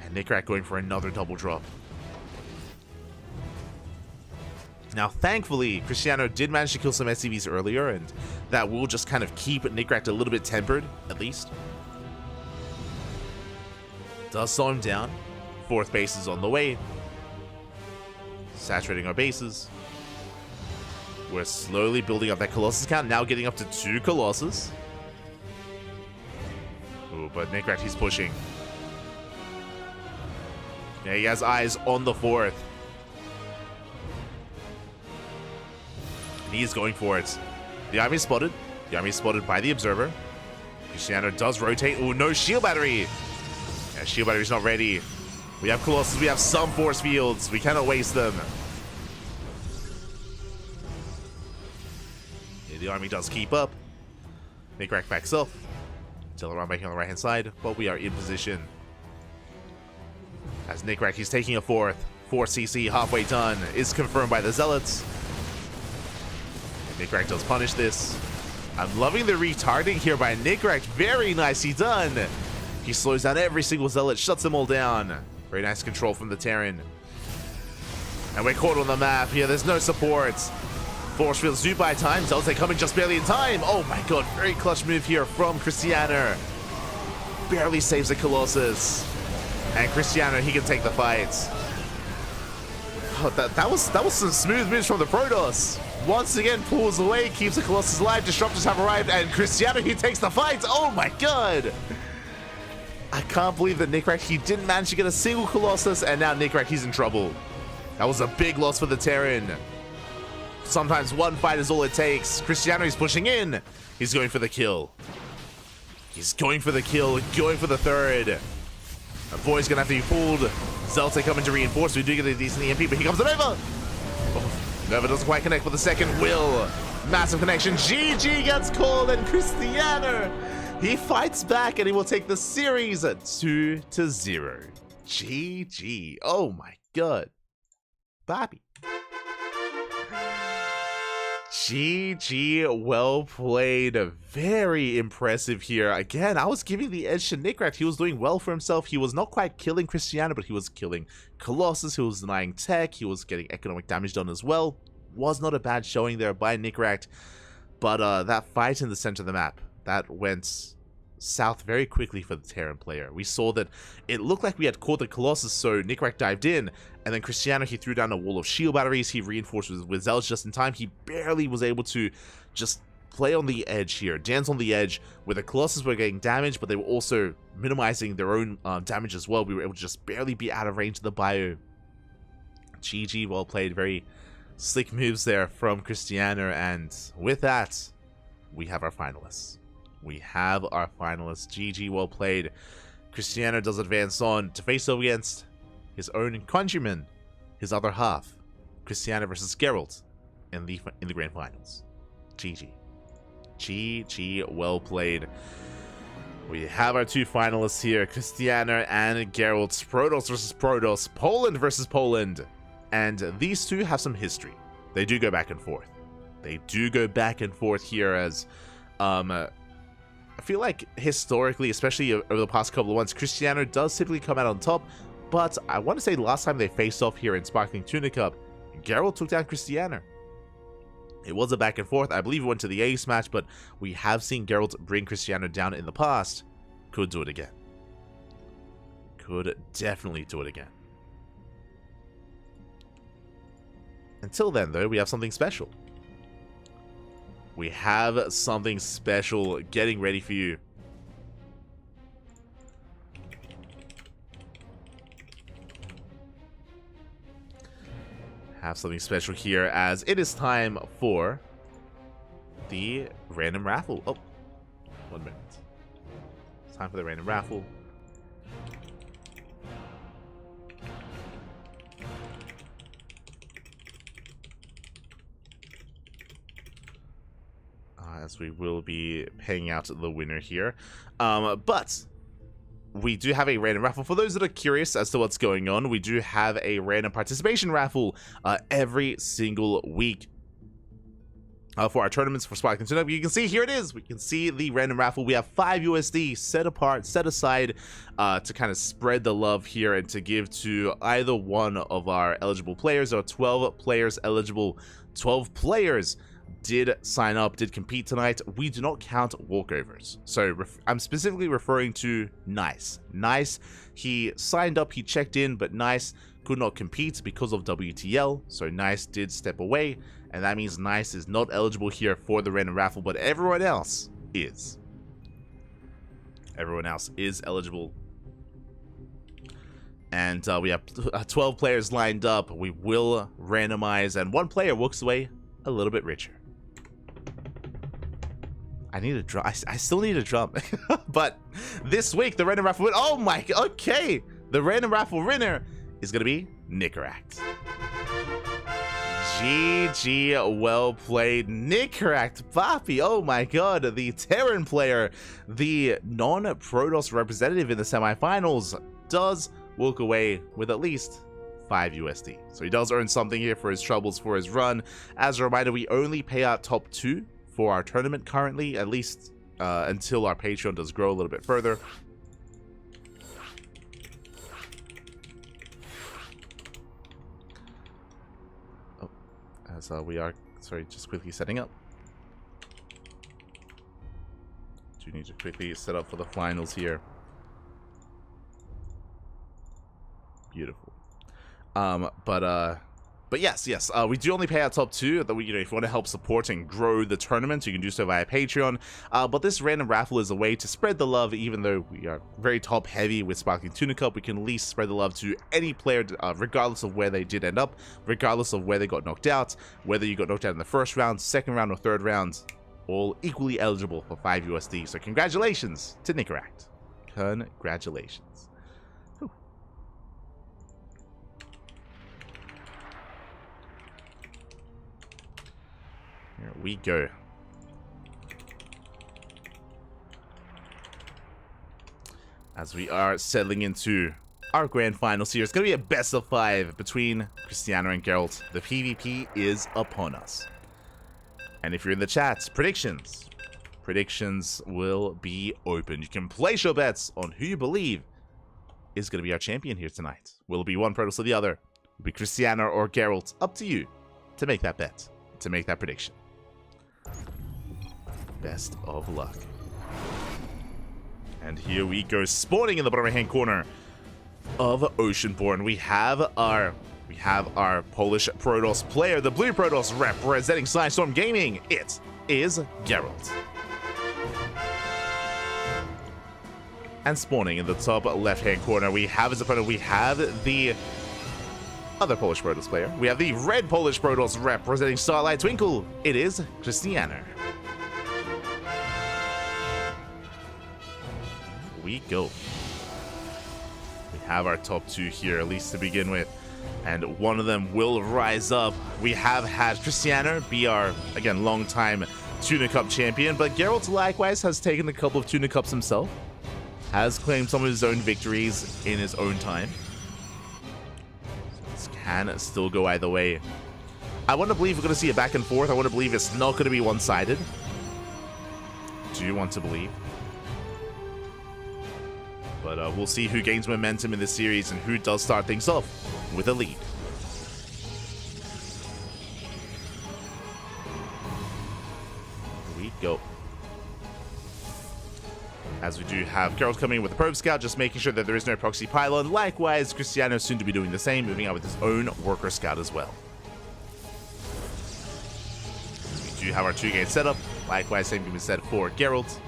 A: And Nicarachi going for another double drop. Now, thankfully, Cristiano did manage to kill some SCVs earlier, and that will just kind of keep Nicarachi a little bit tempered, at least. Does slow him down. 4th base is on the way. Saturating our bases. We're slowly building up that Colossus count, now getting up to 2 Colossus. Ooh, but Nicarachi's pushing. Yeah, he has eyes on the 4th. And he is going for it. The army is spotted. The army is spotted by the observer. Cristiano does rotate. Ooh, no shield battery. Yeah, shield battery's not ready. We have Colossus, we have some force fields. We cannot waste them. Yeah, the army does keep up. Nicarachi backs up. Teleron making on the right-hand side, but we are in position. As Nicarachi is taking a 4th. 4 CC, halfway done, is confirmed by the Zealots. Nicarachi does punish this. I'm loving the retargeting here by Nicarachi. Very nicely done. He slows down every single Zealot, shuts them all down. Very nice control from the Terran. And we're caught on the map here. There's no support. Force fields do buy time. Zealots coming just barely in time. Oh my god, very clutch move here from Cristiano. Barely saves the Colossus. And Cristiano, he can take the fight. Oh, that was some smooth moves from the Protoss. Once again, pulls away, keeps the Colossus alive. Disruptors have arrived, and Cristiano, he takes the fight. Oh my god. I can't believe that Nicarachi, he didn't manage to get a single Colossus, and now Nicarachi, he's in trouble. That was a big loss for the Terran. Sometimes one fight is all it takes. Cristiano is pushing in. He's going for the kill. He's going for the kill, going for the 3rd. A boy's gonna have to be pulled. Zelta coming to reinforce. We do get a decent EMP, but here comes the Nova. Oh, Nova doesn't quite connect, but the 2nd will. Massive connection. GG gets called, and Cristiano, he fights back, and he will take the series at 2-0. GG. Oh my god. Bobby. GG, well played. Very impressive here. Again, I was giving the edge to Nickrat. He was doing well for himself. He was not quite killing Cristiano, but he was killing Colossus. He was denying tech. He was getting economic damage done as well. Was not a bad showing there by Nickrat. But that fight in the center of the map, that went south very quickly for the Terran player. We saw that it looked like we had caught the Colossus, so Nickrat dived in, and then Cristiano, he threw down a wall of shield batteries. He reinforced with Zealous just in time. He barely was able to just play on the edge here, dance on the edge, where the Colossus were getting damaged, but they were also minimizing their own damage as well. We were able to just barely be out of range of the bio. GG, well played. Very slick moves there from Cristiano, and with that, we have our finalists. We have our finalists. GG, well played. Cristiano does advance on to face off against his own countryman, his other half, Cristiano versus Geralt in the grand finals. GG. GG, well played. We have our two finalists here, Cristiano and Geralt. Protoss versus Protoss, Poland versus Poland. And these two have some history. They do go back and forth. They do go back and forth here as I feel like historically, especially over the past couple of months, Cristiano does typically come out on top, but I want to say the last time they faced off here in Sparkling Tuna Cup, Geralt took down Cristiano. It was a back and forth. I believe it went to the ace match, but we have seen Geralt bring Cristiano down in the past. Could do it again. Could definitely do it again. Until then, though, we have something special. We have something special getting ready for you. Have something special here as it is time for the random raffle. Oh, 1 minute. It's time for the random raffle. As we will be paying out the winner here. But we do have a random raffle. For those that are curious as to what's going on, we do have a random participation raffle every single week for our tournaments for Sparkling Tuna Cup. You can see here it is. We can see the random raffle. We have 5 USD set apart, set aside to kind of spread the love here and to give to either one of our eligible players. There are 12 players eligible. 12 players did sign up, did compete tonight. We do not count walkovers. So I'm specifically referring to Nice. Nice, he signed up, he checked in, but Nice could not compete because of WTL. So Nice did step away, and that means Nice is not eligible here for the random raffle, but everyone else is. Everyone else is eligible. And we have 12 players lined up. We will randomize, and one player walks away a little bit richer. I need a drum. I still need a drum. But this week, the random raffle winner. Oh my. Okay. The random raffle winner is going to be Nickrat. GG. Well played. Nickrat. Papi. Oh my god. The Terran player, the non-Protoss representative in the semifinals, does walk away with at least 5 USD. So he does earn something here for his troubles for his run. As a reminder, we only pay out top 2 for our tournament currently, at least until our Patreon does grow a little bit further. Oh, as we are, sorry, just quickly setting up. Do need to quickly set up for the finals here. Beautiful. But yes, we do only pay out top 2. That we, if you want to help support and grow the tournament, you can do so via Patreon. But this random raffle is a way to spread the love. Even though we are very top heavy with Sparkling Tuna Cup, we can at least spread the love to any player, regardless of where they did end up, regardless of where they got knocked out, whether you got knocked out in the first round, second round, or third round, all equally eligible for 5 USD. So congratulations to Nickrat. Congratulations. Here we go. As we are settling into our grand finals here. It's going to be a best of 5 between Cristiano and Geralt. The PvP is upon us. And if you're in the chat, predictions will be open. You can place your bets on who you believe is going to be our champion here tonight. Will it be one Protoss or the other? Will it be Cristiano or Geralt? Up to you to make that bet, to make that prediction. Best of luck. And here we go, spawning in the bottom right-hand corner of Oceanborn. We have our Polish Protoss player, the blue Protoss representing Storm Gaming. It is Geralt. And spawning in the top left-hand corner, we have his opponent. We have the other Polish Protoss player. We have the red Polish Protoss representing Starlight Twinkle. It is Cristiano. We go. We have our top 2 here, at least to begin with, and one of them will rise up. We have had Cristiano be our, again, long-time Tuna Cup champion, but Geralt likewise has taken a couple of Tuna Cups himself, has claimed some of his own victories in his own time. So this can still go either way. I want to believe we're going to see a back and forth. I want to believe it's not going to be one-sided. Do you want to believe? But we'll see who gains momentum in this series and who does start things off with a lead. Here we go. As we do have Geralt coming in with the Probe Scout, just making sure that there is no proxy pylon. Likewise, Cristiano soon to be doing the same, moving out with his own Worker Scout as well. We do have our 2-gate setup. Likewise, same can be said for Geralt.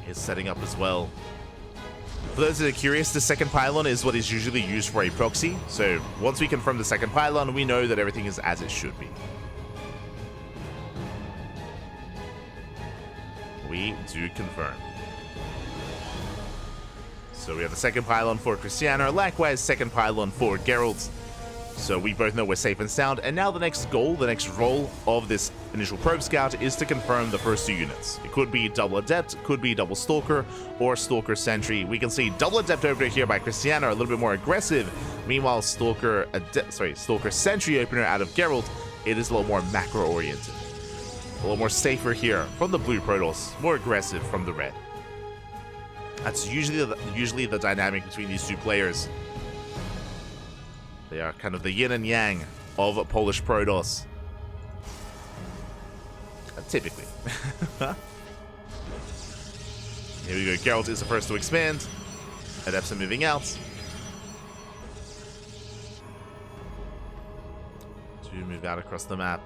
A: Is setting up as well. For those that are curious, the second pylon is what is usually used for a proxy. So once we confirm the second pylon, we know that everything is as it should be. We do confirm. So we have the second pylon for Cristiano, likewise second pylon for Geralt. So we both know we're safe and sound, and now the next goal, the next role of this initial Probe Scout is to confirm the first 2 units. It could be double Adept, could be double Stalker, or Stalker Sentry. We can see double Adept opener here by Cristiano, a little bit more aggressive. Meanwhile, Stalker Sentry opener out of Geralt, it is a little more macro-oriented. A little more safer here from the blue Protoss, more aggressive from the red. That's usually the dynamic between these 2 players. They are kind of the yin and yang of Polish Protoss. Typically. Here we go. Geralt is the first to expand. Adepts are moving out. To move out across the map.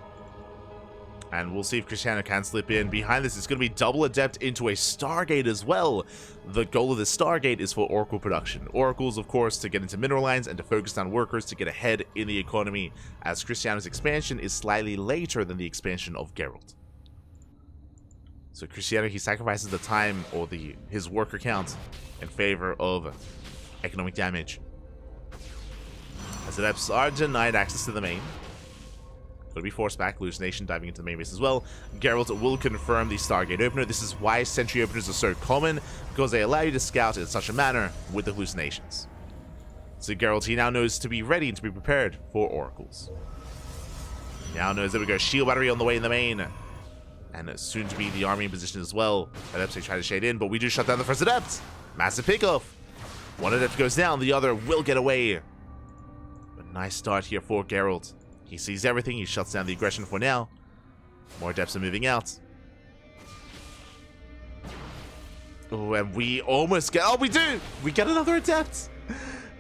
A: And we'll see if Cristiano can slip in. Behind this, it's going to be double Adept into a Stargate as well. The goal of the Stargate is for Oracle production. Oracles, of course, to get into mineral lines and to focus on workers to get ahead in the economy, as Cristiano's expansion is slightly later than the expansion of Geralt. So Cristiano, he sacrifices the time or his worker count in favor of economic damage. As Adepts are denied access to the main. Going to be forced back. Hallucination diving into the main base as well. Geralt will confirm the Stargate opener. This is why sentry openers are so common, because they allow you to scout in such a manner with the hallucinations. So Geralt, he now knows to be ready and to be prepared for oracles. He now knows, there we go, shield battery on the way in the main. And soon to be the army in position as well. Adepts, they try to shade in, but we do shut down the first Adept. Massive pickoff. One Adept goes down, the other will get away. But nice start here for Geralt. He sees everything, he shuts down the aggression for now. More Adepts are moving out. Oh, and we almost get... Oh, we do! We get another Adept!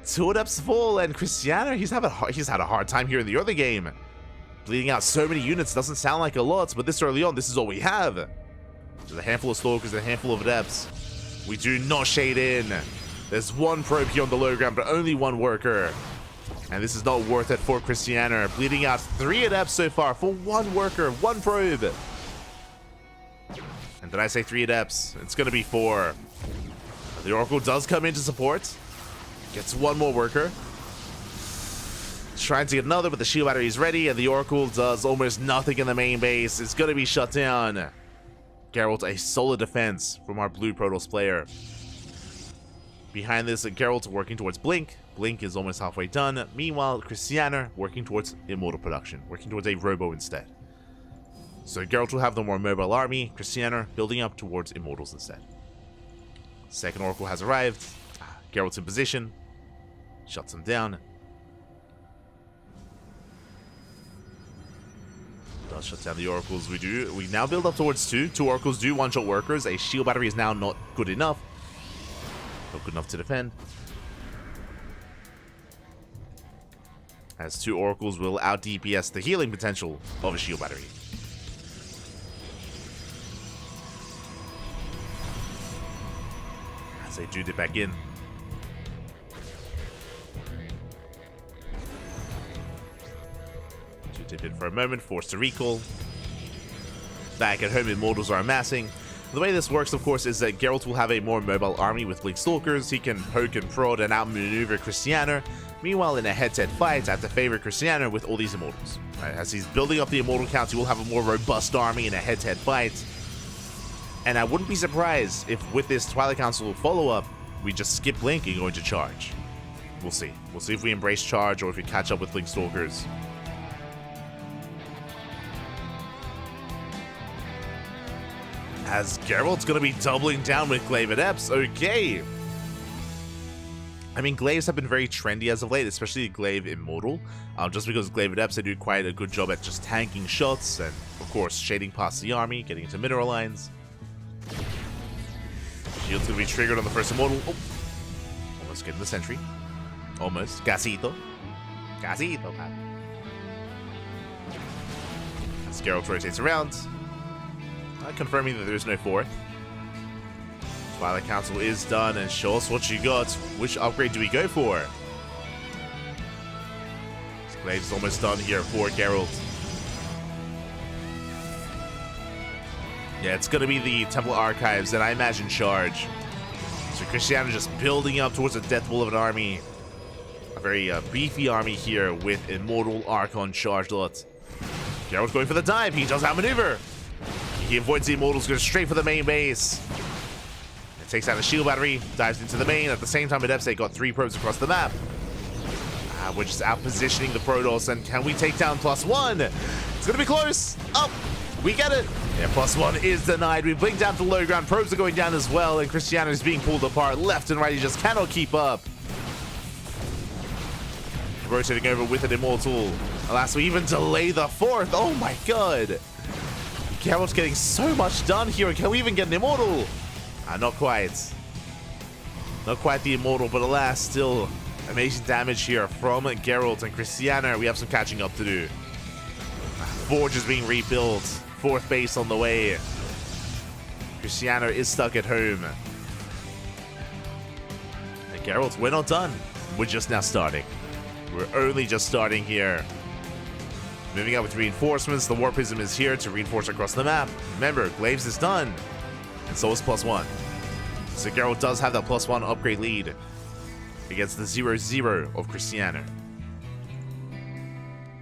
A: 2 Adepts fall, and Cristiano, he's had a hard time here in the early game. Bleeding out so many units doesn't sound like a lot, but this early on, this is all we have. Just a handful of Stalkers and a handful of Adepts. We do not shade in. There's 1 probe here on the low ground, but only 1 worker. And this is not worth it for Cristiano. Bleeding out 3 Adepts so far for 1 worker, 1 probe. And did I say 3 Adepts? It's going to be 4. The Oracle does come in to support. Gets 1 more worker. Trying to get another, but the shield battery is ready, and the Oracle does almost nothing in the main base. It's going to be shut down. Geralt, a solid defense from our blue Protoss player. Behind this, Geralt working towards Blink. Blink is almost halfway done. Meanwhile, Christiana working towards Immortal production, working towards a Robo instead. So Geralt will have the more mobile army, Christiana building up towards Immortals instead. Second Oracle has arrived. Geralt's in position. Shuts him down. Does shut down the Oracles we do. We now build up towards 2. 2 Oracles do one-shot workers. A shield battery is now not good enough. Not good enough to defend. As 2 Oracles will out DPS the healing potential of a shield battery. As they do dip back in. Do dip in for a moment, forced to recall. Back at home, Immortals are amassing. The way this works, of course, is that Geralt will have a more mobile army with Blink Stalkers. He can poke and prod and outmaneuver Christiana. Meanwhile, in a head-to-head fight, I have to favor Christiana with all these Immortals. Right, as he's building up the Immortal counts, he will have a more robust army in a head-to-head fight. And I wouldn't be surprised if with this Twilight Council follow-up, we just skip Blink and go into Charge. We'll see. We'll see if we embrace Charge or if we catch up with Blink Stalkers. As Geralt's going to be doubling down with Glaive Adepts. Okay. I mean, Glaives have been very trendy as of late, especially Glaive Immortal. Just because Glaive Adepts, they do quite a good job at just tanking shots and, of course, shading past the army, getting into mineral lines. Shield's going to be triggered on the first Immortal. Oh. Almost getting the sentry. Almost. Gasito. Gasito, man. As Geralt rotates around. Confirming that there's no 4th. Twilight Council is done, and show us what you got. Which upgrade do we go for? Glaive's almost done here for Geralt. Yeah, it's going to be the Temple Archives, and I imagine Charge. So Christiana just building up towards a death wall of an army. A very beefy army here with Immortal Archon Charge lot. Geralt going for the dive. He does outmaneuver. He avoids the Immortals, goes straight for the main base. It takes out a shield battery, dives into the main. At the same time, Adepse got 3 probes across the map. We're just out positioning the Protoss, and can we take down +1? It's gonna be close. Oh, we get it. Yeah, +1 is denied. We blink down to low ground. Probes are going down as well, and Christiana is being pulled apart left and right. He just cannot keep up. Rotating over with an Immortal. Alas, we even delay the 4th. Oh my god. Geralt's getting so much done here. Can we even get an Immortal? Not quite. Not quite the Immortal, but alas, still amazing damage here from Geralt and Christiana. We have some catching up to do. Forge is being rebuilt. 4th base on the way. Christiana is stuck at home. And Geralt, we're not done. We're just now starting. We're only just starting here. Moving out with reinforcements, the War Prism is here to reinforce across the map. Remember, Glaives is done, and so is +1. So Geralt does have that +1 upgrade lead against the 0-0 of Christiana.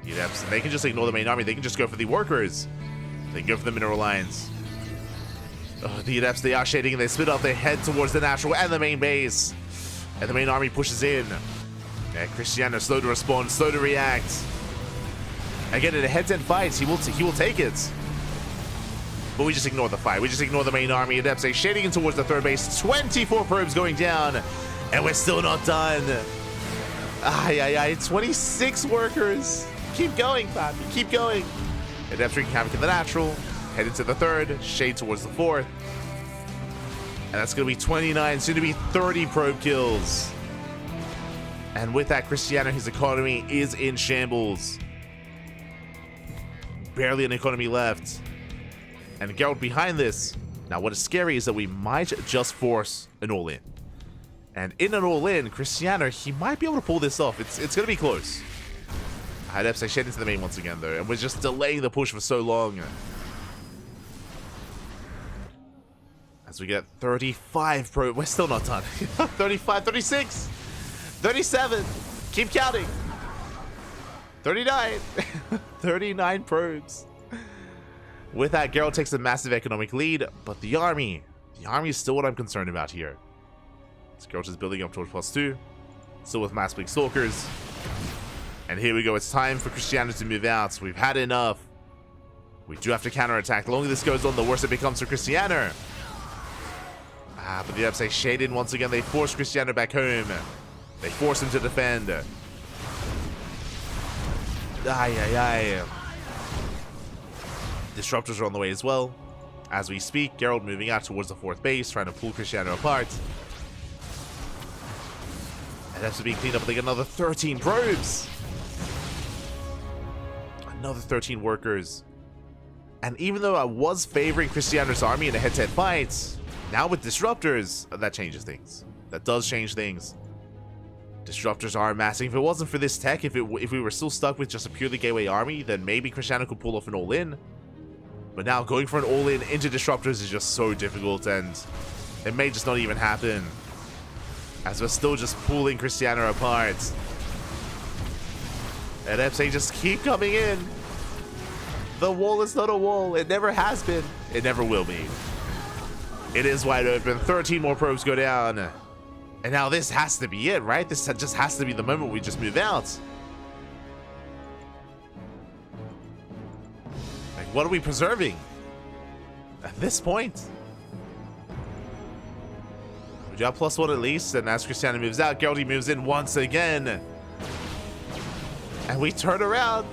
A: The Adepts, they can just ignore the main army, they can just go for the workers. They can go for the mineral lines. The Adepts, they are shading and they split up, they head towards the natural and the main base. And the main army pushes in. Yeah, Christiana slow to respond, slow to react. Again, in a head-to-head fight, he will take it. But we just ignore the fight. We just ignore the main army. Adepse shading in towards the 3rd base. 24 probes going down. And we're still not done. 26 workers. Keep going, Pappy. Keep going. Adepse wreaking havoc in the natural. Head into the 3rd. Shade towards the 4th. And that's going to be 29, soon to be 30 probe kills. And with that, Christiana, his economy is in shambles. Barely an economy left. And Geralt behind this. Now, what is scary is that we might just force an all-in. And in an all-in, Christiana, he might be able to pull this off. It's going to be close. Adepts, I shed into the main once again, though. And we're just delaying the push for so long. As we get 35 pro... We're still not done. 35, 36, 37. Keep counting. 39. 39 probes. With that, Geralt takes a massive economic lead, but the army is still what I'm concerned about here. Geralt is building up towards +2. Still with Mass Blink Stalkers. And here we go. It's time for Cristiano to move out. We've had enough. We do have to counterattack. The longer this goes on, the worse it becomes for Cristiano. But the upside shaded once again. They force Cristiano back home. They force him to defend. Disruptors are on the way as well. As we speak, Geralt moving out towards the 4th base, trying to pull Cristiano apart. And that's being cleaned up. They get another 13 probes. Another 13 workers. And even though I was favoring Cristiano's army in a head-to-head fight, now with disruptors, that changes things. That does change things. Disruptors are massing. If it wasn't for this tech, if we were still stuck with just a purely gateway army, then maybe Cristiano could pull off an all-in. But now going for an all-in into disruptors is just so difficult, and it may just not even happen. As we're still just pulling Cristiano apart. And Epsay just keep coming in. The wall is not a wall. It never has been. It never will be. It is wide open. 13 more probes go down. And now this has to be it, right? This just has to be the moment we just move out. Like, what are we preserving? At this point? We got +1 at least, and as Cristiano moves out, Geralt moves in once again. And we turn around.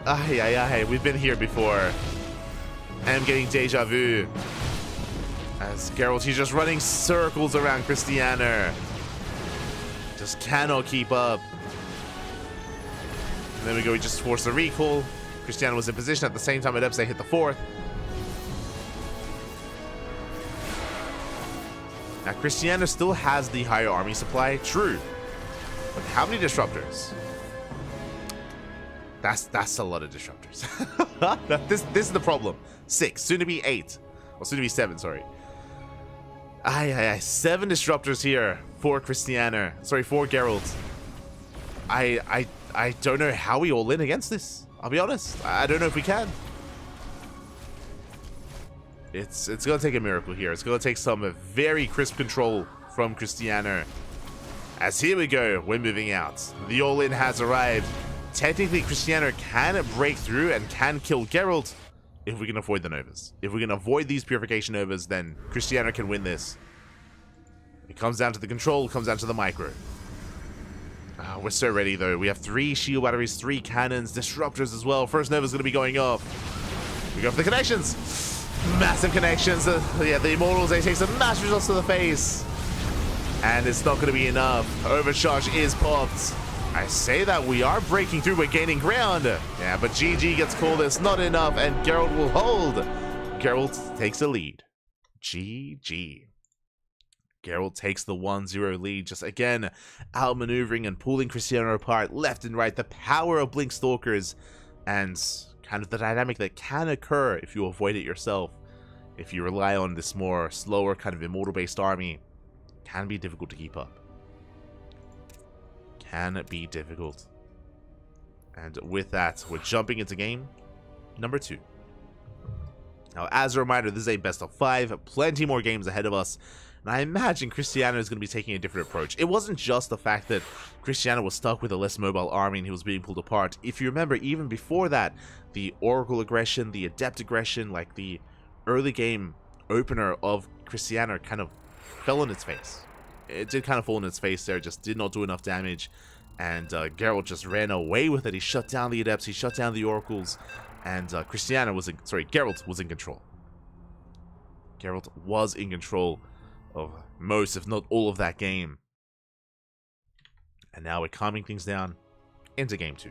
A: We've been here before. I'm getting deja vu. As Geralt, he's just running circles around Cristiano. Just cannot keep up. And there we go, he just forced a recall. Cristiano was in position at the same time Epsay hit the 4th. Now Cristiano still has the higher army supply, true. But how many disruptors? That's a lot of disruptors. This is the problem. 6, soon to be 8. Or soon to be 7, sorry. 7 disruptors here for Cristiano. Sorry, for Geralt. I don't know how we all in against this. I'll be honest. I don't know if we can. It's gonna take a miracle here. It's gonna take some very crisp control from Cristiano. As here we go, we're moving out. The all-in has arrived. Technically, Cristiano can break through and can kill Geralt if we can avoid the Novas. If we can avoid these Purification Novas, then Cristiano can win this. It comes down to the control, it comes down to the micro. We're so ready, though. We have 3 shield batteries, 3 cannons, disruptors as well. First Nova's going to be going off. We go for the connections. Massive connections. Yeah, the Immortals, they take some massive shots to the face. And it's not going to be enough. Overcharge is popped. I say that we are breaking through, we're gaining ground. Yeah, but GG gets called, it's not enough, and Geralt will hold. Geralt takes a lead. GG. Geralt takes the 1-0 lead, just again outmaneuvering and pulling Cristiano apart left and right. The power of Blink Stalkers and kind of the dynamic that can occur if you avoid it yourself. If you rely on this more slower kind of immortal-based army, can be difficult to keep up. Can be difficult. And with that, we're jumping into game number 2. Now, as a reminder, this is a best of 5, plenty more games ahead of us, and I imagine Cristiano is going to be taking a different approach. It wasn't just the fact that Cristiano was stuck with a less mobile army and he was being pulled apart. If you remember, even before that, the Oracle aggression, the Adept aggression, like the early game opener of Cristiano kind of fell on its face. It did kind of fall on its face there, just did not do enough damage, and Geralt just ran away with it. He shut down the Adepts, he shut down the Oracles, and Geralt was in control. Geralt was in control of most, if not all, of that game. And now we're calming things down into game 2.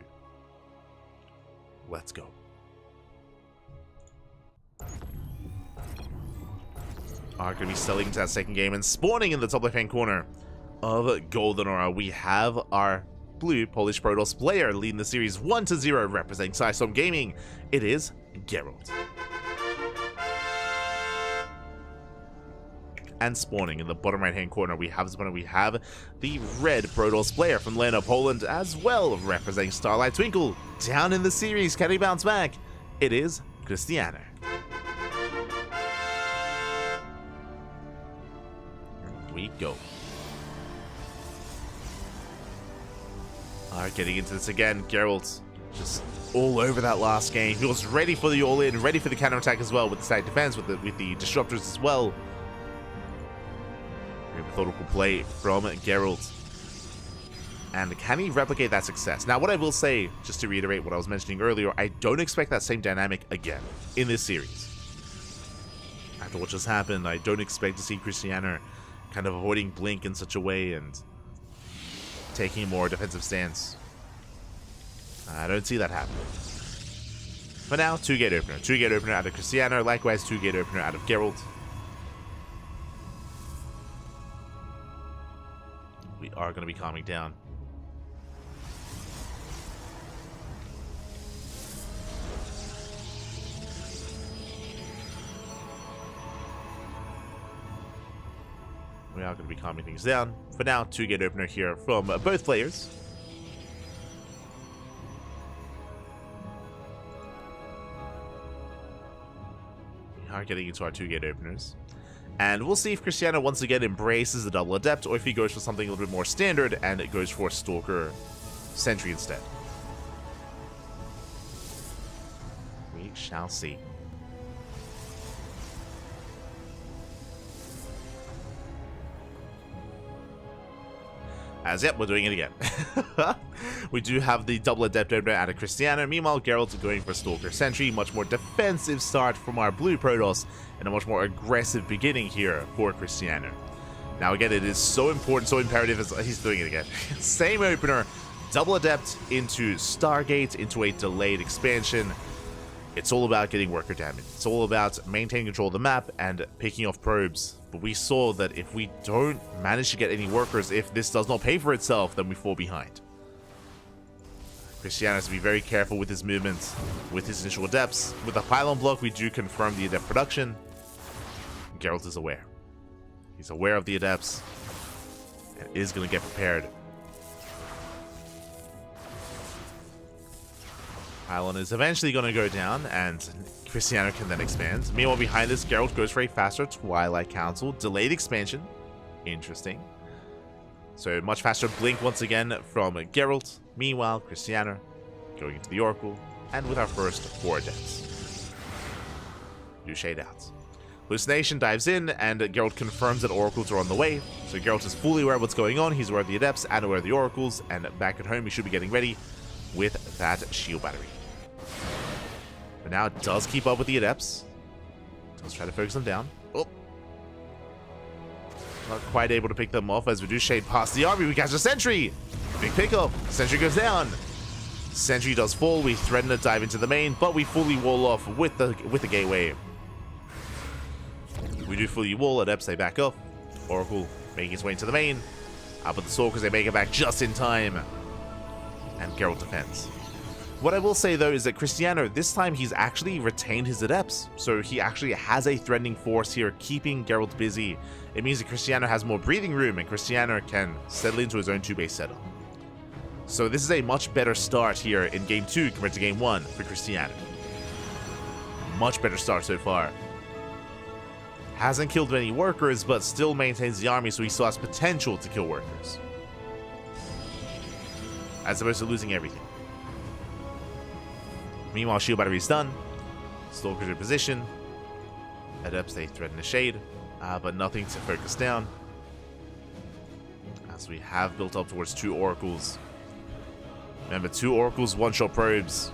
A: Let's go. Are going to be selling into that second game and spawning in the top left-hand corner of Golden Aura. We have our blue Polish Protoss player leading the series 1-0, representing System Gaming. It is Geralt. And spawning in the bottom right-hand corner, we have the red Protoss player from land of Poland as well, representing Starlight Twinkle. Down in the series, can he bounce back? It is Cristiano. We go. Alright, getting into this again. Geralt just all over that last game. He was ready for the all-in, ready for the counterattack as well with the side defense, with the disruptors as well. Very methodical play from Geralt. And can he replicate that success? Now, what I will say, just to reiterate what I was mentioning earlier, I don't expect that same dynamic again in this series. After what just happened, I don't expect to see Cristiano kind of avoiding Blink in such a way and taking a more defensive stance. I don't see that happening. For now, 2-gate opener. 2-gate opener out of Cristiano, likewise 2-gate opener out of Geralt. We are going to be calming down. We are going to be calming things down. For now, 2-gate opener here from both players. We are getting into our 2-gate openers. And we'll see if Cristiano once again embraces the double adept, or if he goes for something a little bit more standard and it goes for Stalker Sentry instead. We shall see. As yep, we're doing it again. We do have the double adept opener out of Cristiano. Meanwhile, Geralt's going for Stalker Sentry. Much more defensive start from our blue Protoss, and a much more aggressive beginning here for Cristiano. Now again, it is so important, so imperative, as he's doing it again. Same opener, double adept into Stargate, into a delayed expansion. It's all about getting worker damage. It's all about maintaining control of the map and picking off probes. But we saw that if we don't manage to get any workers, if this does not pay for itself, then we fall behind. Cristiano has to be very careful with his movements, with his initial adepts. With the pylon block, we do confirm the adept production. Geralt is aware. He's aware of the adepts and is going to get prepared. Pylon is eventually going to go down, and Cristiano can then expand. Meanwhile, behind this, Geralt goes for a faster Twilight Council. Delayed expansion. Interesting. So, much faster Blink once again from Geralt. Meanwhile, Cristiano going into the Oracle, and with our first 4 adepts. Do shade out. Hallucination dives in, and Geralt confirms that Oracles are on the way. So, Geralt is fully aware of what's going on. He's aware of the adepts and aware of the Oracles, and back at home, he should be getting ready with that shield battery. But now it does keep up with the adepts. Let's try to focus them down. Oh. Not quite able to pick them off as we do shade past the army. We catch a sentry. Big pickup. Sentry goes down. Sentry does fall. We threaten to dive into the main, but we fully wall off with the gateway. We do fully wall. Adepts, they back up. Oracle making his way into the main. But the Stalkers, they make it back just in time. And Geralt defends. What I will say though is that Cristiano, this time he's actually retained his adepts. So he actually has a threatening force here, keeping Geralt busy. It means that Cristiano has more breathing room, and Cristiano can settle into his own 2-base setup. So this is a much better start here in Game 2 compared to Game 1 for Cristiano. Much better start so far. Hasn't killed many workers, but still maintains the army, so he still has potential to kill workers. As opposed to losing everything. Meanwhile, shield battery is done. Stalkers in position. Adepts, they threaten the shade, but nothing to focus down. As we have built up towards 2 oracles. Remember, 2 oracles, 1-shot probes.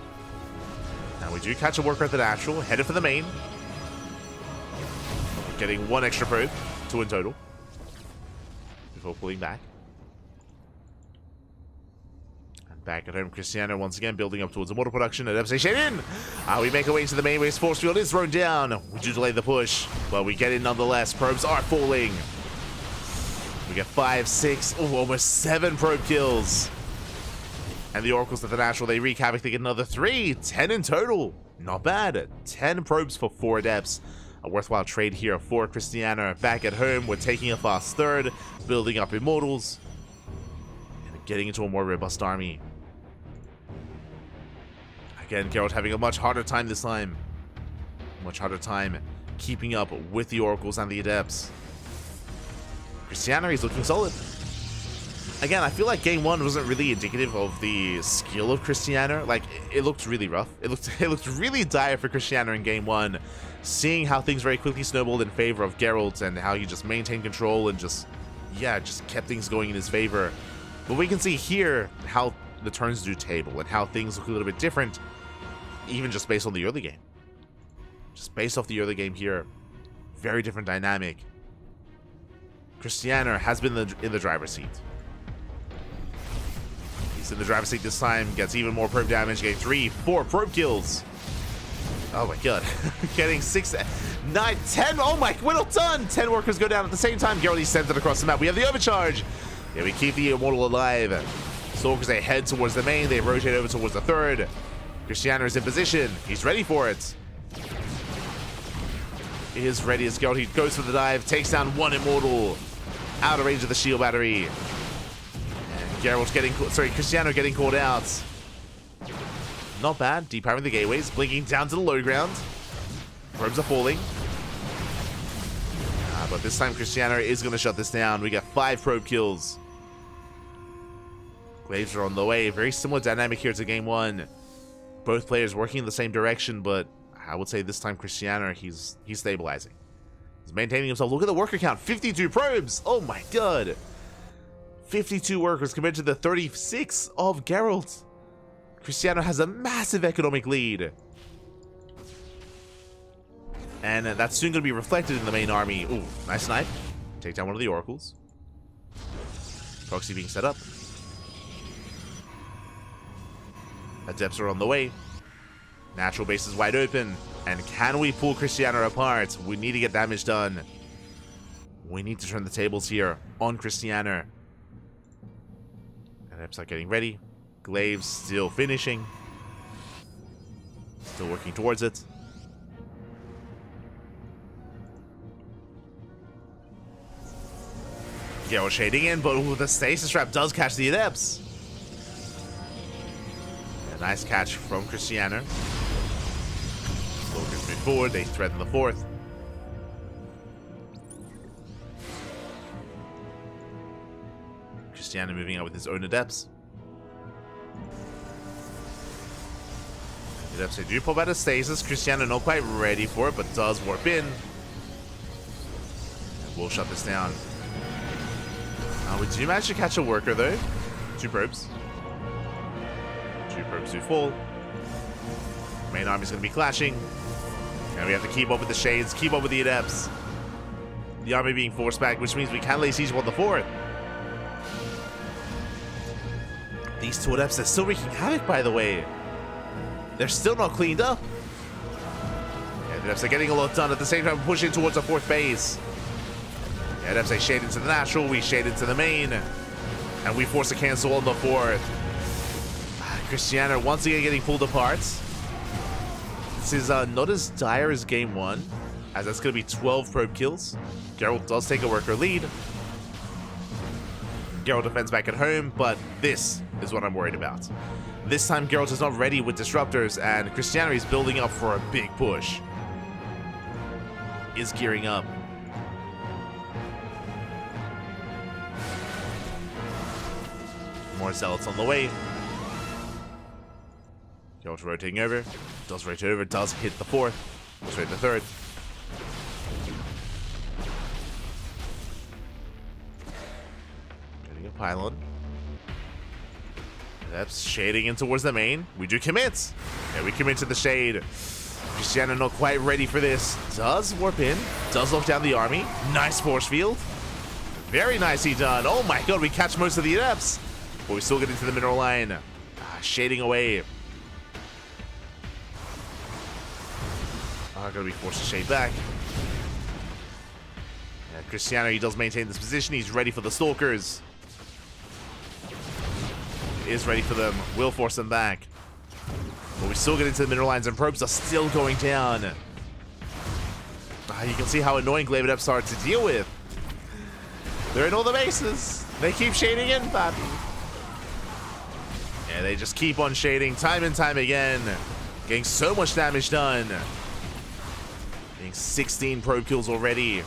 A: Now we do catch a worker at the natural, headed for the main. Getting 1 extra probe, 2 in total. Before pulling back. Back at home, Cristiano once again building up towards the mortar production. Adepts they shade in. We make our way into the main base. Force field is thrown down. We do delay the push, but we get in nonetheless. Probes are falling. We get 5, 6, almost 7 probe kills. And the Oracles at the natural, they wreak havoc. They get another 3, 10 in total. Not bad. 10 probes for 4 adepts. A worthwhile trade here for Cristiano. Back at home, we're taking a fast third, building up Immortals, and getting into a more robust army. Again, Geralt having a much harder time this time. Much harder time keeping up with the Oracles and the Adepts. Cristiano is looking solid. Again, I feel like game one wasn't really indicative of the skill of Cristiano. Like, it looked really rough. It looked really dire for Cristiano in game one. Seeing how things very quickly snowballed in favor of Geralt and how he just maintained control and just kept things going in his favor. But we can see here how the turns do table and how things look a little bit different, even just based on the early game. Just based off the early game here, very different dynamic. Cristiano has been in the driver's seat. He's in the driver's seat this time, gets even more probe damage, getting 3, 4 probe kills. Oh my god. Getting 6, 9, 10. Oh my, well done. 10 workers go down at the same time. Geralt sends it across the map. We have the overcharge. Yeah, we keep the Immortal alive. Stalkers, they head towards the main. They rotate over towards the third. Cristiano is in position. He's ready for it. He is ready as Geralt. He goes for the dive, takes down one Immortal. Out of range of the shield battery. And Geralt's Cristiano getting called out. Not bad. Depowering the gateways, blinking down to the low ground. Probes are falling. But this time Cristiano is going to shut this down. We got 5 probe kills. Glaives are on the way. Very similar dynamic here to game one. Both players working in the same direction, but I would say this time Cristiano, he's stabilizing. He's maintaining himself. Look at the worker count. 52 probes. Oh my god. 52 workers compared to the 36 of Geralt. Cristiano has a massive economic lead. And that's soon going to be reflected in the main army. Ooh, nice snipe. Take down one of the oracles. Proxy being set up. Adepts are on the way. Natural base is wide open. And can we pull Cristiano apart? We need to get damage done. We need to turn the tables here on Cristiano. Adepts are getting ready. Glaives still finishing. Still working towards it. Geralt shading in, but ooh, the stasis trap does catch the Adepts. A nice catch from Cristiano. Stalkers move forward, they threaten the fourth. Cristiano moving out with his own Adepts. Adepts, they do pop out of stasis. Cristiano not quite ready for it, but does warp in. And we'll shut this down. We do manage to catch a worker though. 2 probes. 2 probes do fall. Main army's going to be clashing. And we have to keep up with the shades, keep up with the Adepts. The army being forced back, which means we can lay siege on the fort. These 2 Adepts are still wreaking havoc, by the way. They're still not cleaned up. Yeah, the Adepts are getting a lot done at the same time, pushing towards the 4th base. The Adepts, they shade into the natural, we shade into the main. And we force a cancel on the 4th. Cristiano once again getting pulled apart. This is not as dire as game one, as that's going to be 12 probe kills. Geralt does take a worker lead. Geralt defends back at home, but this is what I'm worried about. This time Geralt is not ready with disruptors, and Cristiano is building up for a big push. Is gearing up. More zealots on the way. Geralt rotating over. Does rotate over, does hit the 4th. Straight the 3rd. Getting a pylon. That's shading in towards the main. We do commit. Yeah, we commit to the shade. Cristiano not quite ready for this. Does warp in. Does lock down the army. Nice force field. Very nicely done. Oh my god, we catch most of the Adepts. But we still get into the mineral line. Shading away. Gonna be forced to shade back. Yeah, Cristiano, he does maintain this position. He's ready for the Stalkers. He is ready for them. Will force them back. But we still get into the mineral lines, and probes are still going down. You can see how annoying Glaive Adepts are to deal with. They're in all the bases. They keep shading in, Pappy. Yeah, they just keep on shading time and time again. Getting so much damage done. 16 probe kills already.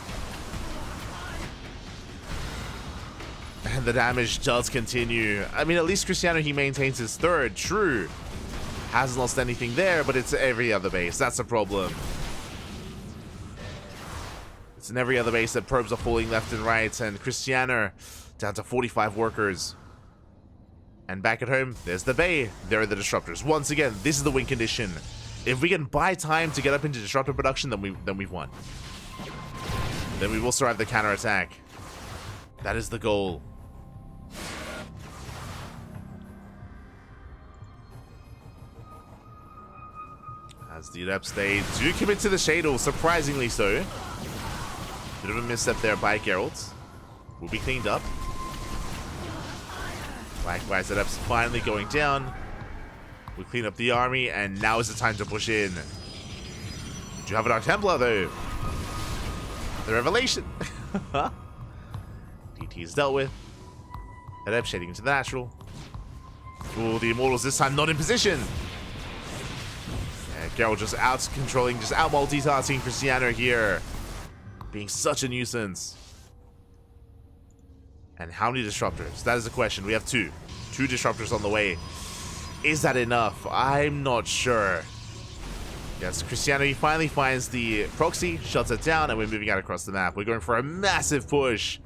A: And the damage does continue. I mean, at least Cristiano, he maintains his third. True. Hasn't lost anything there, but it's every other base. That's the problem. It's in every other base that probes are falling left and right. And Cristiano down to 45 workers. And back at home, there's the Bay. There are the Disruptors. Once again, this is the win condition. If we can buy time to get up into Disruptor production, then we've won. Then we will survive the counterattack. That is the goal. As the Adepts, they do commit to the Shadle, surprisingly so. Bit of a misstep there by Geralt. Will be cleaned up. Likewise, Adepts finally going down. We clean up the army, and now is the time to push in. Do you have a Dark Templar, though? The Revelation. DT is dealt with. Adepts shading into the natural. Ooh, the Immortals this time not in position. Geralt just out-controlling, just out-multitasking Cristiano here. Being such a nuisance. And how many Disruptors? That is the question. We have two. Two Disruptors on the way. Is that enough? I'm not sure. Yes, Cristiano, he finally finds the proxy, shuts it down, and we're moving out across the map. We're going for a massive push.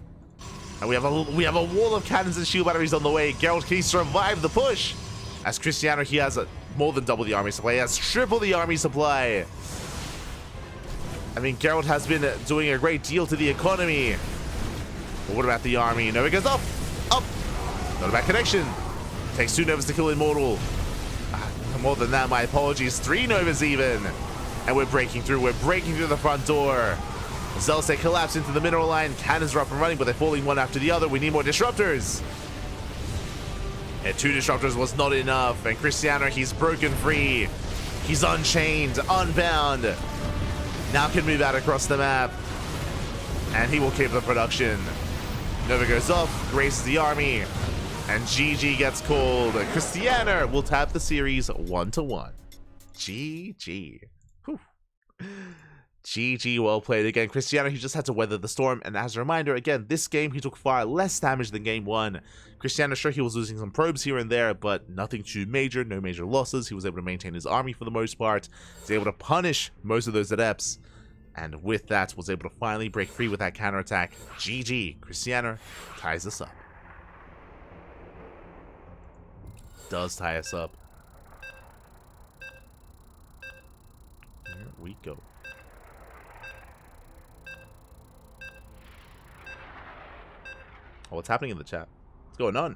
A: And we have a wall of cannons and shield batteries on the way. Geralt, can he survive the push? As Cristiano, he has more than double the army supply. He has triple the army supply. I mean, Geralt has been doing a great deal to the economy. But what about the army? Nova goes up! Up! Not a bad connection. Takes 2 Novas to kill Immortal. More than that, my apologies. 3 Novas even. And we're breaking through. We're breaking through the front door. Zealots, they collapse into the mineral line. Cannons are up and running, but they're falling one after the other. We need more Disruptors. And 2 Disruptors was not enough. And Cristiano, he's broken free. He's unchained, unbound. Now can move out across the map. And he will keep the production. Nova goes off, grazes the army. And GG gets called. Cristiano will tap the series 1-1. GG. Whew. GG, well played again. Cristiano, he just had to weather the storm. And as a reminder, again, this game, he took far less damage than game 1. Cristiano, sure, he was losing some probes here and there, but nothing too major, no major losses. He was able to maintain his army for the most part. He was able to punish most of those Adepts. And with that, was able to finally break free with that counterattack. GG. Cristiano ties us up. Does tie us up. Here we go. Oh, what's happening in the chat? What's going on?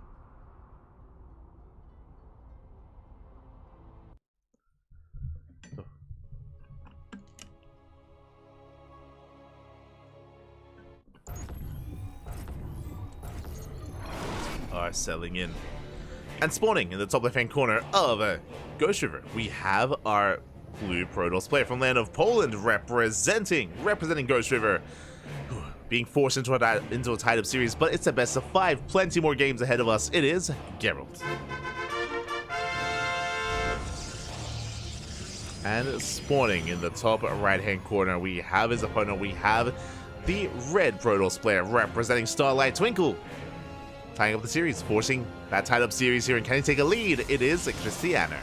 A: Are settling in. And spawning in the top left-hand corner of Ghost River, we have our blue Protoss player from land of Poland representing Ghost River. Being forced into a tied-up series, but it's a best of 5. Plenty more games ahead of us. It is Geralt. And spawning in the top right-hand corner, we have his opponent. We have the red Protoss player representing Starlight Twinkle. Tying up the series, forcing that tied-up series here, and can he take a lead? It is Cristiano.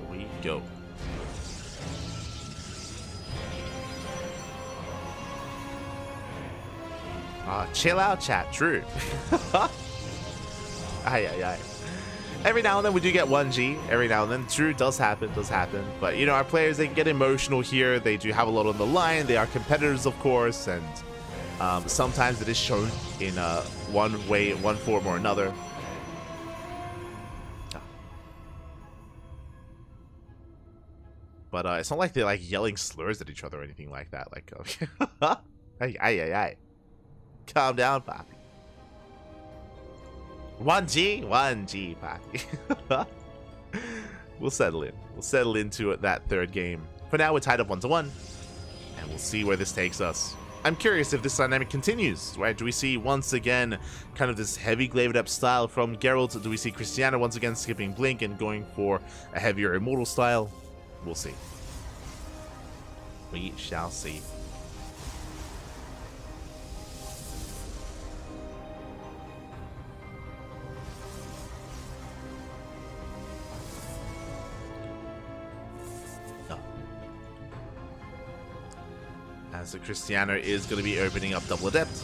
A: Here we go. Chill out, chat. True. Aye. Every now and then we do get 1G. Every now and then. True, does happen. But, you know, our players, they get emotional here. They do have a lot on the line. They are competitors, of course. And sometimes it is shown in one way, one form or another. But it's not like they're, like, yelling slurs at each other or anything like that. Like, aye. Calm down, Papi. 1G, Papi. We'll settle in. We'll settle into that third game. For now, we're tied up 1-1. And we'll see where this takes us. I'm curious if this dynamic continues, right? Do we see once again kind of this heavy glaive adept style from Geralt? Do we see Cristiano once again skipping Blink and going for a heavier immortal style? We'll see. We shall see. As the Cristiano is going to be opening up Double Adept.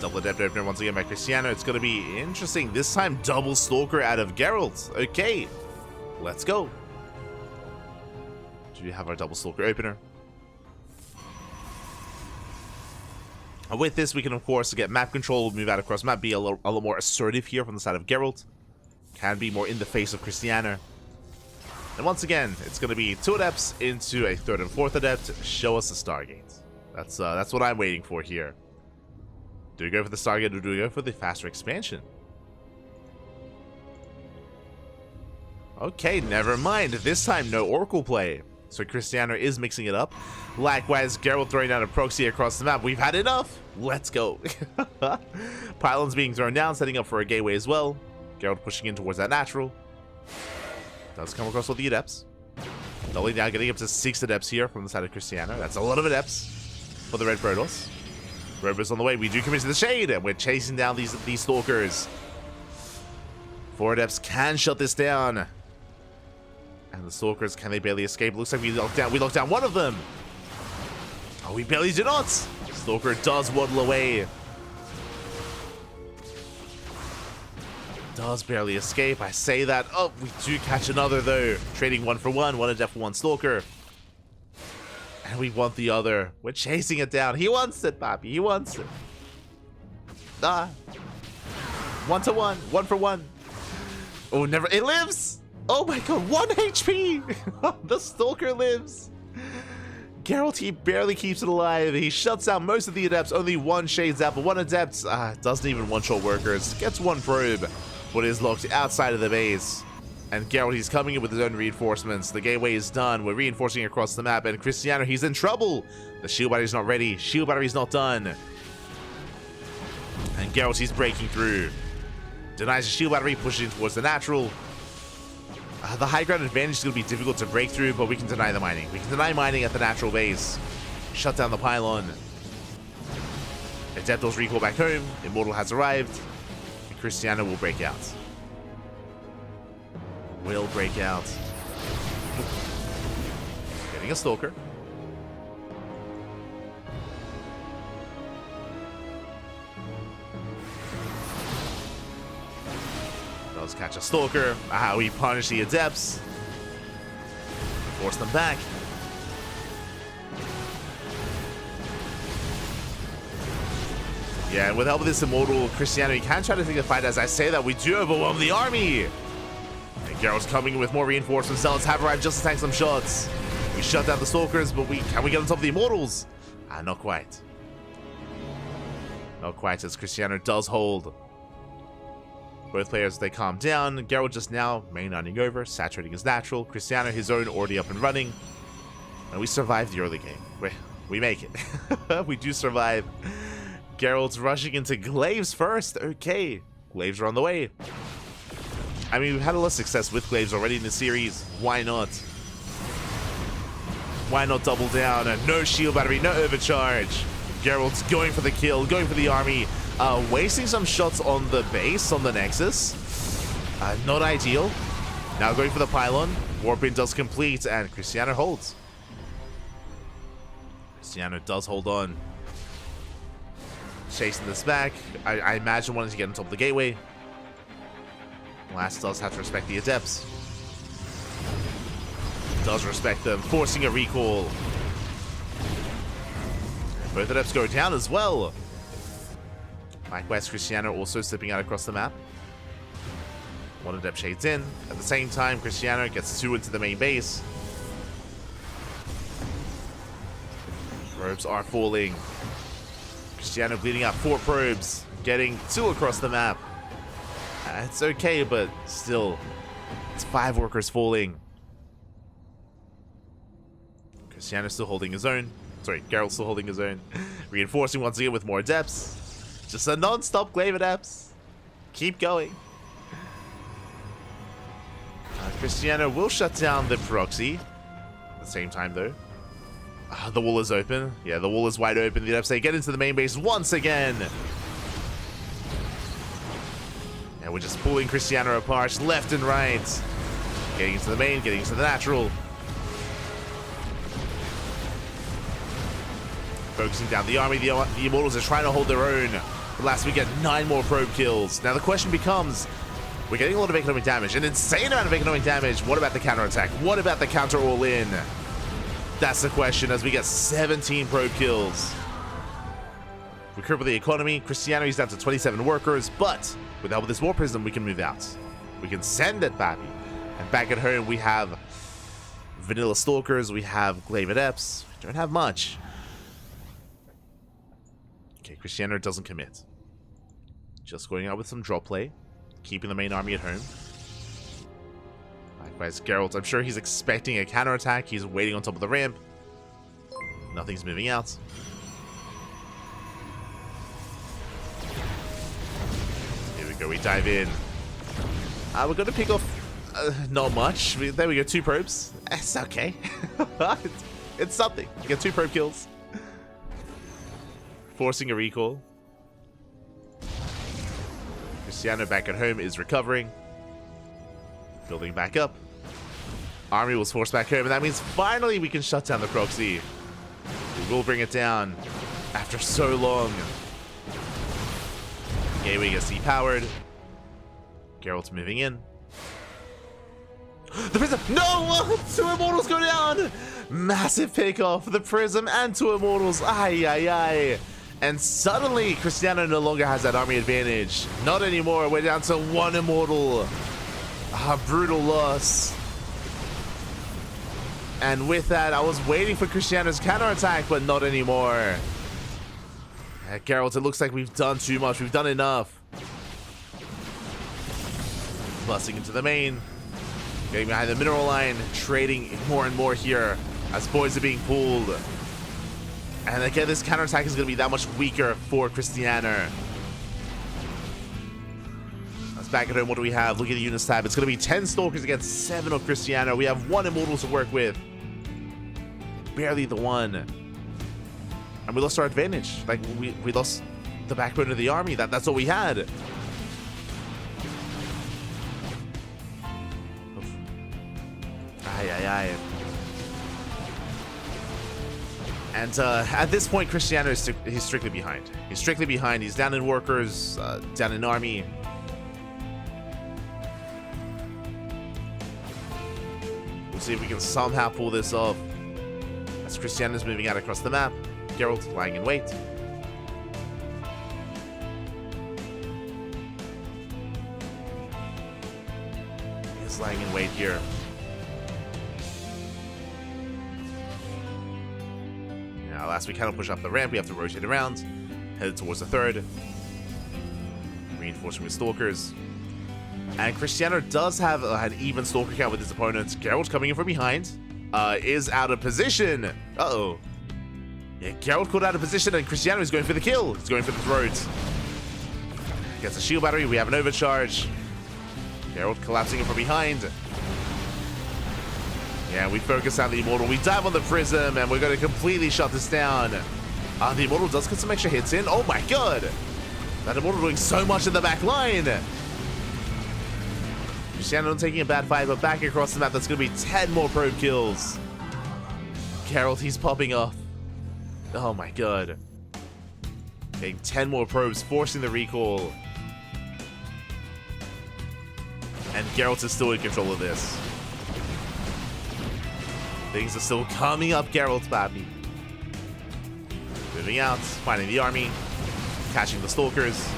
A: Double Adept opener once again by Cristiano. It's going to be interesting. This time, Double Stalker out of Geralt. Okay, let's go. Do we have our Double Stalker opener? And with this, we can, of course, get map control, move out across map, be a lot more assertive here from the side of Geralt. Can be more in the face of Cristiano. And once again, it's going to be 2 Adepts into a 3rd and 4th Adept. Show us the Stargate. That's what I'm waiting for here. Do we go for the Stargate or do we go for the faster expansion? Okay, never mind. This time, no Oracle play. So Cristiano is mixing it up. Likewise, Geralt throwing down a proxy across the map. We've had enough. Let's go. Pylons being thrown down, setting up for a gateway as well. Geralt pushing in towards that natural. Does come across all the Adepts. Doubling down, getting up to 6 Adepts here from the side of Cristiano. That's a lot of Adepts for the Red Protoss. Robo's on the way. We do commit to the Shade, and we're chasing down these Stalkers. 4 Adepts can shut this down. And the Stalkers, can they barely escape? Looks like we locked down one of them. Oh, we barely do not. Stalker does waddle away. Does barely escape. I say that. Oh, we do catch another though. Trading 1 for 1. 1 Adept for 1 Stalker. And we want the other. We're chasing it down. He wants it, Papi. He wants it. 1 to 1. 1 for 1. Oh, never. It lives. Oh my god. 1 HP. The Stalker lives. Geralt, he barely keeps it alive. He shuts down most of the Adepts. Only 1 Shades out, but 1 Adept doesn't even one-shot workers. Gets 1 probe, but is locked outside of the base. And Geralt, he's coming in with his own reinforcements. The gateway is done. We're reinforcing across the map. And Cristiano, he's in trouble. The shield battery's not ready. Shield battery's not done. And Geralt, he's breaking through. Denies the shield battery, pushes in towards the natural. The high ground advantage is going to be difficult to break through, but we can deny the mining. We can deny mining at the natural base. Shut down the pylon. Adeptos recall back home. Immortal has arrived. And Cristiano will break out. Will break out. Getting a Stalker. Does catch a Stalker. We punish the Adepts. Force them back. Yeah, and with help of this Immortal, Cristiano, he can try to take the fight. As I say that, we do overwhelm the army. And Geralt's coming with more reinforcements. Zealots have arrived just to tank some shots. We shut down the Stalkers, but can we get on top of the Immortals? Not quite. Not quite, as Cristiano does hold. Both players, they calm down. Geralt just now main-lining over, saturating his natural. Cristiano, his own, already up and running. And we survive the early game. We make it. We do survive. Geralt's rushing into Glaives first. Okay. Glaives are on the way. I mean, we've had a lot of success with Glaives already in the series. Why not? Why not double down? No shield battery, no overcharge. Geralt's going for the kill, going for the army. Wasting some shots on the base, on the Nexus. Not ideal. Now going for the pylon. Warpin does complete, and Cristiano holds. Cristiano does hold on. Chasing this back. I imagine wanting to get on top of the gateway. Last does have to respect the Adepts. Does respect them, forcing a recall. Both Adepts go down as well. Likewise, Cristiano also slipping out across the map. 1 Adept shades in. At the same time, Cristiano gets 2 into the main base. Probes are falling. Cristiano bleeding out 4 probes, getting 2 across the map. It's okay, but still, it's 5 workers falling. Cristiano still holding his own. Sorry, Geralt's still holding his own. Reinforcing once again with more adepts. Just a non-stop glaive adepts. Keep going. Cristiano will shut down the proxy. At the same time, though. The wall is open. Yeah, the wall is wide open. The adepts say get into the main base once again. And we're just pulling Cristiano apart left and right. Getting into the main, getting into the natural. Focusing down the army. The Immortals are trying to hold their own. But last we get 9 more probe kills. Now the question becomes, we're getting a lot of economic damage. An insane amount of economic damage. What about the counterattack? What about the counter all-in? That's the question as we get 17 probe kills. We cripple the economy. Cristiano is down to 27 workers. But with the help of this War Prism, we can move out. We can send it, Pappy. And back at home, we have Vanilla Stalkers. We have Glaive Adepts. We don't have much. Okay, Cristiano doesn't commit. Just going out with some drop play. Keeping the main army at home. Likewise, Geralt, I'm sure he's expecting a counterattack. He's waiting on top of the ramp. Nothing's moving out. Here we go, we dive in. We're going to pick off not much. There we go, 2 probes. It's okay. It's something. You get 2 probe kills. Forcing a recall. Cristiano back at home is recovering. Building back up. Army was forced back home, and that means finally we can shut down the proxy. We will bring it down after so long. Gateway gets depowered. Geralt's moving in. The Prism! No! 2 Immortals go down! Massive pick off. The Prism and 2 Immortals. Ay, ay, ay. And suddenly, Cristiano no longer has that army advantage. Not anymore. We're down to 1 Immortal. Brutal loss. And with that, I was waiting for Cristiano's counterattack, but not anymore. Geralt, it looks like we've done too much. We've done enough. Busting into the main. Getting behind the mineral line. Trading more and more here as boys are being pulled. And again, this counterattack is going to be that much weaker for Cristiano. Let's back at home. What do we have? Look at the units tab. It's going to be 10 Stalkers against 7 of Cristiano. We have 1 Immortal to work with. Barely the 1. And we lost our advantage. Like, we lost the backbone of the army. That's all we had. Oof. Ay, ay, ay. And at this point, Cristiano is he's strictly behind. He's strictly behind. He's down in workers, down in army. We'll see if we can somehow pull this off. As Cristiano's moving out across the map, Geralt lying in wait. He's lying in wait here. Last we cannot push up the ramp, we have to rotate around, headed towards the 3rd. Reinforcing with Stalkers. And Cristiano does have an even Stalker count with his opponents. Geralt coming in from behind, is out of position. Uh-oh. Yeah, Geralt caught out of position and Cristiano is going for the kill. He's going for the throat. Gets a shield battery, we have an overcharge. Geralt collapsing in from behind. Yeah, we focus on the Immortal. We dive on the Prism, and we're going to completely shut this down. The Immortal does get some extra hits in. Oh my god! That Immortal doing so much in the back line. Cristiano taking a bad fight, but back across the map, that's going to be 10 more probe kills. Geralt, he's popping off. Oh my god. Getting 10 more probes, forcing the recall. And Geralt is still in control of this. Things are still coming up Geralt's baby. Moving out, finding the army, catching the Stalkers.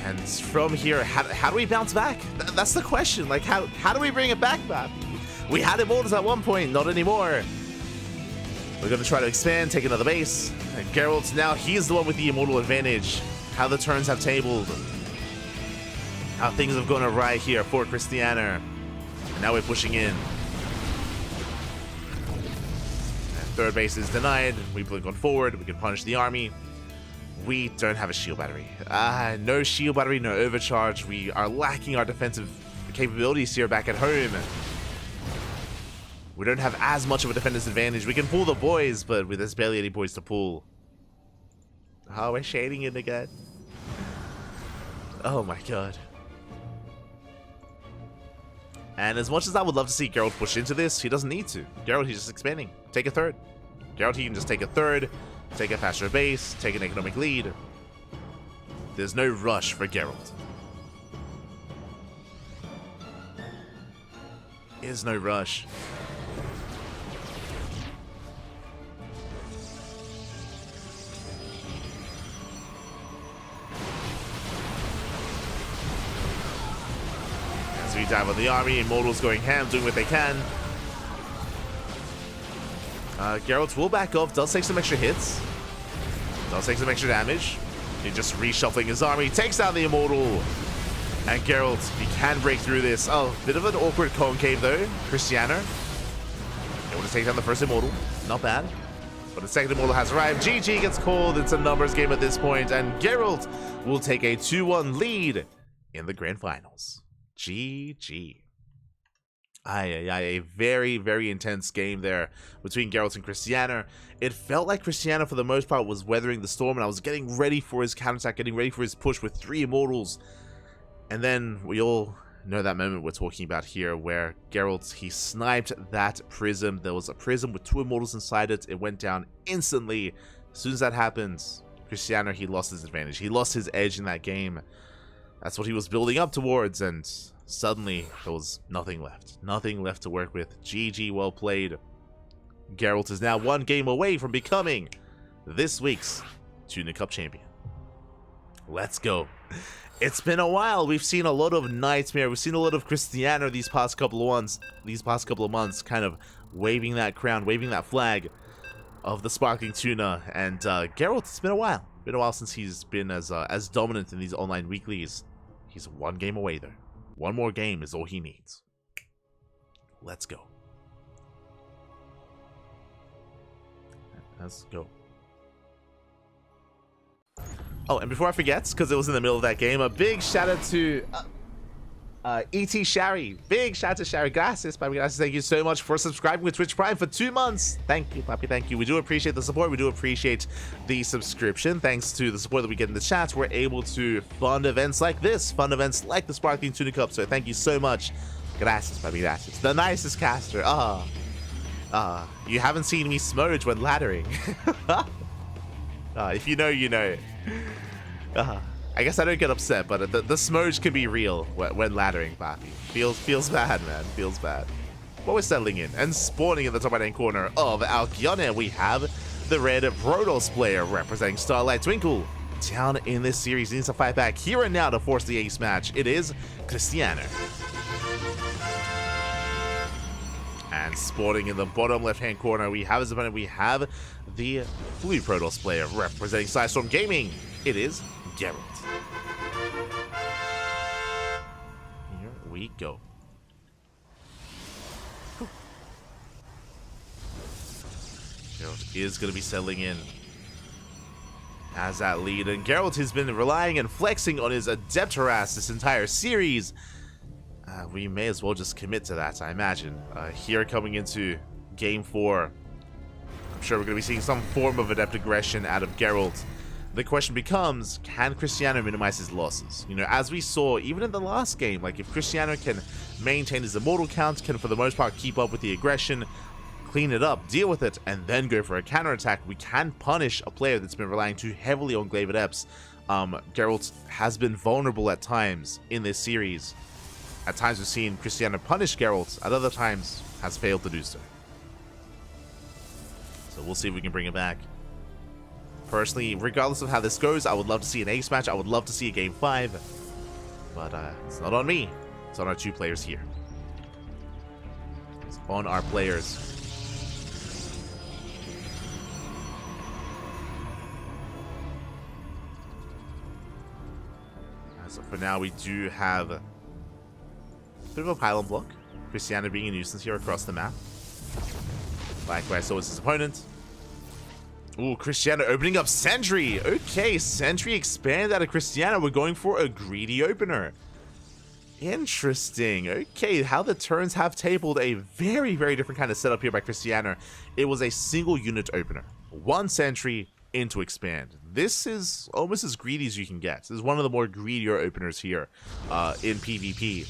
A: And from here, how do we bounce back? That's the question. Like, how do we bring it back, Bob? We had Immortals at one point, not anymore. We're going to try to expand, take another base. And Geralt, now he's the one with the immortal advantage. How the turns have tabled. How things have gone awry here for Christiana. And now we're pushing in. And third base is denied. We blink on forward. We can punish the army. We don't have a shield battery. No shield battery, no overcharge. We are lacking our defensive capabilities here back at home. We don't have as much of a defender's advantage. We can pull the boys, but there's barely any boys to pull. Oh, we're shading it again. Oh my god. And as much as I would love to see Geralt push into this, he doesn't need to. Geralt, he's just expanding. Take a third. Geralt, he can just take a third, take a faster base, take an economic lead. There's no rush for Geralt. There's no rush. As we dive on the army, Immortals going ham, doing what they can. Geralt will back off, does take some extra hits. Does take some extra damage. He's just reshuffling his army, takes down the Immortal. And Geralt, he can break through this. Oh, bit of an awkward concave though. Christiana able to take down the first Immortal. Not bad. But the second Immortal has arrived. GG gets called. It's a numbers game at this point. And Geralt will take a 2-1 lead in the grand finals. GG. A very, very intense game there between Geralt and Christiana. It felt like Christiana, for the most part, was weathering the storm, and I was getting ready for his counterattack, getting ready for his push with 3 Immortals. And then we all know that moment we're talking about here, where Geralt, he sniped that prism. There was a prism with 2 Immortals inside it. It went down instantly. As soon as that happened, Christiana, he lost his advantage. He lost his edge in that game. That's what he was building up towards, and suddenly there was nothing left. Nothing left to work with. GG, well played. Geralt is now 1 game away from becoming this week's Tuna Cup champion. Let's go. It's been a while. We've seen a lot of Nightmare. We've seen a lot of Christiana these past couple of months, kind of waving that crown, waving that flag of the Sparkling Tuna. And Geralt, it's been a while. Been a while since he's been as dominant in these online weeklies. He's 1 game away though. 1 more game is all he needs. Let's go. Let's go. Oh, and before I forget, because it was in the middle of that game, a big shout out to E.T. Shari. Big shout out to Shari. Gracias, papi. Gracias. Thank you so much for subscribing with Twitch Prime for 2 months. Thank you, papi. Thank you. We do appreciate the support. We do appreciate the subscription. Thanks to the support that we get in the chat, we're able to fund events like this, fund events like the Sparkling Tuna Cup. So thank you so much. Gracias, papi. Gracias. The nicest caster. You haven't seen me smudge when laddering. If you know, you know. I guess I don't get upset, but the smudge can be real when laddering, papi. Feels bad, man. Feels bad. But we're settling in and spawning in the top right-hand corner of Alkione. We have the red Protoss player representing Starlight Twinkle. Down in this series, he needs to fight back here and now to force the ace match. It is Christiana. And spawning in the bottom left-hand corner, we have his opponent. We have the blue Protoss player representing Sidestorm Gaming. It is Geralt. Here we go. Geralt is going to be settling in as that lead, and Geralt has been relying and flexing on his Adept Harass this entire series. We may as well just commit to that, I imagine. Here coming into Game 4, I'm sure we're going to be seeing some form of Adept Aggression out of Geralt. The question becomes, can Christiana minimize his losses? You know, as we saw, even in the last game, like if Christiana can maintain his Immortal count, can for the most part keep up with the aggression, clean it up, deal with it, and then go for a counterattack, we can punish a player that's been relying too heavily on Glaive Adepts. Geralt has been vulnerable at times in this series. At times we've seen Christiana punish Geralt, at other times has failed to do so. So we'll see if we can bring it back. Personally, regardless of how this goes, I would love to see an ace match. I would love to see a game 5. But it's not on me. It's on our 2 players here. It's on our players. So for now, we do have a bit of a pylon block. Cristiano being a nuisance here across the map. Likewise, so is his opponent. Ooh, Cristiano opening up Sentry. Okay, Sentry expand out of Cristiano. We're going for a greedy opener. Interesting. Okay, how the turns have tabled a very, very different kind of setup here by Cristiano. It was a single unit opener. One Sentry into expand. This is almost as greedy as you can get. This is one of the more greedier openers here in PvP.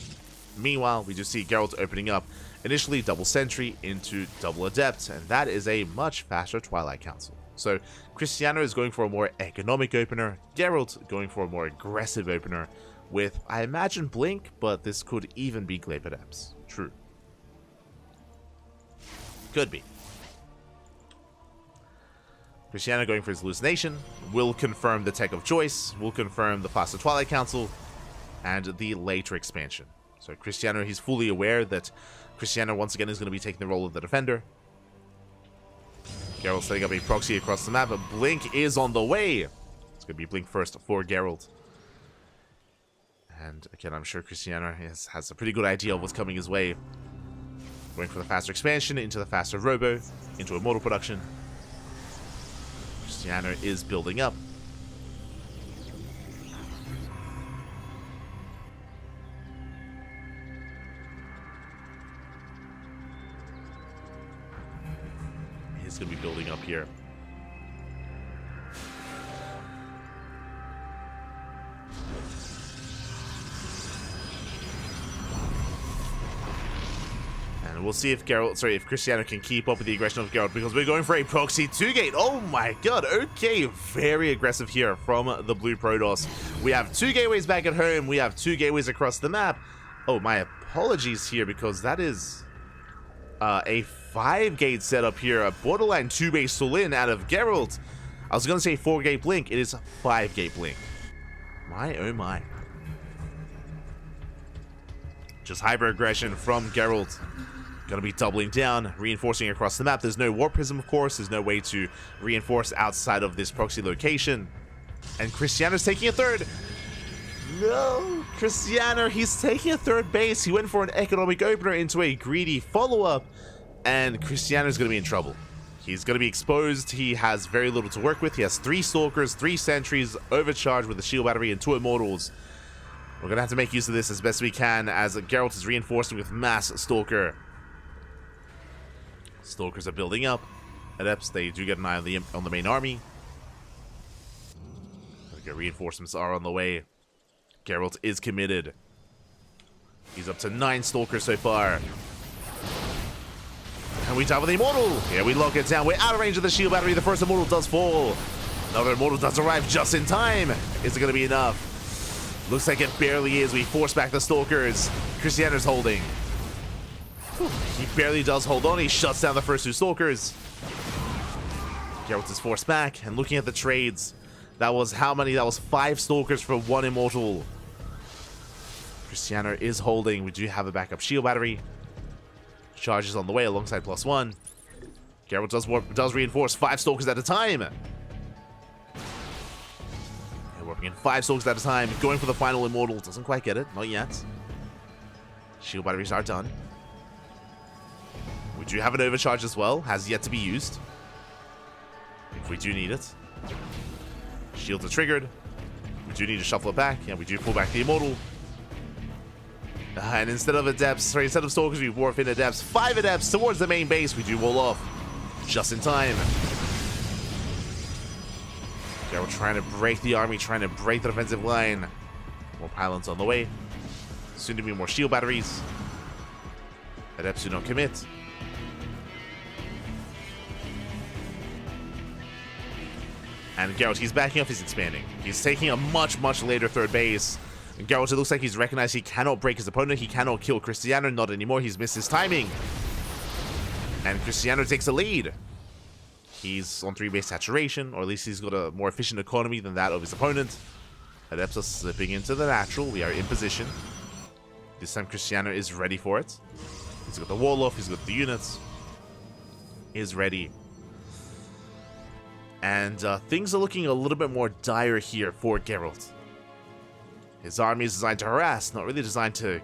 A: Meanwhile, we just see Geralt opening up initially double Sentry into double Adept, and that is a much faster Twilight Council. So Cristiano is going for a more economic opener, Geralt going for a more aggressive opener with, I imagine, Blink, but this could even be Glaive Adepts. True. Could be. Cristiano going for his Hallucination will confirm the tech of choice, will confirm the faster Twilight Council, and the later expansion. So Cristiano, he's fully aware that Cristiano once again is going to be taking the role of the defender. Geralt setting up a proxy across the map, but Blink is on the way. It's going to be Blink first for Geralt. And again, I'm sure Cristiano has a pretty good idea of what's coming his way. Going for the faster expansion, into the faster Robo, into Immortal production. Cristiano is building up. He's going to be building up here. And we'll see if if Cristiano can keep up with the aggression of Geralt, because we're going for a proxy 2-gate. Oh my god, okay, very aggressive here from the Blue Protoss. We have 2 gateways back at home, we have 2 gateways across the map. Oh, my apologies here, because that is a 5-gate setup here, a borderline 2-base Solin out of Geralt. I was going to say 4-gate Blink, it is a 5-gate Blink. My oh my. Just hyper aggression from Geralt. Gonna be doubling down, reinforcing across the map. There's no Warp Prism, of course. There's no way to reinforce outside of this proxy location. And Cristiano's taking a third. No, Cristiano, he's taking a third base. He went for an economic opener into a greedy follow-up. And Cristiano's gonna be in trouble. He's gonna be exposed. He has very little to work with. He has 3 Stalkers, 3 Sentries, overcharged with a Shield Battery and 2 Immortals. We're gonna have to make use of this as best we can, as Geralt is reinforcing with mass Stalker. Stalkers are building up. Adepts, they do get an eye on the main army. Okay, reinforcements are on the way. Geralt is committed. He's up to 9 Stalkers so far. And we dive with the Immortal. Here we lock it down. We're out of range of the Shield Battery. The first Immortal does fall. Another Immortal does arrive just in time. Is it going to be enough? Looks like it barely is. We force back the Stalkers. Cristiano's holding. He barely does hold on. He shuts down the first 2 Stalkers. Geralt is forced back. And looking at the trades, that was how many? That was 5 Stalkers for 1 Immortal. Cristiano is holding. We do have a backup Shield Battery. Charges on the way alongside +1. Geralt does reinforce 5 Stalkers at a time. And working in 5 Stalkers at a time. Going for the final Immortal. Doesn't quite get it. Not yet. Shield Batteries are done. We do have an overcharge as well. Has yet to be used. If we do need it. Shields are triggered. We do need to shuffle it back. Yeah, we do pull back the Immortal. And instead of Stalkers, we warp in Adepts. 5 Adepts towards the main base. We do wall off. Just in time. Yeah, we're trying to break the army, trying to break the defensive line. More pylons on the way. Soon to be more Shield Batteries. Adepts do not commit. And Geralt, he's backing off, he's expanding. He's taking a much, much later third base. And Geralt, it looks like he's recognized he cannot break his opponent. He cannot kill Cristiano, not anymore. He's missed his timing. And Cristiano takes a lead. He's on 3-base saturation, or at least he's got a more efficient economy than that of his opponent. Adepts are slipping into the natural. We are in position. This time Cristiano is ready for it. He's got the wall off, he's got the units. Is ready. And things are looking a little bit more dire here for Geralt. His army is designed to harass, not really designed to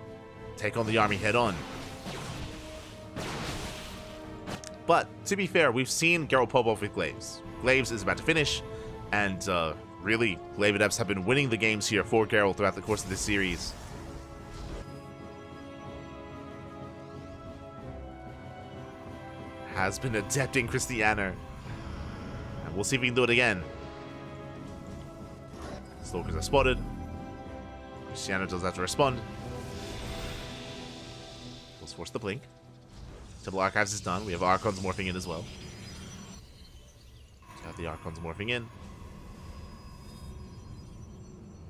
A: take on the army head on. But, to be fair, we've seen Geralt pop off with Glaives. Glaives is about to finish, and really, Glaive Adepts have been winning the games here for Geralt throughout the course of this series. Has been adepting Christiana. And we'll see if we can do it again. Stalkers are spotted. Christiana does have to respond. Let's force the blink. Temple Archives is done. We have Archons morphing in as well. Got the Archons morphing in.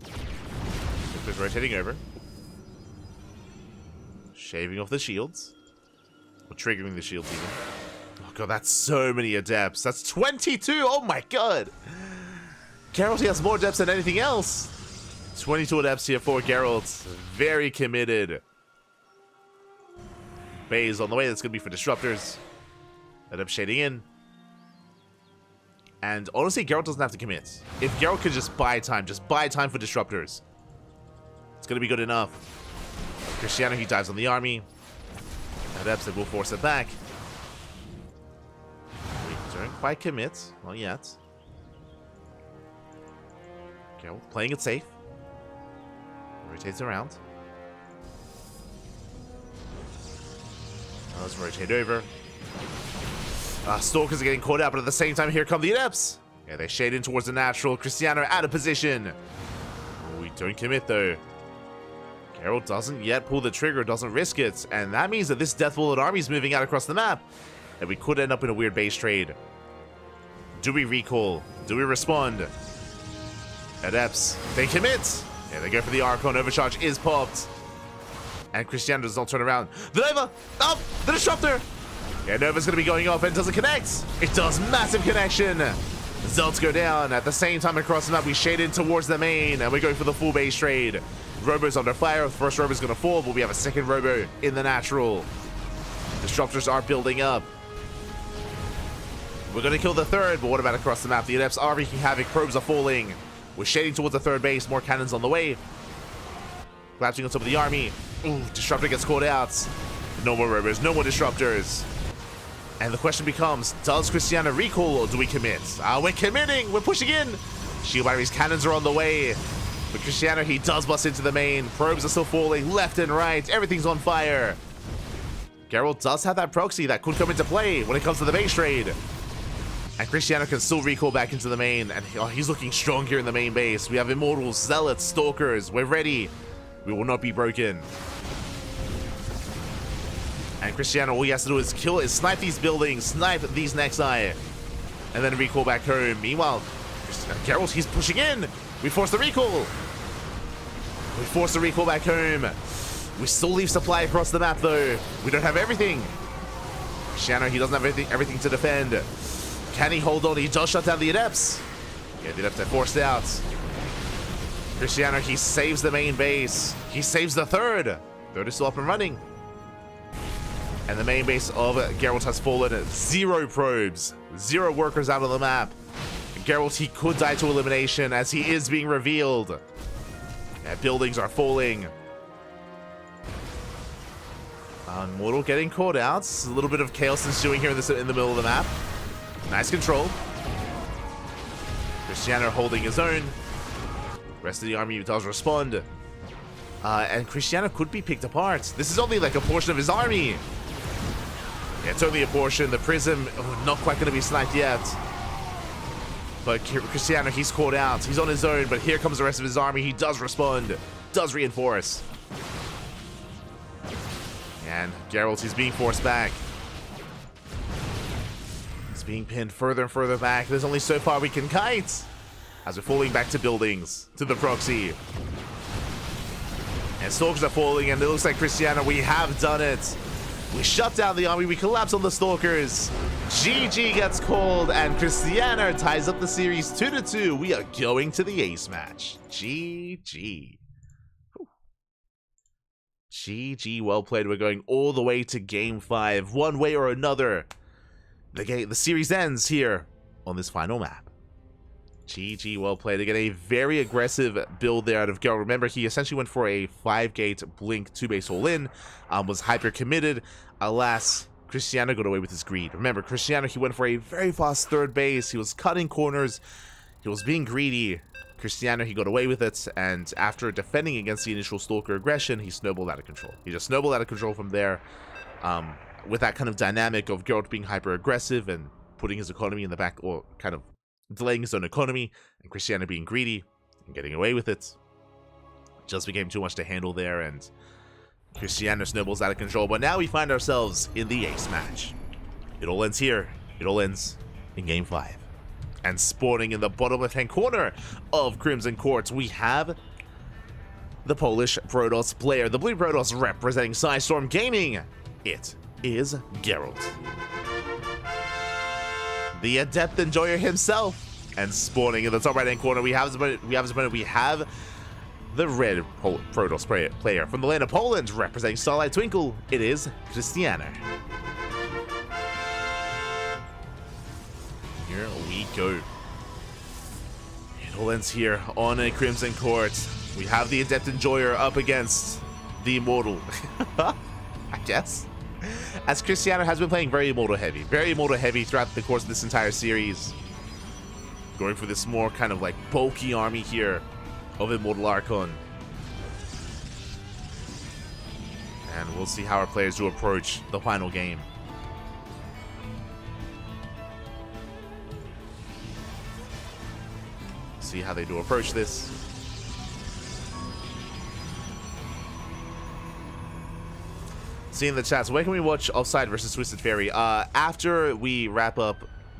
A: Templars rotating over. Shaving off the shields. Or triggering the shields even. Oh god, that's so many adepts. That's 22! Oh my god! Geralt has more adepts than anything else. 22 adepts here for Geralt. Very committed. Base on the way. That's going to be for disruptors. Adept shading in. And honestly, Geralt doesn't have to commit. If Geralt could just buy time for disruptors, it's going to be good enough. Christiana, he dives on the army. Adepts, that will force it back. We don't quite commit. Not yet. Geralt playing it safe. Rotates around. Let's rotate over. Stalkers are getting caught out, but at the same time, here come the Adepts. Yeah, they shade in towards the natural. Christiana out of position. Oh, we don't commit, though. Geralt doesn't yet pull the trigger, doesn't risk it. And that means that this Death Wallet army is moving out across the map. And we could end up in a weird base trade. Do we recall? Do we respond? Adepts, they commit. Yeah, they go for the Archon. Overcharge is popped. And Christiana does not turn around. The Nova! Up! The Disruptor! Yeah, Nova's going to be going off and doesn't connect. It does. Massive connection. Zelts go down. At the same time across the map, we shade in towards the main. And we go for the full base trade. Robo's under fire. The first Robo's going to fall, but we have a second Robo in the natural. Disruptors are building up. We're going to kill the third, but what about across the map? The Adepts are wreaking havoc. Probes are falling. We're shading towards the third base. More cannons on the way. Collapsing on top of the army. Ooh, Disruptor gets caught out. No more Robos, no more Disruptors. And the question becomes, does Christiana recall or do we commit? We're committing! We're pushing in! Shield batteries, cannons are on the way. But Christiana, he does bust into the main. Probes are still falling left and right. Everything's on fire. Geralt does have that proxy that could come into play when it comes to the base trade. And Christiana can still recall back into the main. And he's looking strong here in the main base. We have Immortals, Zealots, Stalkers. We're ready. We will not be broken. And Christiana, all he has to do is snipe these buildings, snipe these Nexi, and then recall back home. Meanwhile, Geralt, he's pushing in. We force the recall. We force the recall back home. We still leave supply across the map, though. We don't have everything. Christiana, he doesn't have everything to defend. Can he hold on? He does shut down the Adepts. Yeah, the Adepts are forced out. Christiana, he saves the main base. He saves the third. Third is still up and running. And the main base of Geralt has fallen. 0 probes. 0 workers out on the map. Geralt, he could die to elimination as he is being revealed. Yeah, buildings are falling. Immortal getting caught out. A little bit of chaos ensuing here in the middle of the map. Nice control. Christiana holding his own. Rest of the army does respond. And Christiana could be picked apart. This is only like a portion of his army. Yeah, it's only a portion. The Prism, not quite going to be sniped yet. But Christiana, he's caught out. He's on his own, but here comes the rest of his army. He does respond. Does reinforce. And Geralt, he's being forced back. He's being pinned further and further back. There's only so far we can kite. As we're falling back to buildings, to the proxy. And Stalkers are falling, and it looks like Christiana, we have done it. We shut down the army, we collapse on the Stalkers. GG gets called, and Christiana ties up the series 2-2. We are going to the ace match. GG. Whew. GG, well played. We're going all the way to Game 5. One way or another, the series ends here on this final map. GG, well played. Again, a very aggressive build there out of Geralt. Remember, he essentially went for a 5-gate Blink 2-base all-in, was hyper-committed. Alas, Cristiano got away with his greed. Remember, Cristiano, he went for a very fast 3rd base. He was cutting corners. He was being greedy. Cristiano, he got away with it, and after defending against the initial Stalker aggression, he snowballed out of control. He just snowballed out of control from there, with that kind of dynamic of Geralt being hyper-aggressive and putting his economy in the back, or kind of delaying his own economy, and Cristiano being greedy and getting away with it. Just became too much to handle there, and Cristiano snowballs out of control. But now we find ourselves in the ace match. It all ends here. It all ends in Game 5. And spawning in the bottom left-hand corner of Crimson Court, we have the Polish Protoss player, the Blue Protoss representing Psystorm Gaming. It is Geralt, the adept enjoyer himself. And spawning in the top right-hand corner, we have the red Protoss player from the land of Poland, representing Starlight Twinkle. It is Cristiano. Here we go. It all ends here on a Crimson Court. We have the adept enjoyer up against the immortal, I guess. As Cristiano has been playing very immortal heavy throughout the course of this entire series. Going for this more kind of like bulky army here of Immortal Archon. And we'll see how our players do approach the final game. See how they do approach this. See in the chat, so where can we watch Offside versus Twisted Fairy? After we wrap up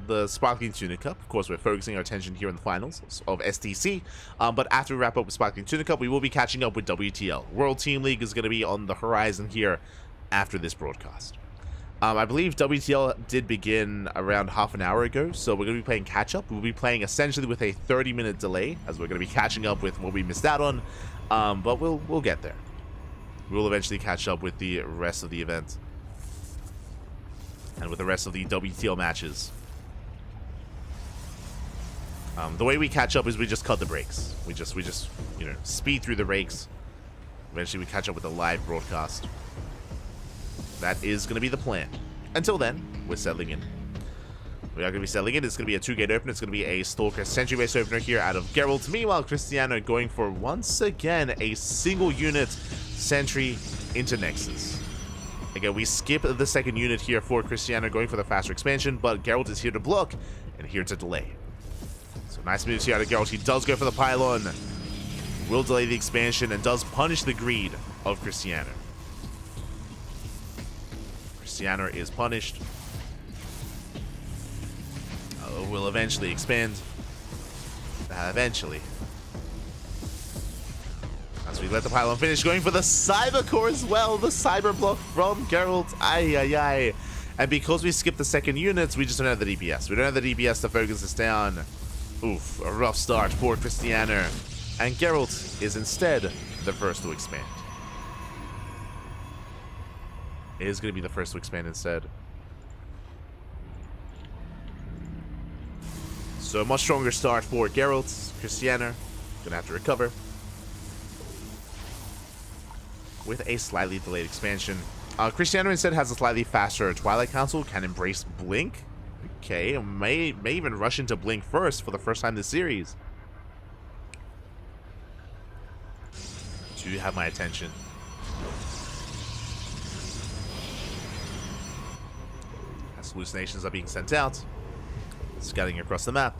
A: the Sparkling Tuna Cup. Of course, we're focusing our attention here in the finals of STC. But after we wrap up with Sparkling Tuna Cup, we will be catching up with WTL. World Team League is going to be on the horizon here after this broadcast. I believe WTL did begin around half an hour ago, so we're going to be playing catch-up. We'll be playing essentially with a 30-minute delay, as we're going to be catching up with what we missed out on. But we'll get there. We'll eventually catch up with the rest of the event. And with the rest of the WTL matches. The way we catch up is we just cut the breaks. We just you know, speed through the breaks. Eventually we catch up with the live broadcast. That is going to be the plan. Until then, we're settling in. We are going to be settling in. It's going to be a 2-gate opener. It's going to be a Stalker Sentry-based opener here out of Geralt. Meanwhile, Cristiano going for, once again, a single unit Sentry into Nexus. Again, we skip the second unit here for Cristiano going for the faster expansion, but Geralt is here to block and here to delay. So nice moves here out of Geralt. He does go for the pylon. Will delay the expansion and does punish the greed of Cristiano. Cristiano is punished. Will eventually expand. Eventually. As we let the pylon finish, going for the Cyber Core as well. The Cyber Block from Geralt. Ay, ay, ay. And because we skipped the second units, we just don't have the DPS. We don't have the DPS to focus us down. Oof, a rough start for Cristiano. And Geralt is instead the first to expand. It is going to be the first to expand instead. So a much stronger start for Geralt. Cristiano going to have to recover. With a slightly delayed expansion. Cristiano instead has a slightly faster Twilight Council. Can embrace Blink. Okay, may even rush into Blink first for the first time this series. Do you have my attention? As hallucinations are being sent out. Scouting across the map.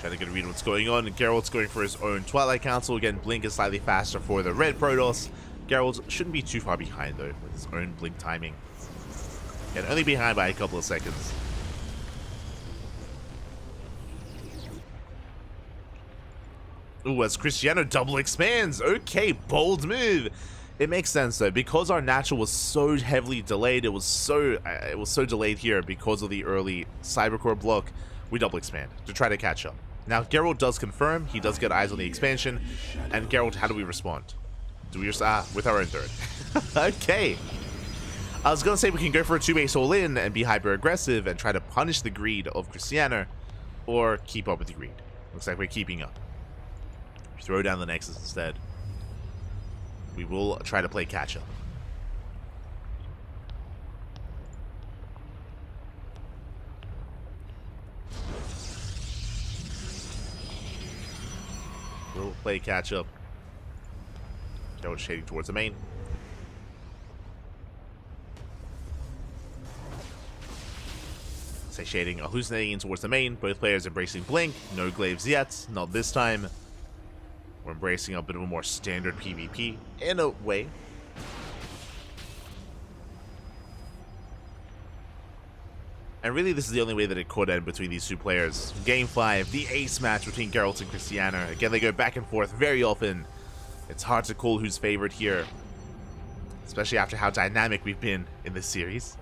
A: Trying to get a read on what's going on. And Geralt's going for his own Twilight Council. Again, Blink is slightly faster for the red Protoss. Geralt shouldn't be too far behind, though, with his own Blink timing. Again, only behind by a couple of seconds. Ooh, as Cristiano double expands. Okay, bold move. It makes sense though, because our natural was so heavily delayed. It was so delayed here because of the early Cybercore block. We double expand to try to catch up. Now Geralt does confirm. He does get eyes on the expansion. And Geralt, how do we respond? Do we just with our own third? Okay. I was going to say we can go for a 2-base all-in and be hyper-aggressive and try to punish the greed of Cristiano, or keep up with the greed. Looks like we're keeping up. Throw down the Nexus instead. We will try to play catch-up. We'll play catch-up. Go shading towards the main. Say shading, hallucinating in towards the main. Both players embracing Blink. No glaives yet. Not this time. We're embracing a bit of a more standard PvP in a way. And really, this is the only way that it could end between these two players. Game 5, the ace match between Geralt and Cristiano. Again, they go back and forth very often. It's hard to call who's favored here, especially after how dynamic we've been in this series.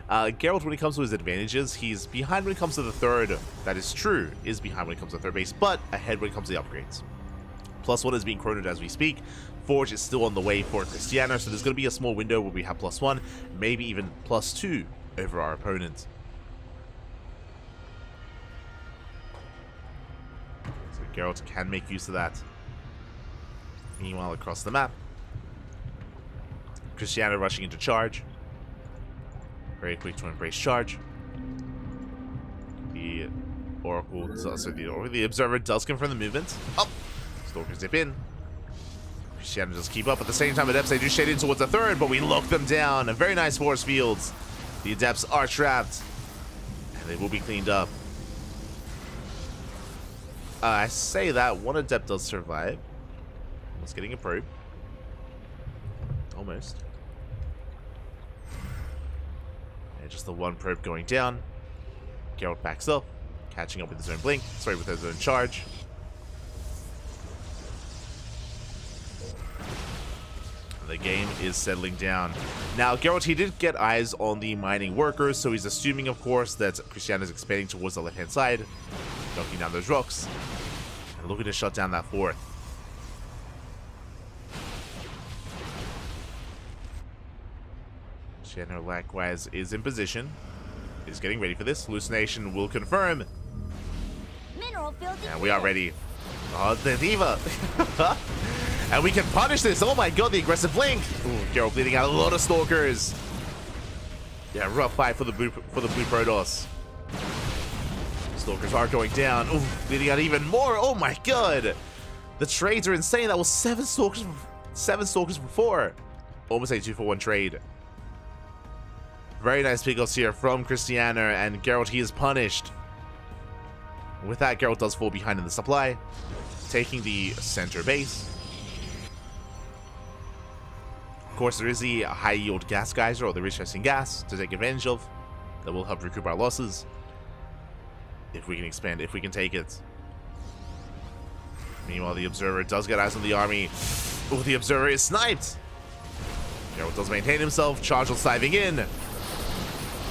A: Geralt, when it comes to his advantages, he's behind when it comes to the third. That is true, is behind when it comes to third base, but ahead when it comes to the upgrades. +1 is being chronoed as we speak. Forge is still on the way for Cristiano, so there's going to be a small window where we have +1, maybe even +2 over our opponent. So Geralt can make use of that. Meanwhile, across the map, Cristiano rushing into charge. Very quick to embrace charge. The Oracle, the Observer does confirm the movement. Oh! Stalkers dip in. Cristiano does keep up. At the same time, Adepts, they do shade in towards the third, but we lock them down. A very nice force fields. The Adepts are trapped, and they will be cleaned up. I say that one Adept does survive. Almost getting a probe. Almost. Yeah, just the one probe going down. Geralt backs up, catching up with his own blink. Sorry, with his own charge. The game is settling down. Now, Geralt, he did get eyes on the mining workers, so he's assuming, of course, that Cristiano is expanding towards the left-hand side, knocking down those rocks, and looking to shut down that fourth. Cristiano, likewise, is in position. Is getting ready for this. Hallucination will confirm. And we are ready. Oh, the Diva. And we can punish this. Oh my god, the aggressive blink. Ooh, Geralt bleeding out a lot of stalkers. Yeah, rough fight for the blue Protoss. Stalkers are going down. Ooh, bleeding out even more. Oh my god. The trades are insane. That was 7 stalkers for 4. Almost a 2-for-1 trade. Very nice pickups here from Cristiano, and Geralt, he is punished. With that, Geralt does fall behind in the supply, taking the center base. Of course, there is the high-yield gas geyser, or the recharging gas, to take advantage of. That will help recoup our losses. If we can expand, if we can take it. Meanwhile, the Observer does get eyes on the army. Oh, the Observer is sniped! Geralt does maintain himself, Charge will diving in.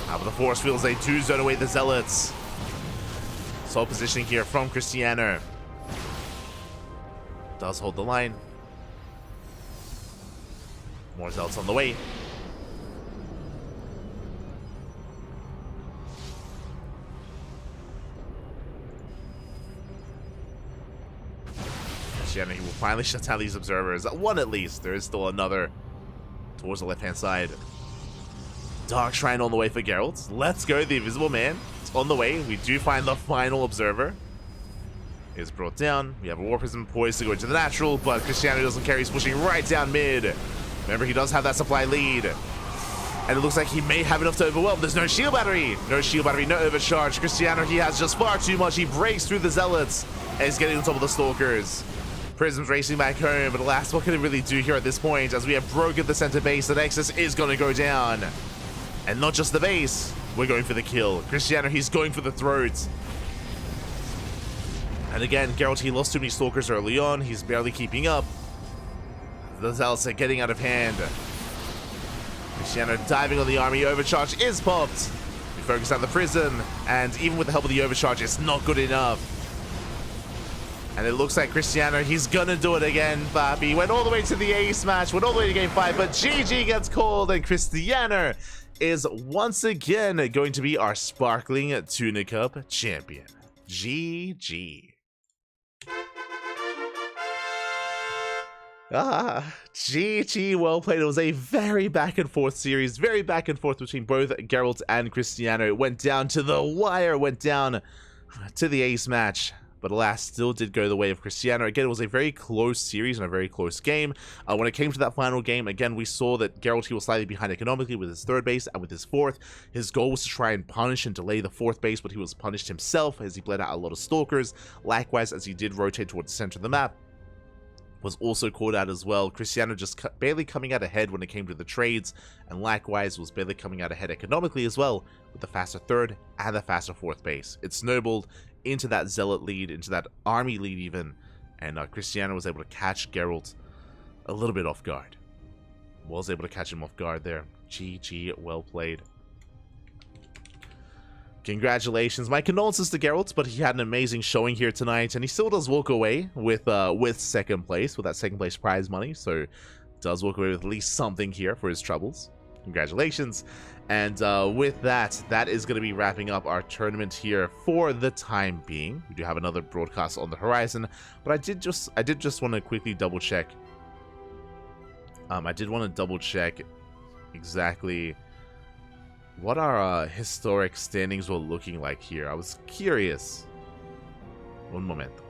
A: Out of the force fields, they do zone away the Zealots. Solid positioning here from Cristiano. Does hold the line. More Zealots on the way. Cristiano, he will finally shut down these Observers. One at least. There is still another towards the left-hand side. Dark Shrine on the way for Geralt. Let's go, the Invisible Man. It's on the way. We do find the final Observer. Is brought down. We have a War Prism poised to go into the natural, but Cristiano doesn't care. He's pushing right down mid. Remember, he does have that supply lead. And it looks like he may have enough to overwhelm. There's no shield battery. No shield battery, no overcharge. Cristiano, he has just far too much. He breaks through the Zealots and is getting on top of the Stalkers. Prism's racing back home, but alas, what can it really do here at this point? As we have broken the center base, the Nexus is going to go down. And not just the base, we're going for the kill. Cristiano, he's going for the throat. And again, Geralt, he lost too many Stalkers early on. He's barely keeping up. The Zealots are getting out of hand. Cristiano diving on the army. Overcharge is popped. We focus on the Prism, and even with the help of the Overcharge, it's not good enough. And it looks like Cristiano, he's gonna do it again, Papi. Went all the way to the ace match, went all the way to game 5, but GG gets called, and Cristiano is once again going to be our sparkling Tuna Cup champion. GG. GG, well played. It was a very back and forth series, very back and forth between both Geralt and Cristiano. It went down to the wire, went down to the ace match, but alas, still did go the way of Cristiano. Again, it was a very close series and a very close game. When it came to that final game, again, we saw that Geralt, he was slightly behind economically with his third base and with his fourth. His goal was to try and punish and delay the fourth base, but he was punished himself as he bled out a lot of stalkers. Likewise, as he did rotate towards the center of the map, was also caught out as well. Cristiano just barely coming out ahead when it came to the trades, and likewise was barely coming out ahead economically as well with the faster third and the faster fourth base. It snowballed into that zealot lead, into that army lead even, and Cristiano was able to catch Geralt a little bit off guard. Was able to catch him off guard there. GG, well played. Congratulations. My condolences to Geralt, but he had an amazing showing here tonight, and he still does walk away with second place, with that second place prize money, so does walk away with at least something here for his troubles. Congratulations. And with that, that is going to be wrapping up our tournament here for the time being. We do have another broadcast on the horizon, but I did just want to quickly double check. I did want to double check exactly what our historic standings were looking like here. I was curious. Un momento.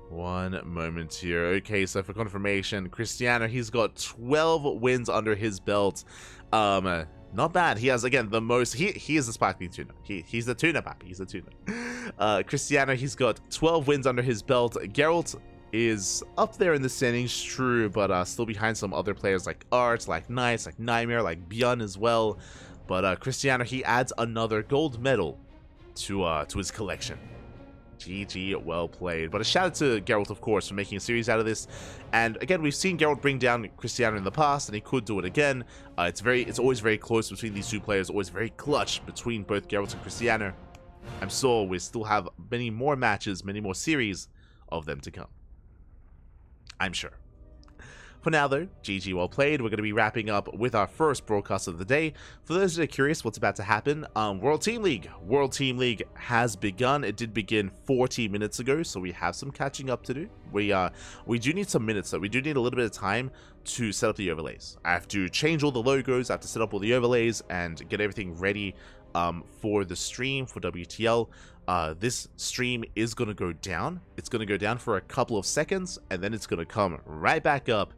A: One moment here. Okay, so for confirmation, Cristiano, he's got 12 wins under his belt. Not bad. He has, again, the most. He is the sparkling tuna. He's the tuna, papi. He's the tuna. Cristiano, he's got 12 wins under his belt. Geralt is up there in the standings, true, but still behind some other players like Art, like Knights, like Nightmare, like Bjorn as well. But Cristiano, he adds another gold medal to his collection. GG, well played. But a shout out to Geralt, of course, for making a series out of this. And again, we've seen Geralt bring down Cristiano in the past, and he could do it again. It's always very close between these two players, always very clutch between both Geralt and Cristiano. I'm sure we still have many more matches, many more series of them to come. I'm sure. For now, though, GG, well played. We're going to be wrapping up with our first broadcast of the day. For those that are curious what's about to happen, World Team League has begun. It did begin 40 minutes ago, so we have some catching up to do. We do need some minutes, though. We do need a little bit of time to set up the overlays. I have to change all the logos, I have to set up all the overlays, and get everything ready for the stream, for WTL. This stream is going to go down. It's going to go down for a couple of seconds, and then it's going to come right back up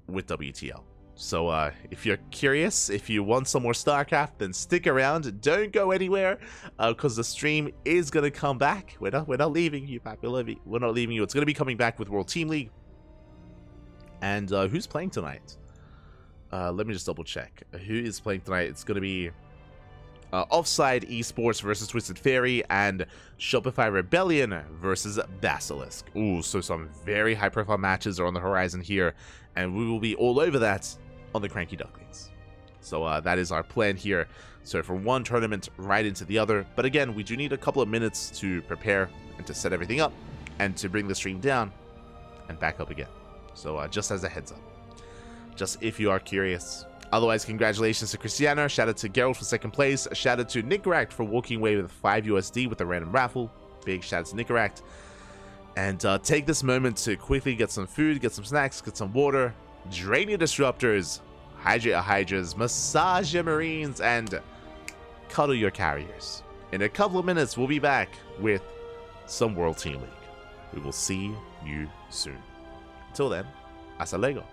A: with WTL. So if you're curious, if you want some more StarCraft, then stick around. Don't go anywhere, because the stream is going to come back. We're not leaving you, Pat. We're not leaving you. It's going to be coming back with World Team League. And who's playing tonight? Let me just double check. Who is playing tonight? It's going to be Offside Esports versus Twisted Fairy, and Shopify Rebellion versus Basilisk. Ooh, so some very high-profile matches are on the horizon here, and we will be all over that on the CranKy Ducklings. So that is our plan here. So from one tournament right into the other. But again, we do need a couple of minutes to prepare and to set everything up, and to bring the stream down and back up again. So just as a heads up, just if you are curious. Otherwise, congratulations to Cristiano. Shout out to Geralt for second place. Shout out to Nicaract for walking away with 5 USD with a random raffle. Big shout out to Nicaract. And take this moment to quickly get some food, get some snacks, get some water, drain your disruptors, hydrate your hydras, massage your marines, and cuddle your carriers. In a couple of minutes, we'll be back with some World Team League. We will see you soon. Until then, hasta luego.